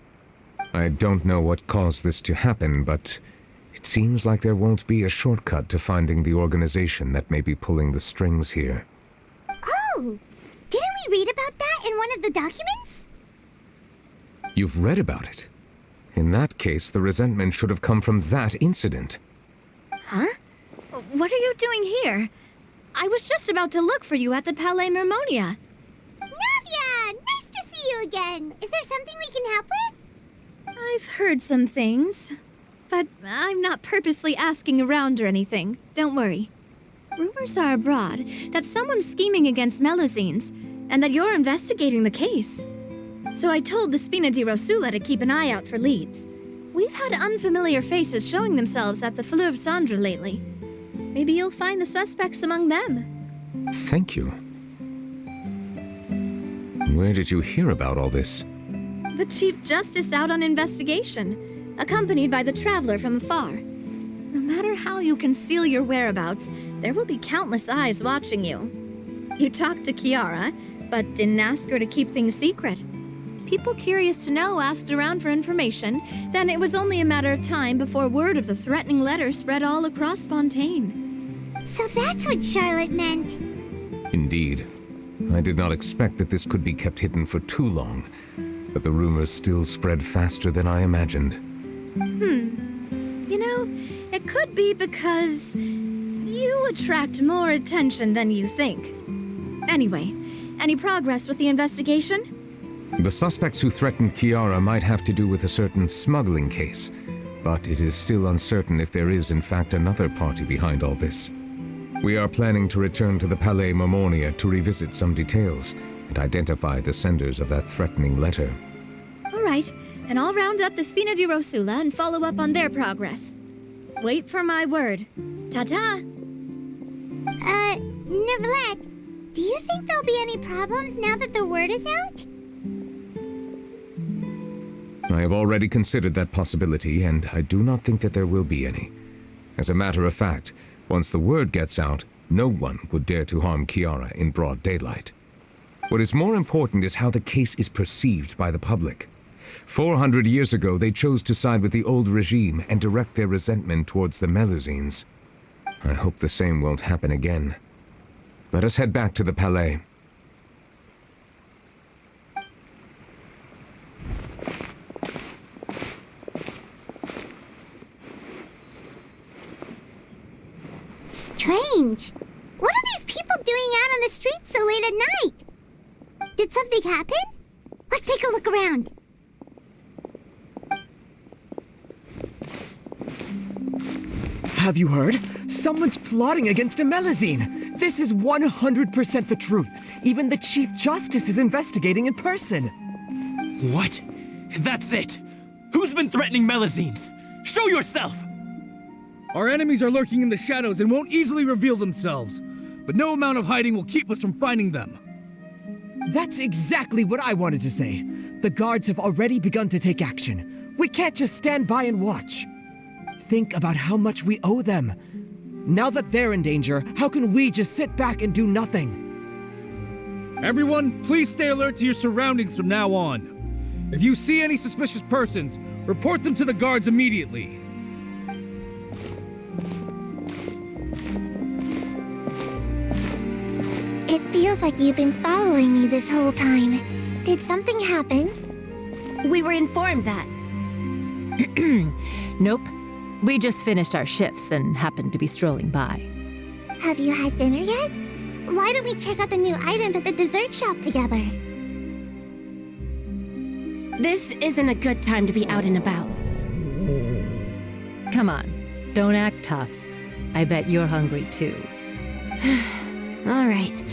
S13: I don't know what caused this to happen, but it seems like there won't be a shortcut to finding the organization that may be pulling the strings here.
S1: Oh! Didn't we read about that in one of the documents?
S13: You've read about it? In that case, the resentment should have come from that incident.
S11: Huh? What are you doing here? I was just about to look for you at the Palais Mermonia.
S1: Navia! Nice to see you again! Is there something we can help with?
S11: I've heard some things, but I'm not purposely asking around or anything. Don't worry. Rumors are abroad that someone's scheming against Melusines, and that you're investigating the case. So I told the Spina di Rosula to keep an eye out for leads. We've had unfamiliar faces showing themselves at the Fleuve Cendre lately. Maybe you'll find the suspects among them.
S13: Thank you. Where did you hear about all this?
S11: The Chief Justice out on investigation, accompanied by the Traveler from afar. No matter how you conceal your whereabouts, there will be countless eyes watching you. You talked to Kiara, but didn't ask her to keep things secret. People curious to know asked around for information, then it was only a matter of time before word of the threatening letter spread all across Fontaine.
S1: So that's what Charlotte meant.
S13: Indeed. I did not expect that this could be kept hidden for too long, but the rumors still spread faster than I imagined.
S11: You know, it could be because you attract more attention than you think. Anyway, any progress with the investigation?
S13: The suspects who threatened Kiara might have to do with a certain smuggling case, but it is still uncertain if there is in fact another party behind all this. We are planning to return to the Palais Mermonia to revisit some details and identify the senders of that threatening letter.
S11: All right, then I'll round up the Spina di Rosula and follow up on their progress. Wait for my word. Ta-ta!
S1: Neverlet, do you think there'll be any problems now that the word is out?
S13: I have already considered that possibility, and I do not think that there will be any. As a matter of fact, once the word gets out, no one would dare to harm Kiara in broad daylight. What is more important is how the case is perceived by the public. 400 years ago, they chose to side with the old regime and direct their resentment towards the Melusines. I hope the same won't happen again. Let us head back to the Palais.
S1: Strange. What are these people doing out on the streets so late at night? Did something happen? Let's take a look around.
S10: Have you heard? Someone's plotting against a Melusine. This is 100% the truth. Even the Chief Justice is investigating in person.
S4: What? That's it! Who's been threatening Melusines? Show yourself!
S2: Our enemies are lurking in the shadows and won't easily reveal themselves. But no amount of hiding will keep us from finding them.
S10: That's exactly what I wanted to say. The guards have already begun to take action. We can't just stand by and watch. Think about how much we owe them. Now that they're in danger, how can we just sit back and do nothing?
S2: Everyone, please stay alert to your surroundings from now on. If you see any suspicious persons, report them to the guards immediately.
S1: It feels like you've been following me this whole time. Did something happen?
S22: We were informed that. Nope. We just finished our shifts and happened to be strolling by.
S1: Have you had dinner yet? Why don't we check out the new items at the dessert shop together?
S7: This isn't a good time to be out and about.
S22: Come on, don't act tough. I bet you're hungry too.
S7: All right,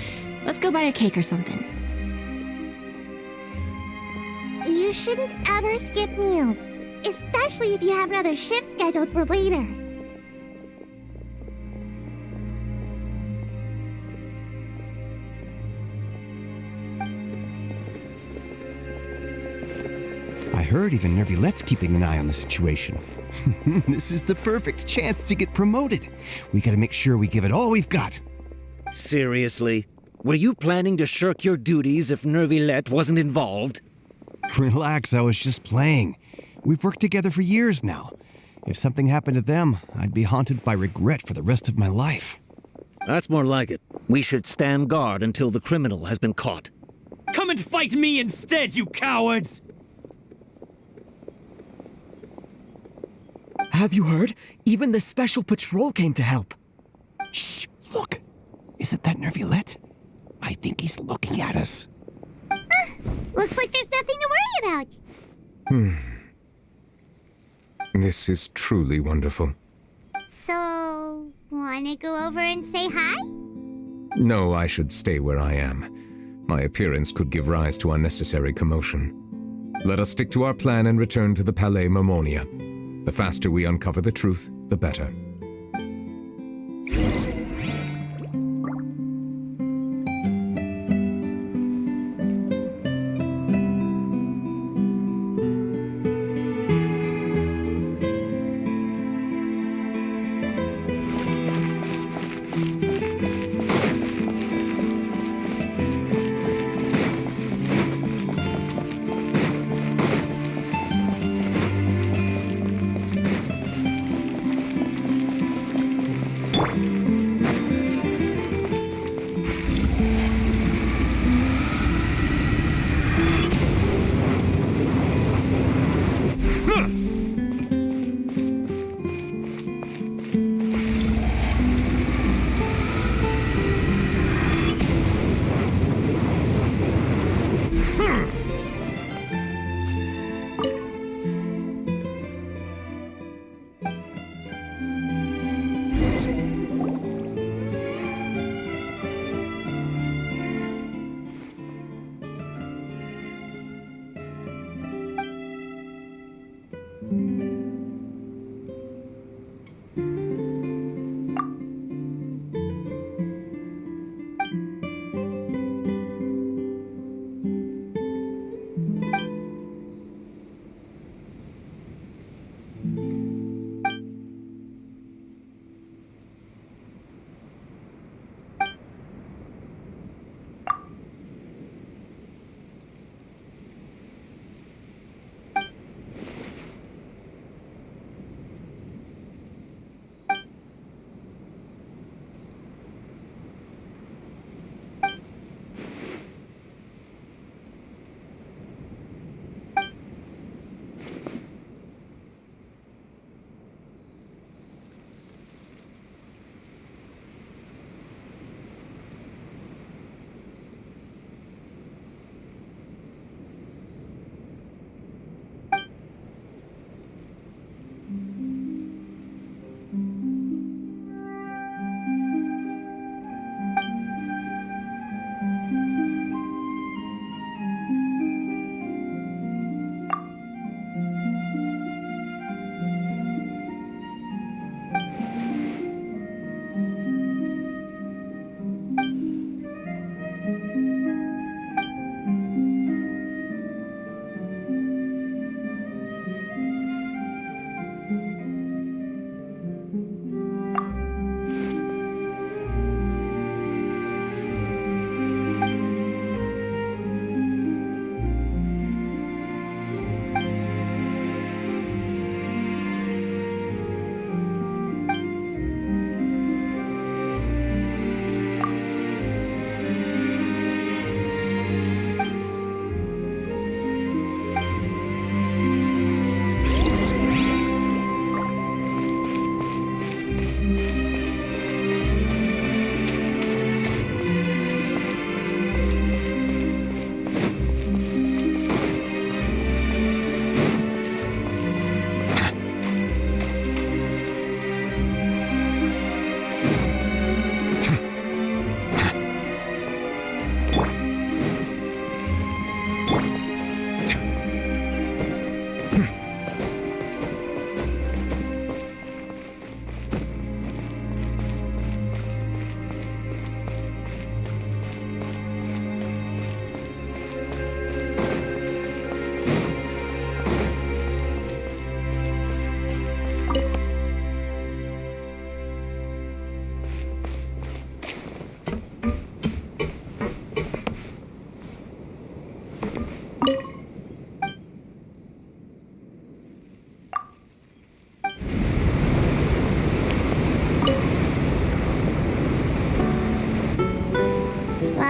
S7: let's go buy a cake or something.
S1: You shouldn't ever skip meals, especially if you have another shift scheduled for later.
S23: I heard even Nervilette's keeping an eye on the situation. This is the perfect chance to get promoted. We gotta make sure we give it all we've got.
S18: Seriously?
S6: Were you planning to shirk your duties if Nervilette wasn't involved?
S23: Relax, I was just playing. We've worked together for years now. If something happened to them, I'd be haunted by regret for the rest of my life.
S6: That's more like it. We should stand guard until the criminal has been caught.
S4: Come and fight me instead, you cowards!
S10: Have you heard? Even the Special Patrol came to help.
S23: Shh, look. Isn't that Nervilette? I think he's looking at us.
S1: Looks like there's nothing to worry about.
S13: This is truly wonderful.
S1: So, wanna go over and say hi?
S13: No, I should stay where I am. My appearance could give rise to unnecessary commotion. Let us stick to our plan and return to the Palais Mermonia. The faster we uncover the truth, the better.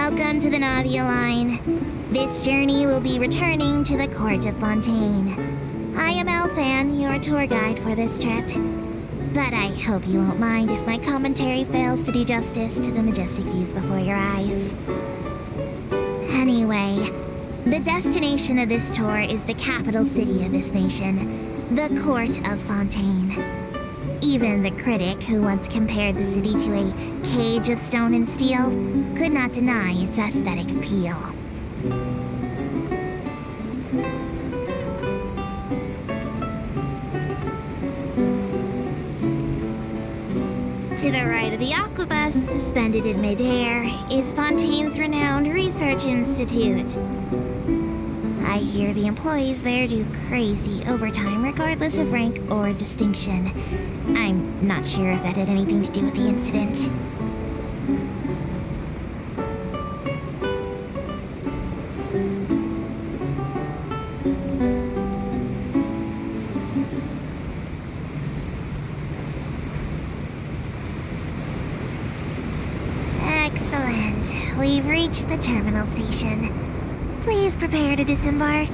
S1: Welcome to the Navia line. This journey will be returning to the Court of Fontaine. I am Elfan, your tour guide for this trip. But I hope you won't mind if my commentary fails to do justice to the majestic views before your eyes. Anyway, the destination of this tour is the capital city of this nation, the Court of Fontaine. Even the critic who once compared the city to a cage of stone and steel could not deny its aesthetic appeal. To the right of the aquabus, suspended in midair, is Fontaine's renowned research institute. I hear the employees there do crazy overtime regardless of rank or distinction. I'm not sure if that had anything to do with the incident. Excellent. We've reached the terminal station. Please prepare to disembark.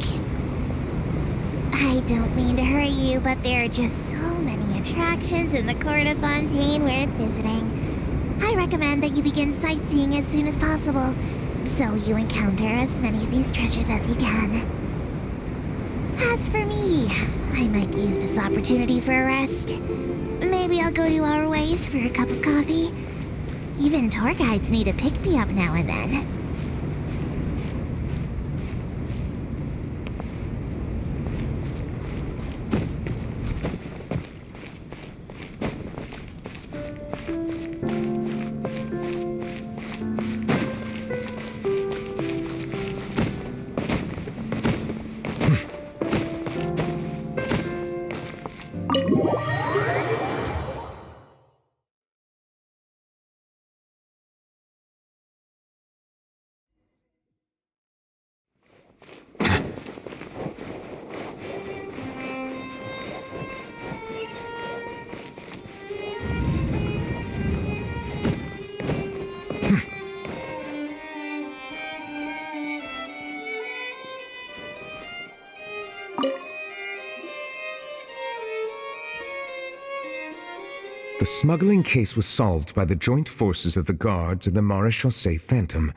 S1: I don't mean to hurry you, but there are just so many attractions in the Court of Fontaine worth visiting. I recommend that you begin sightseeing as soon as possible, so you encounter as many of these treasures as you can. As for me, I might use this opportunity for a rest. Maybe I'll go to our ways for a cup of coffee. Even tour guides need a pick-me-up now and then.
S13: The smuggling case was solved by the joint forces of the guards and the Maréchaussée Phantom.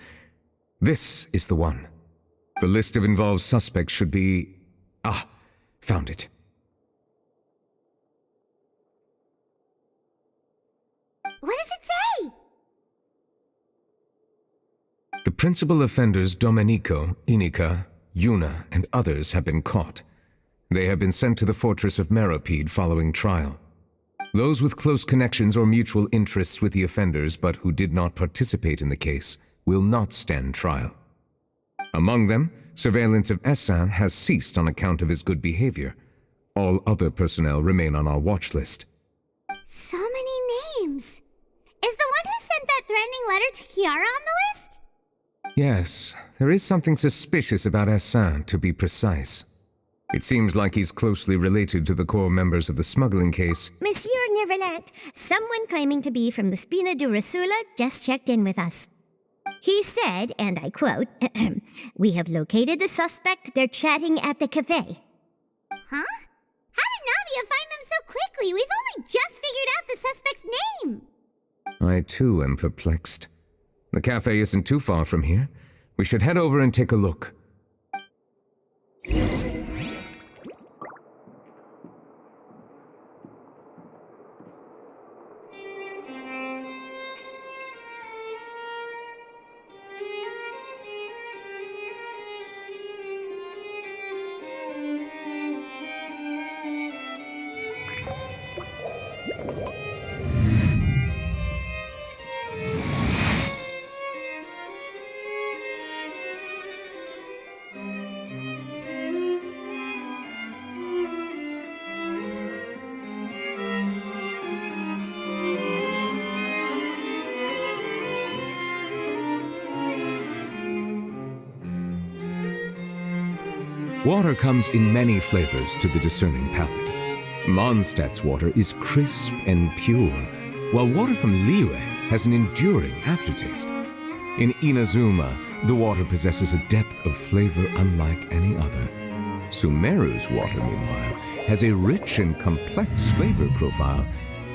S13: This is the one. The list of involved suspects should be... Ah, found it.
S1: What does it say?
S13: The principal offenders Domenico, Inica, Yuna, and others have been caught. They have been sent to the fortress of Meropide following trial. Those with close connections or mutual interests with the offenders but who did not participate in the case will not stand trial. Among them, surveillance of Essin has ceased on account of his good behavior. All other personnel remain on our watch list.
S1: So many names. Is the one who sent that threatening letter to Kiara on the list?
S13: Yes, there is something suspicious about Essin, to be precise. It seems like he's closely related to the core members of the smuggling case.
S8: Monsieur Nervalet, someone claiming to be from the Spina de Rasula just checked in with us. He said, and I quote, "We have located the suspect. They're chatting at the cafe."
S1: Huh? How did Navia find them so quickly? We've only just figured out the suspect's name.
S13: I too am perplexed. The cafe isn't too far from here. We should head over and take a look. Water comes in many flavors to the discerning palate. Mondstadt's water is crisp and pure, while water from Liyue has an enduring aftertaste. In Inazuma, the water possesses a depth of flavor unlike any other. Sumeru's water, meanwhile, has a rich and complex flavor profile,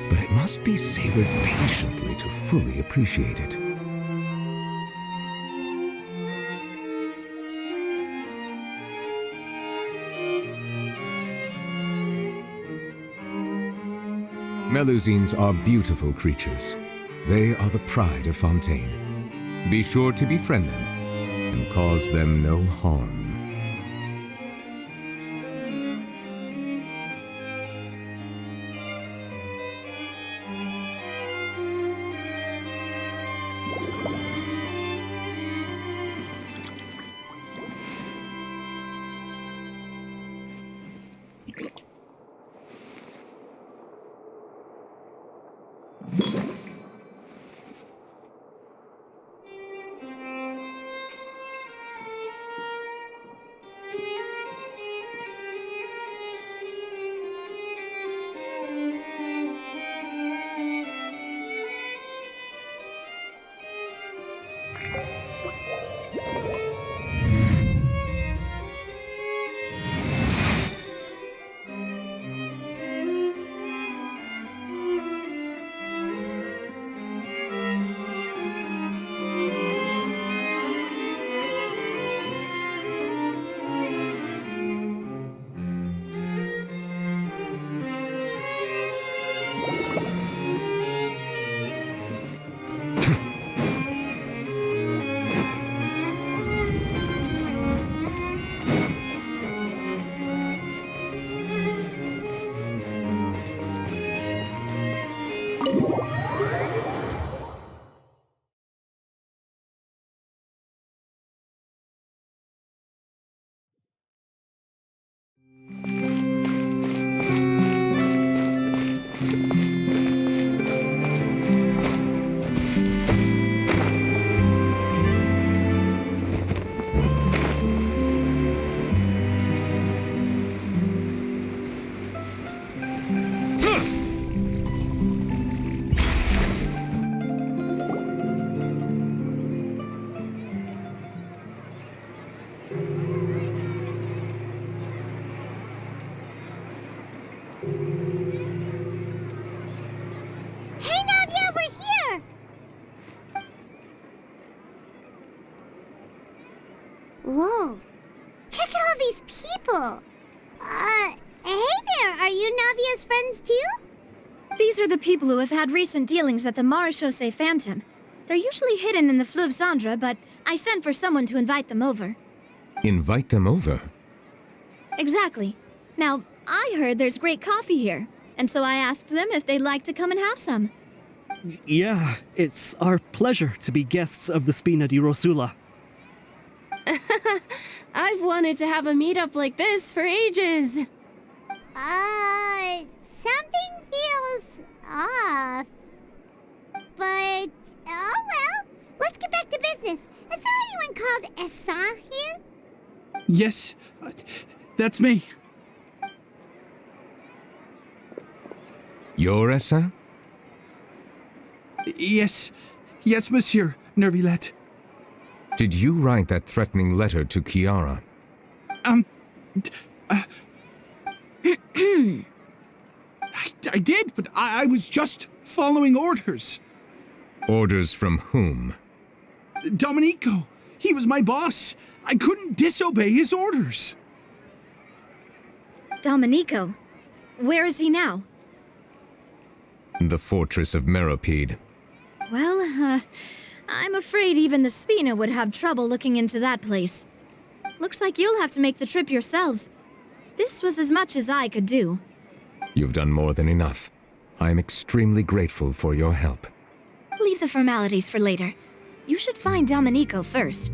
S13: but it must be savored patiently to fully appreciate it. Melusines are beautiful creatures. They are the pride of Fontaine. Be sure to befriend them and cause them no harm.
S1: Whoa. Check out all these people. Hey there, are you Navia's friends too?
S11: These are the people who have had recent dealings at the Marechaussee Phantom. They're usually hidden in the Fleuve Cendre, but I sent for someone to invite them over.
S13: Invite them over?
S11: Exactly. Now, I heard there's great coffee here, and so I asked them if they'd like to come and have some.
S9: Yeah, it's our pleasure to be guests of the Spina di Rosula.
S16: I've wanted to have a meetup like this for ages.
S1: Something feels off. But, oh well, let's get back to business. Is there anyone called Essan here?
S12: Yes, that's me.
S13: You're Essa?
S12: Yes, monsieur, Nervilette.
S13: Did you write that threatening letter to Kiara?
S12: I did, but I was just following orders.
S13: Orders from whom?
S12: Domenico. He was my boss. I couldn't disobey his orders.
S11: Domenico? Where is he now?
S13: The fortress of Meropide.
S11: Well, I'm afraid even the Spina would have trouble looking into that place. Looks like you'll have to make the trip yourselves. This was as much as I could do.
S13: You've done more than enough. I am extremely grateful for your help.
S11: Leave the formalities for later. You should find Domenico first.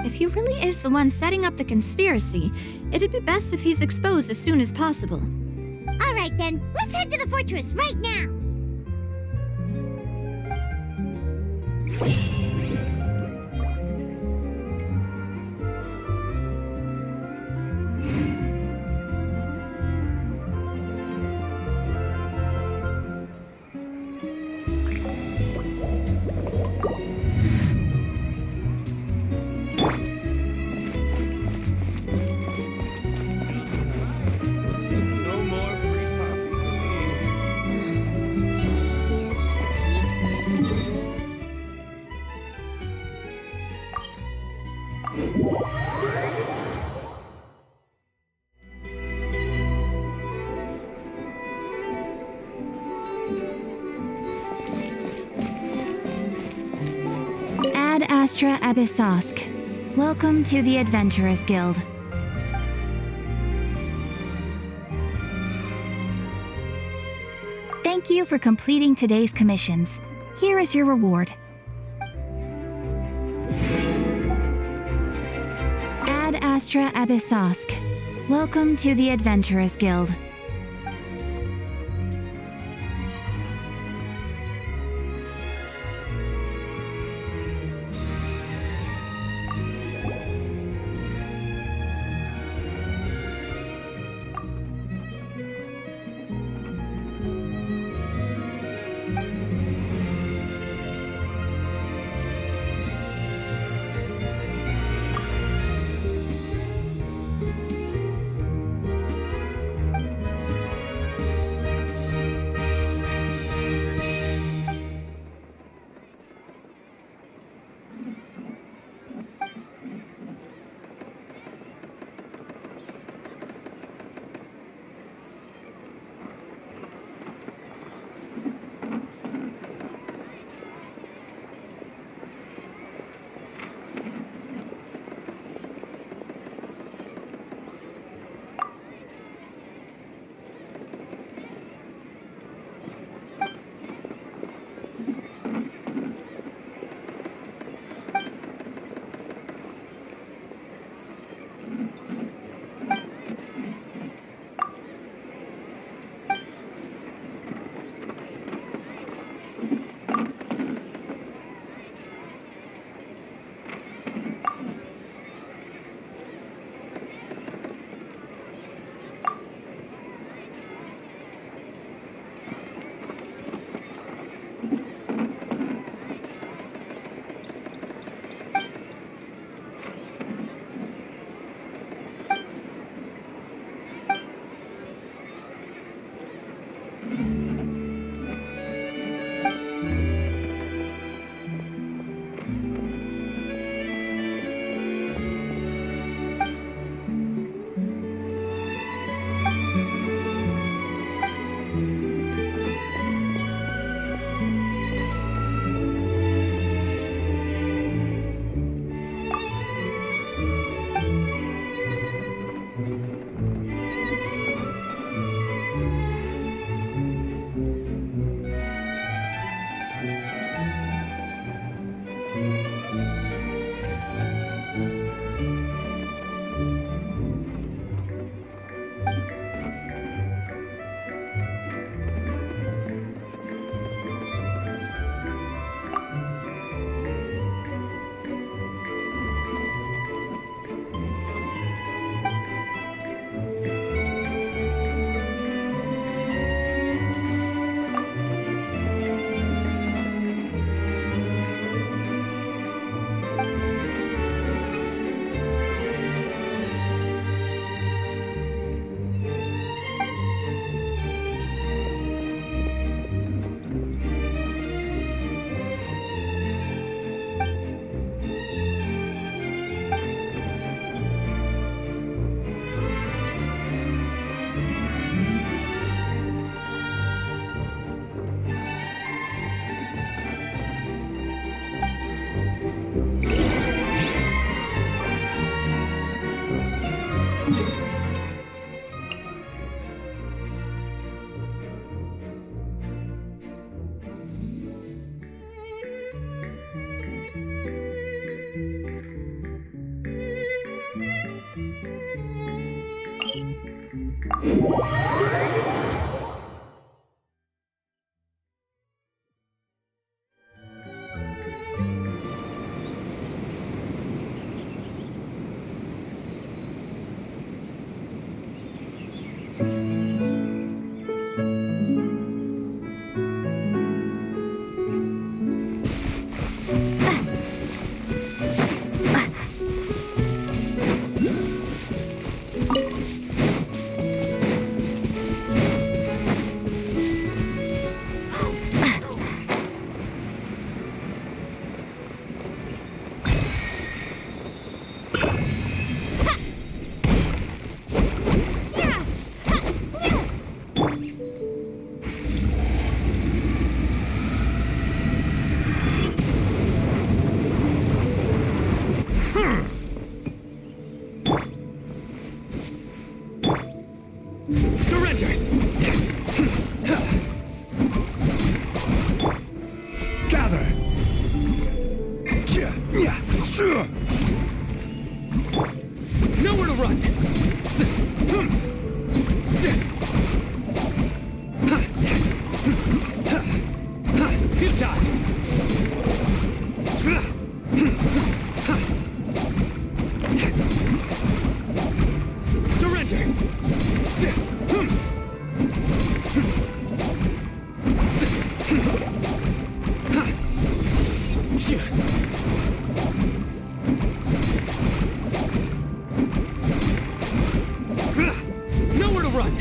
S11: If he really is the one setting up the conspiracy, it'd be best if he's exposed as soon as possible.
S1: All right then, let's head to the fortress right now.
S5: Astra Abyssosk. Welcome to the Adventurers Guild. Thank you for completing today's commissions. Here is your reward. Ad Astra Abyssosk. Welcome to the Adventurers Guild.
S20: Nowhere to run!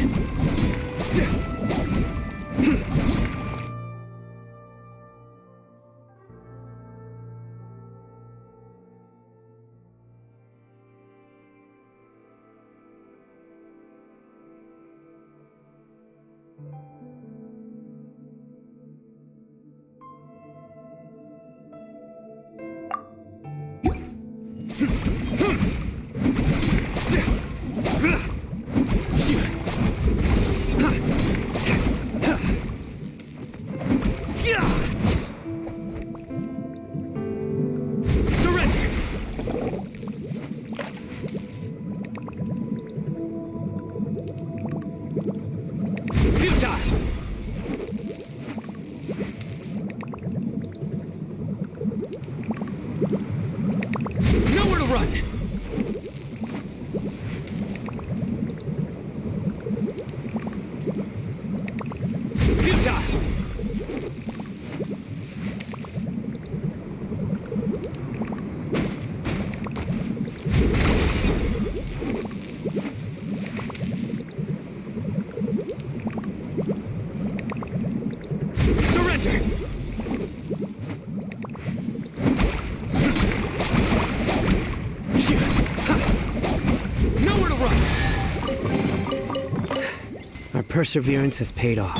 S20: Nowhere to run!
S21: Our perseverance has paid off.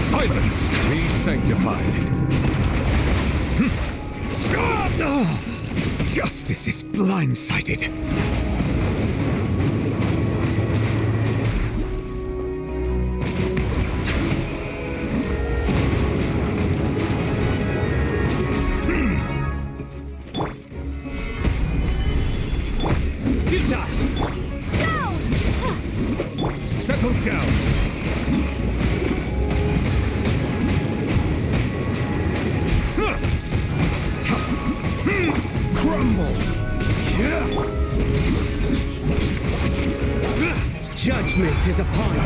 S13: Silence! Be sanctified. Justice is blindsided. Settle down. Crumble!
S21: Judgment is upon you.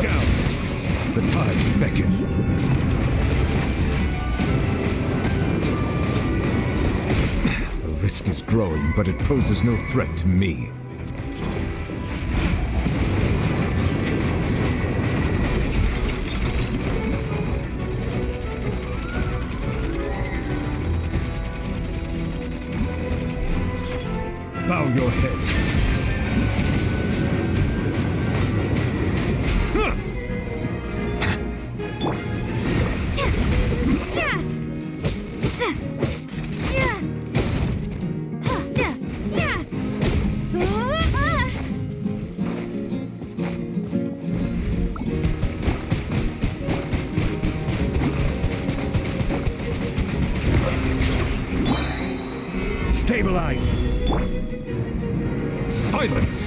S13: down. The tides beckon. The risk is growing, but it poses no threat to me. Bow your head. Stabilize! Silence!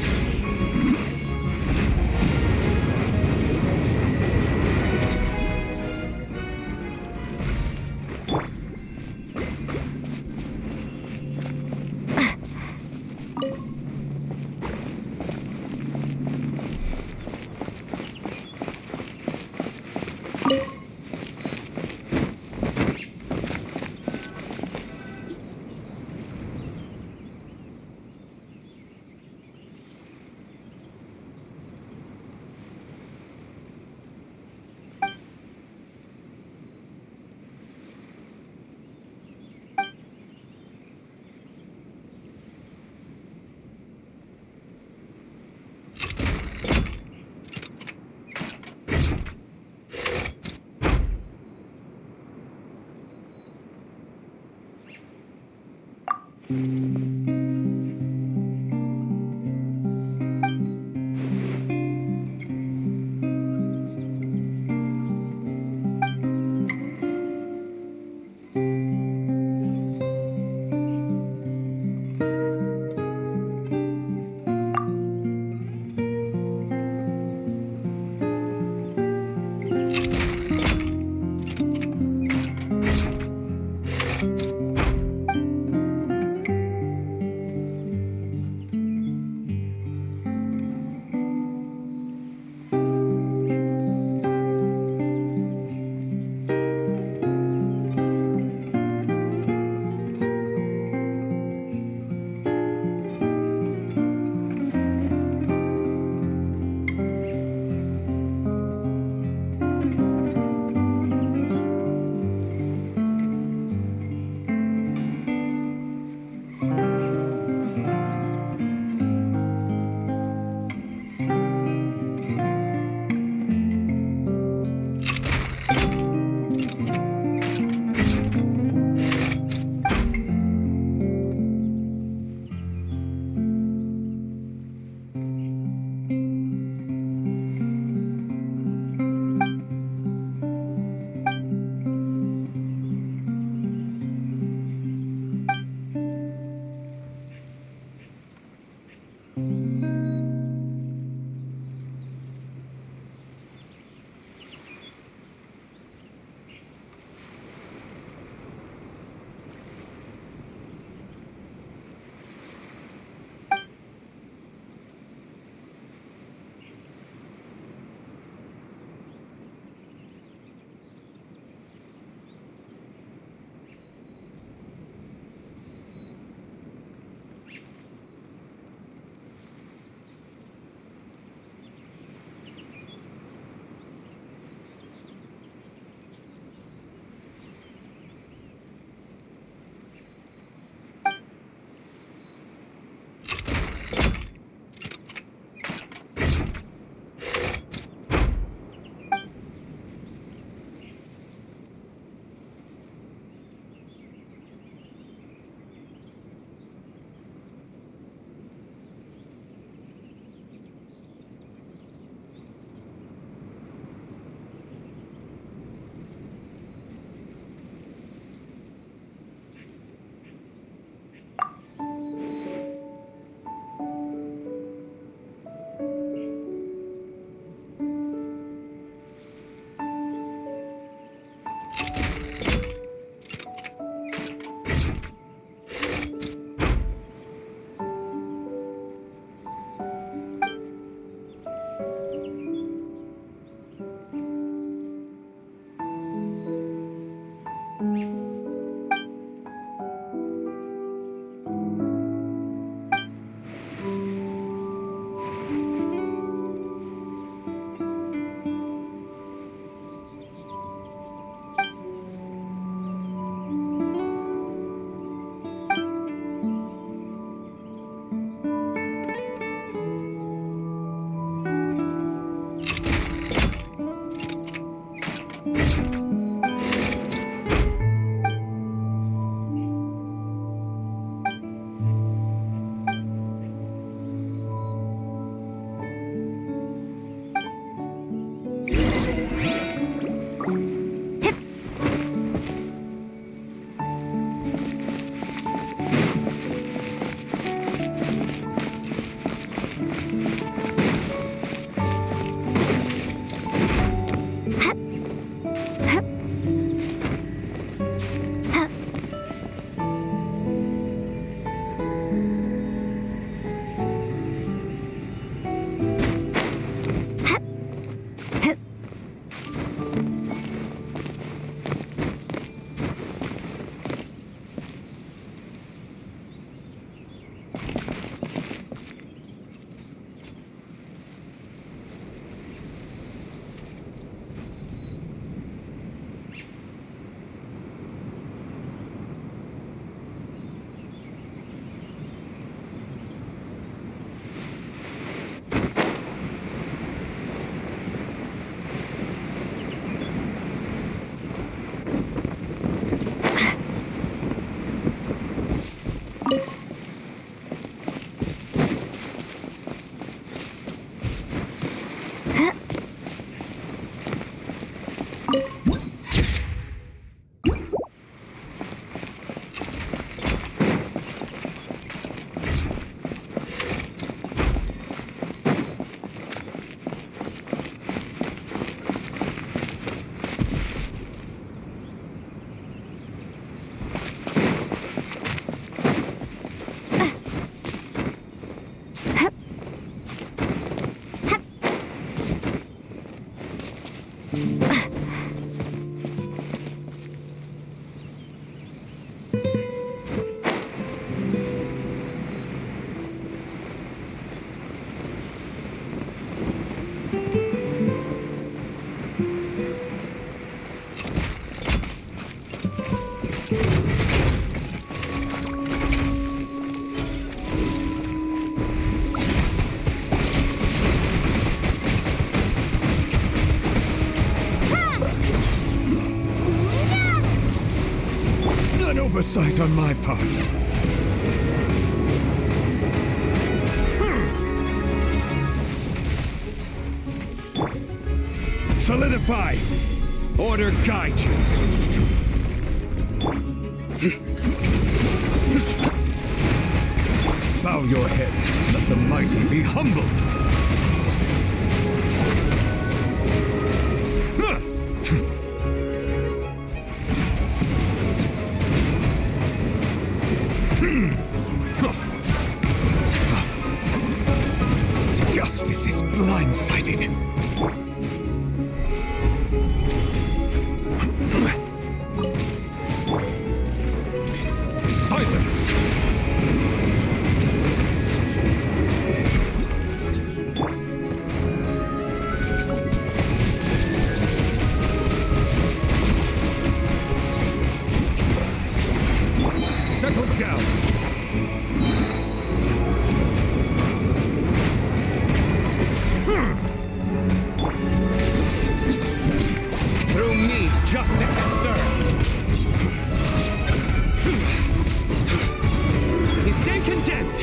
S12: An oversight on my part. Solidify! Order guide you! Bow your head, let the mighty be humbled! Justice is blindsided. Silence! Settle down! Through me, justice is served. You stand condemned.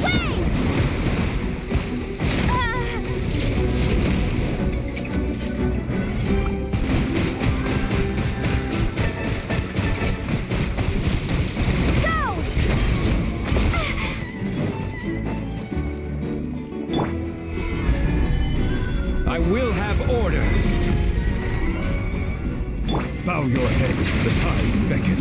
S11: way!
S3: I will have order. Bow your heads, the tides beckon.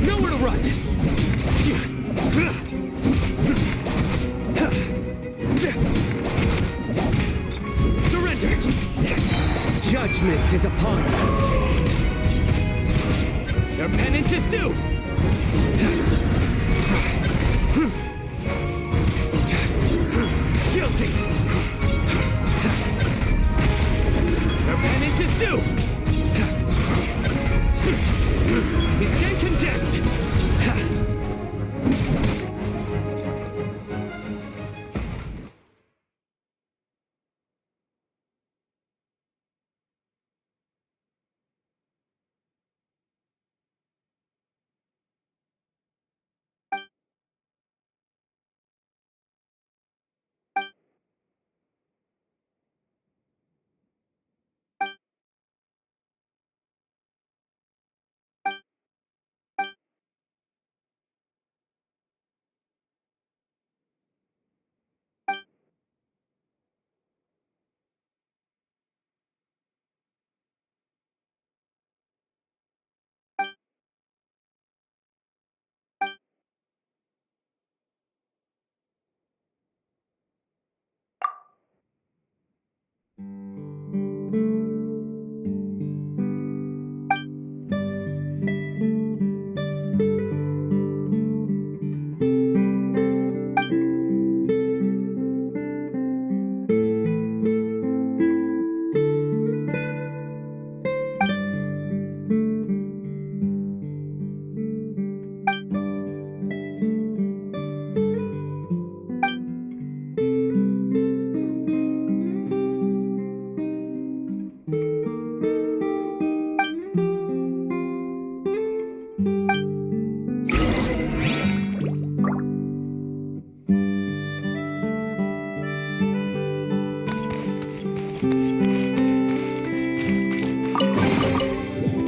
S3: Nowhere to run! Surrender! Judgment is upon you. Your penance is due! Guilty! Your penance is due! You stand condemned!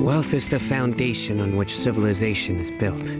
S14: Wealth is the foundation on which civilization is built.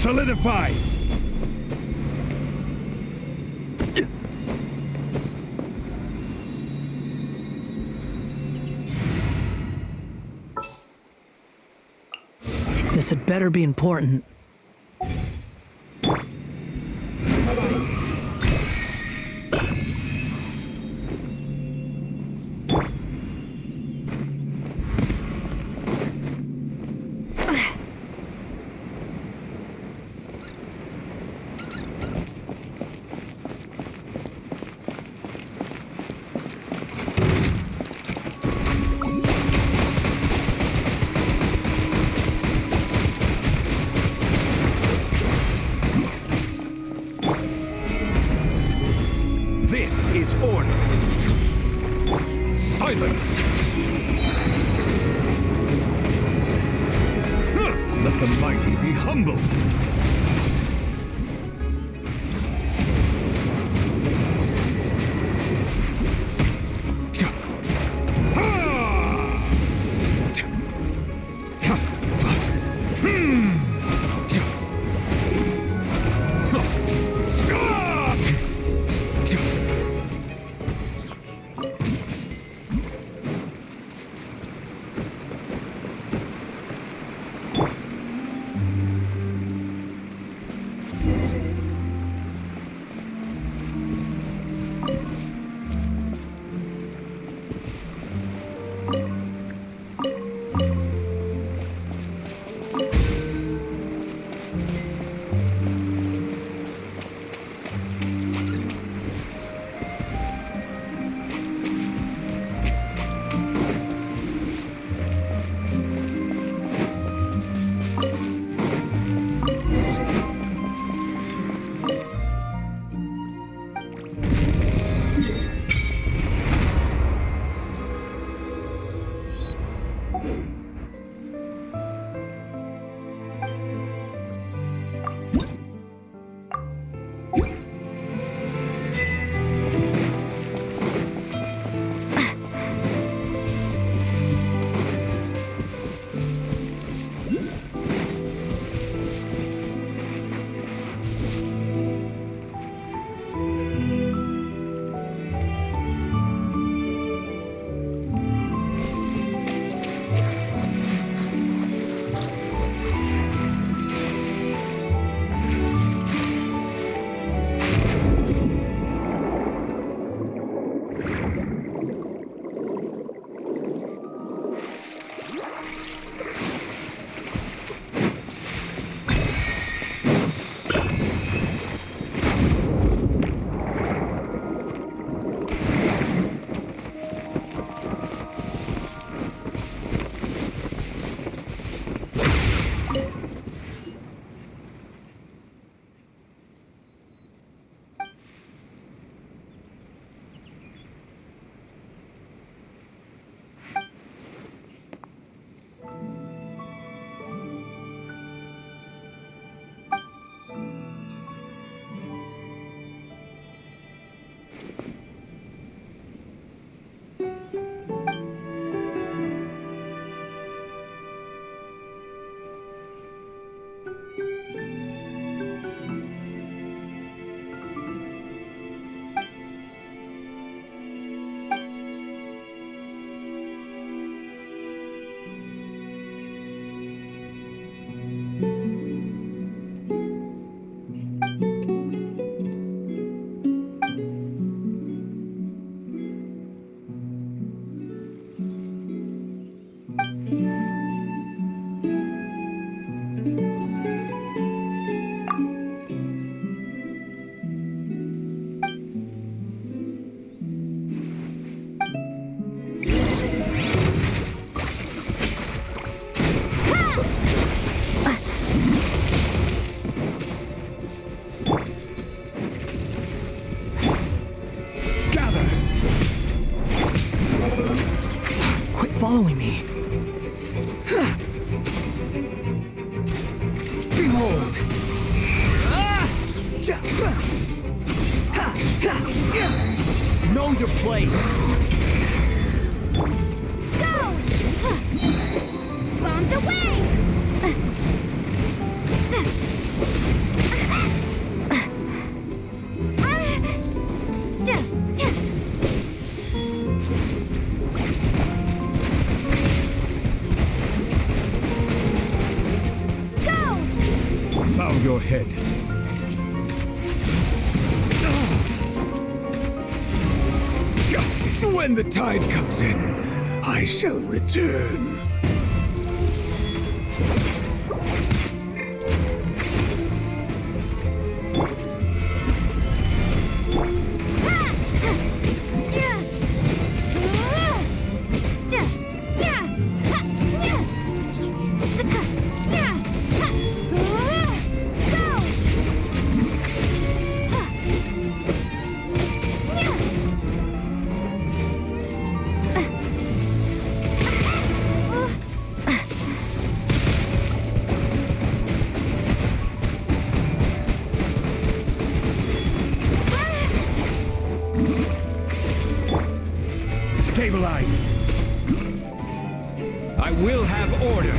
S3: Solidify!
S19: This had better be important.
S3: This is order. Silence! Let the mighty be humbled.
S10: following me. Behold! Know your place.
S1: Go! Bombs away!
S3: Bow your head. Justice, when the tide comes in, I shall return. Stabilize! I will have order!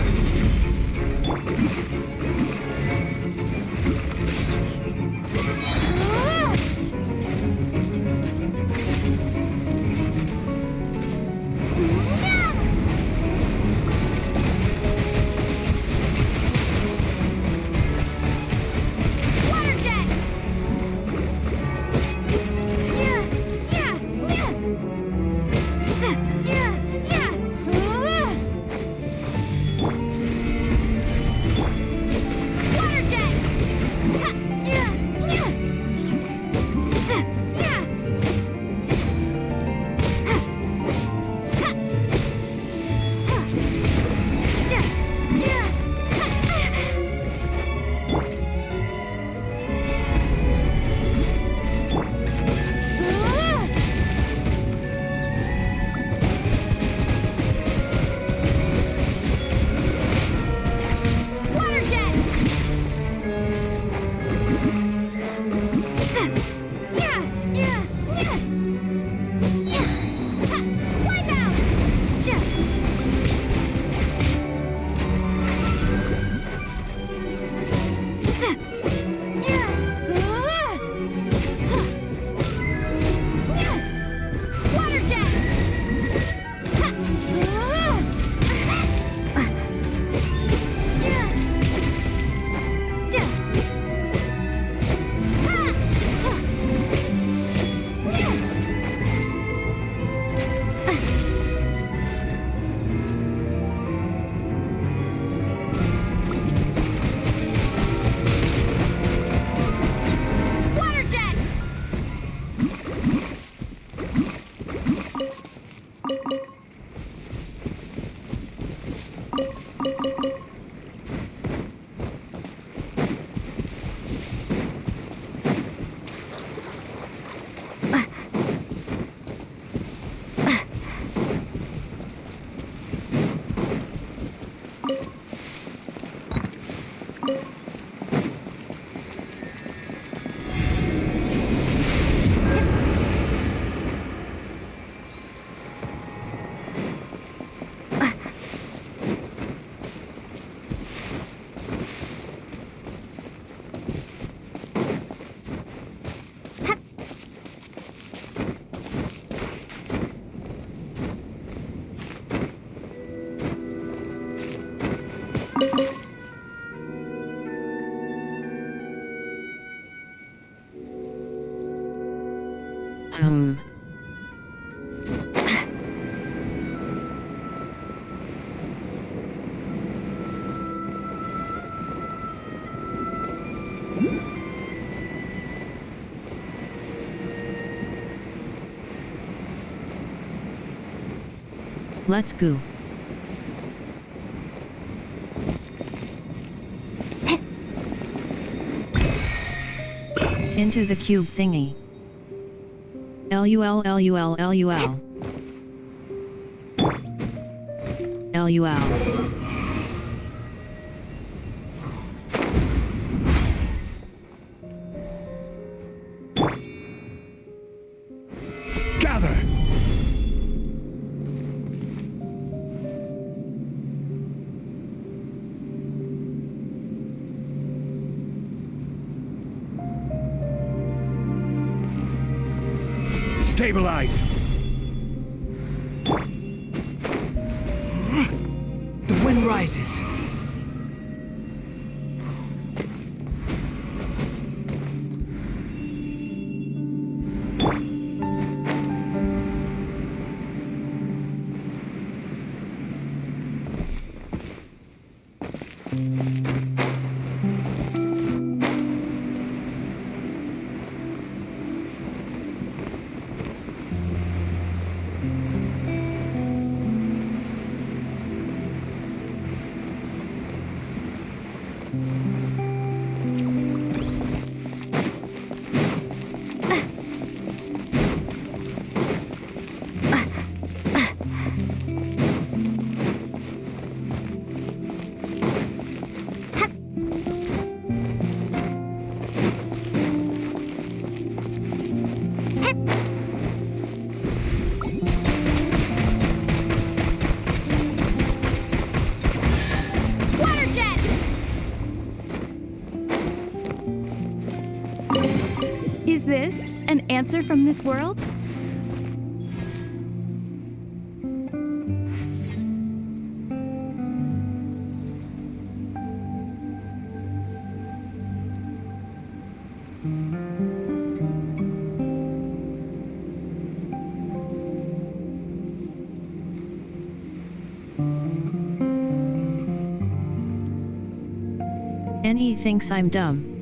S2: Let's go. Into the cube thingy. LUL LUL LUL. LUL.
S3: Gather! Stabilize!
S10: The wind rises.
S11: from this world?
S2: Annie thinks I'm dumb.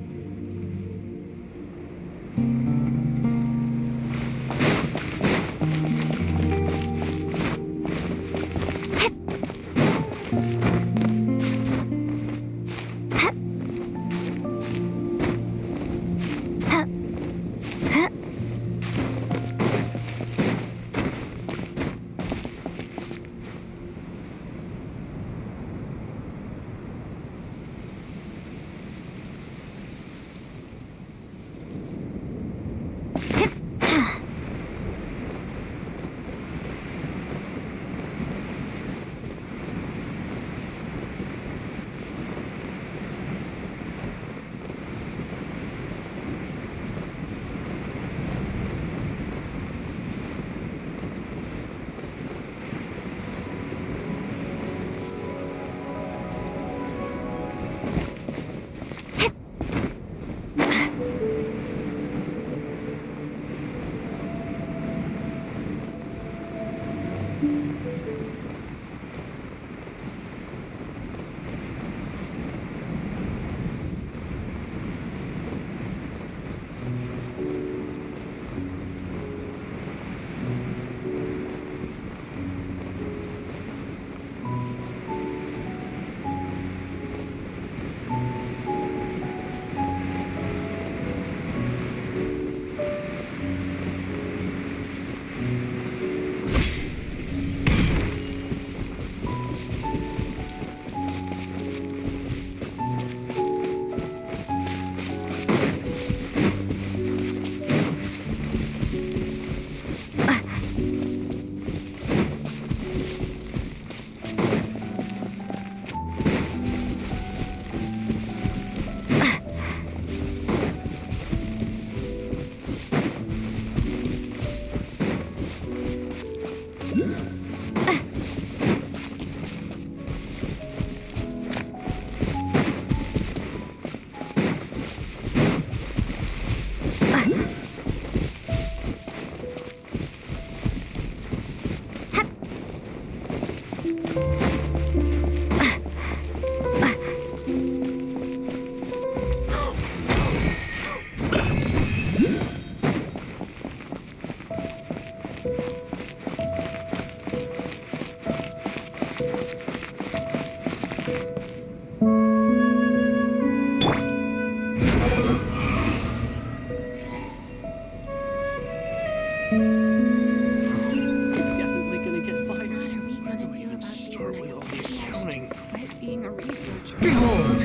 S9: Definitely gonna get fired.
S11: What are we gonna do about these
S9: Counting.
S11: Quit being a researcher.
S9: Behold!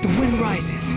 S9: The wind rises.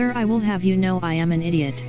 S2: Sir, I will have you know I am an idiot.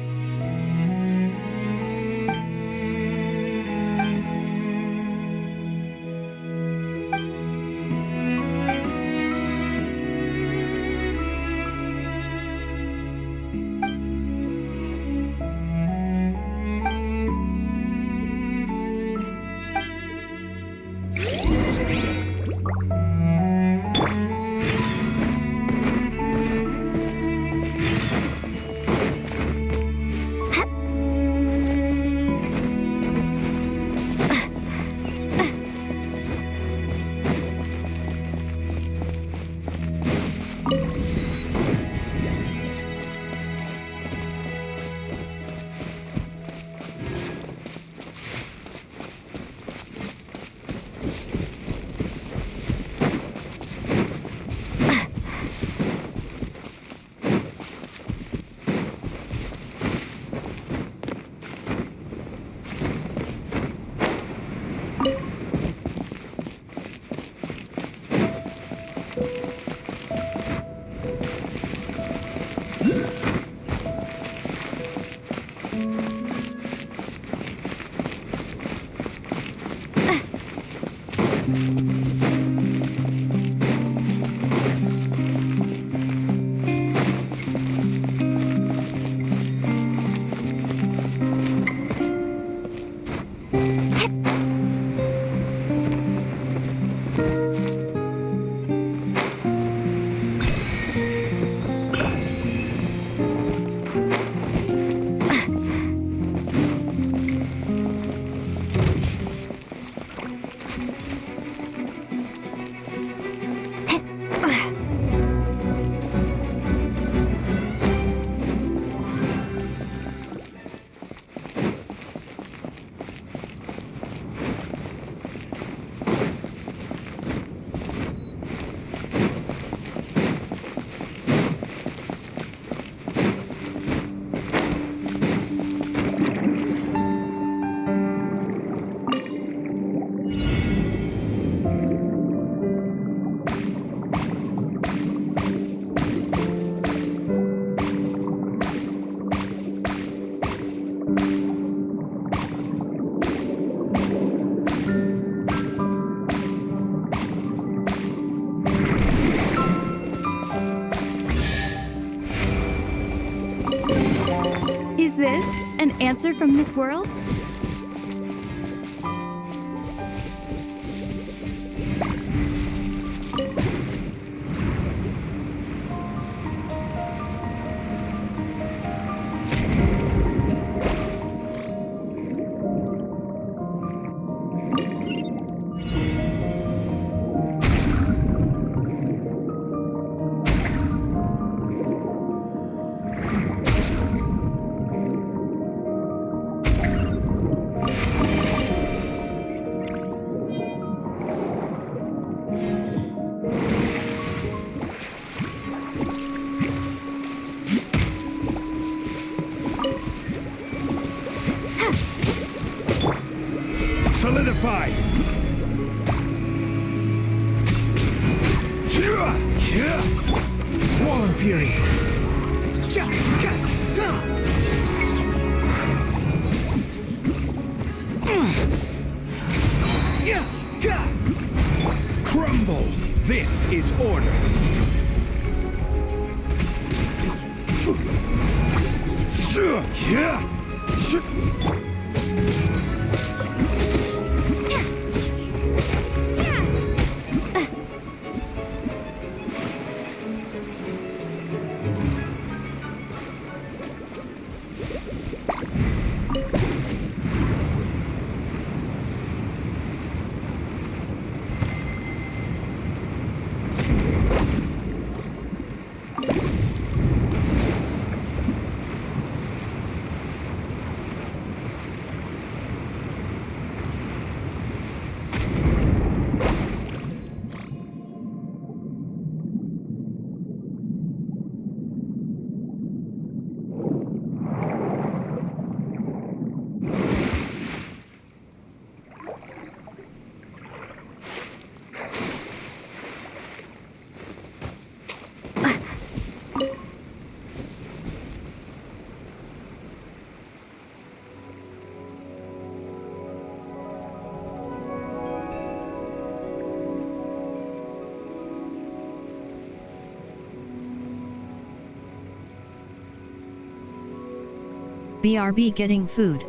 S11: Is this an answer from this world?
S3: Solidified! Swollen Fury! Crumble! This is order!
S2: BRB getting food.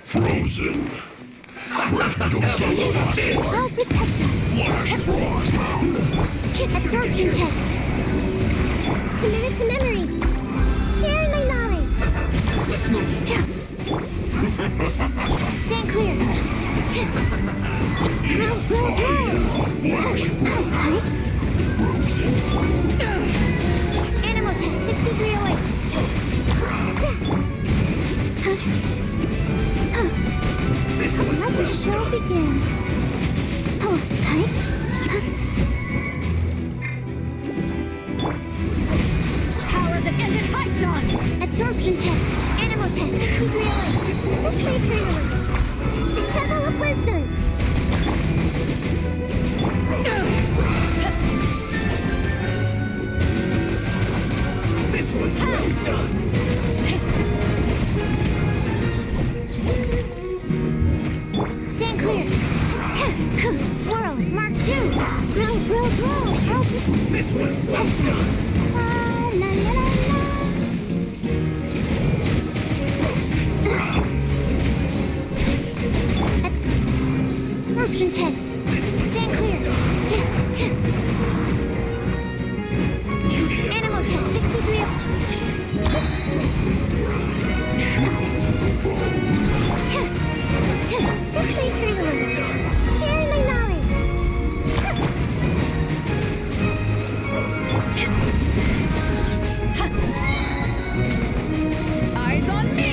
S1: Frozen. I'll protect us. Absorption test. Committed to memory. Sharing my knowledge. Stand clear. Animal test 6308. Let the show begin. Hold tight.
S11: Power that ended high shot!
S1: Absorption test. Animal test 6308. This way clearly. The Temple of Wisdom.
S3: This was well done.
S1: Stand clear. Swirl. Mark 2. Roll.
S3: This was well done.
S1: La la la la. Absorption test. Stand clear. Animal test 6308. This way clearly. Sharing my knowledge.
S11: Eyes on me!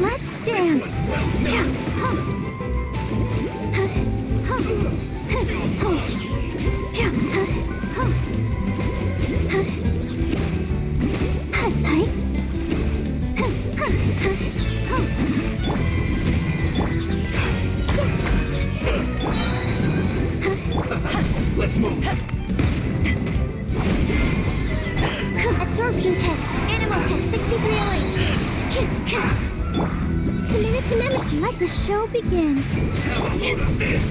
S1: Let's dance.
S3: Let's move.
S1: Absorption test. Animal test 6308. Committed to memory. Let the show begin.
S3: Have a load of this.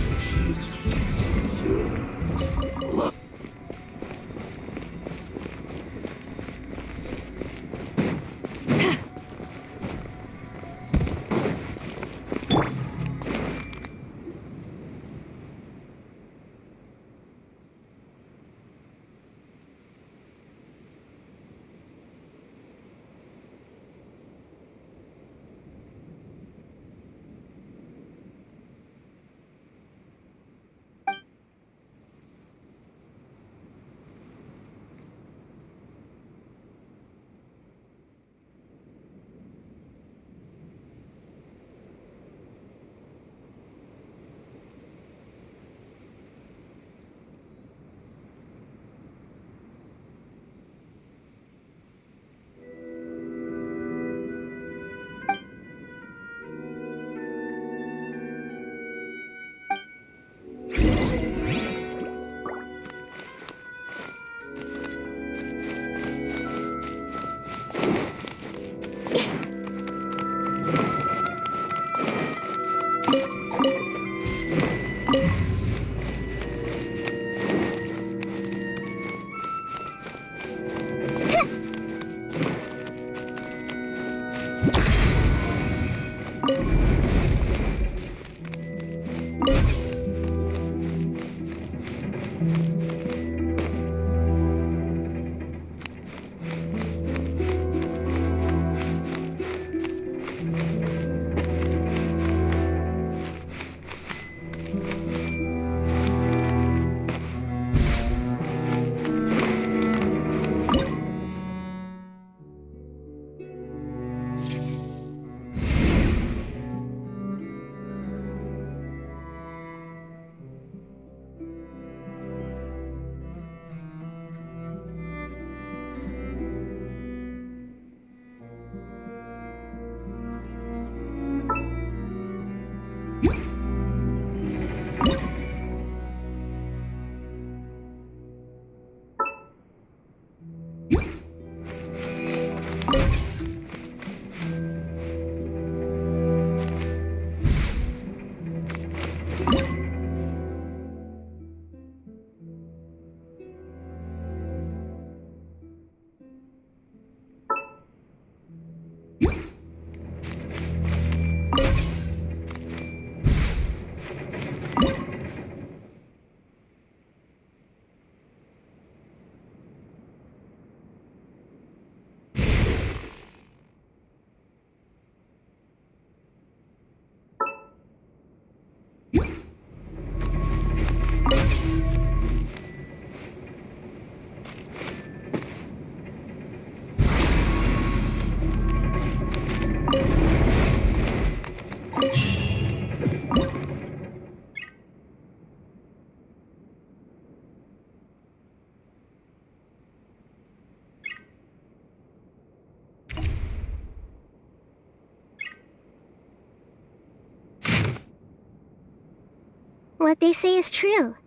S1: What they say is true.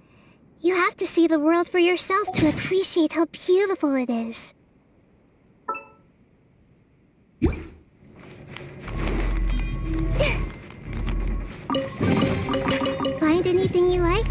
S1: You have to see the world for yourself to appreciate how beautiful it is. Find anything you like?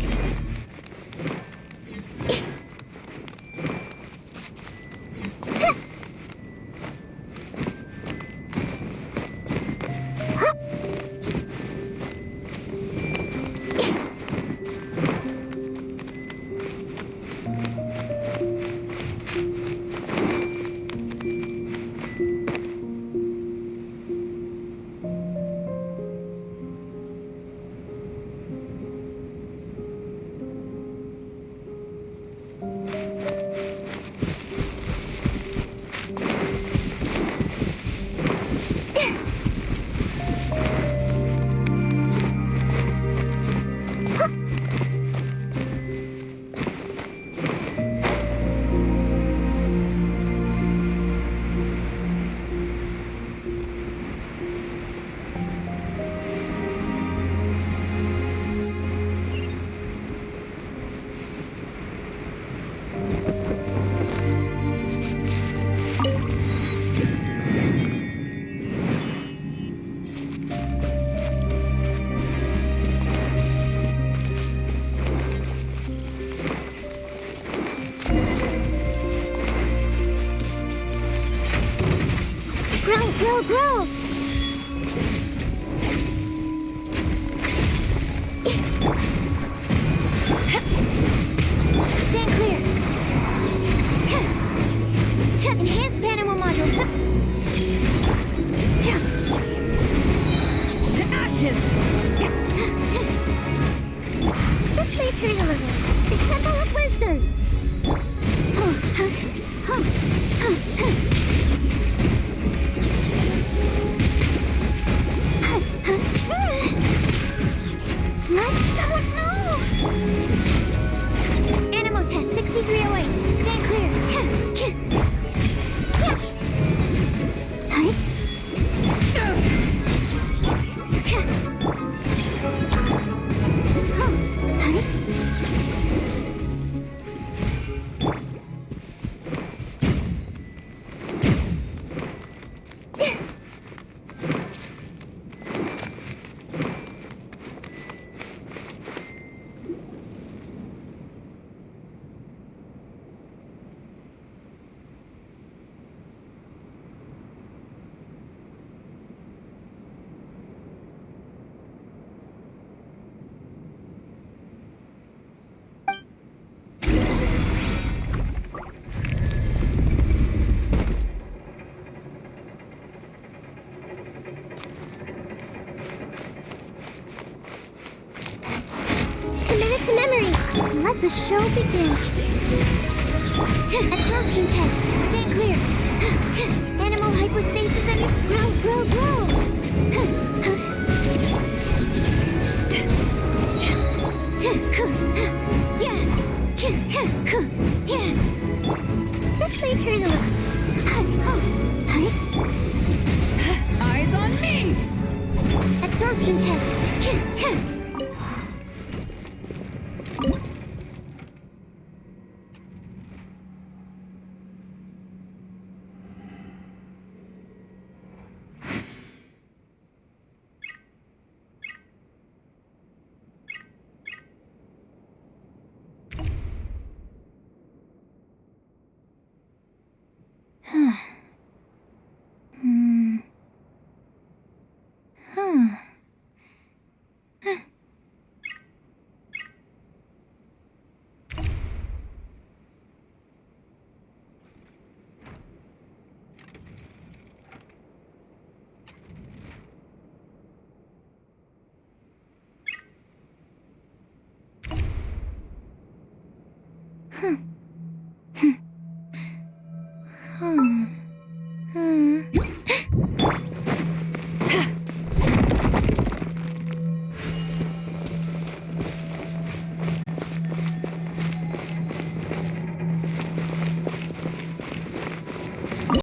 S1: Grow! Stand clear. Enhanced animal modules. To ashes! This may hurt a little. The Temple of Wisdom. Animal test 6308. Stand clear. Let the show begin. Absorption test. Stand clear. Animal hypostasis and grow. This may hurt a little.
S11: Eyes on me!
S1: Absorption test. Huh.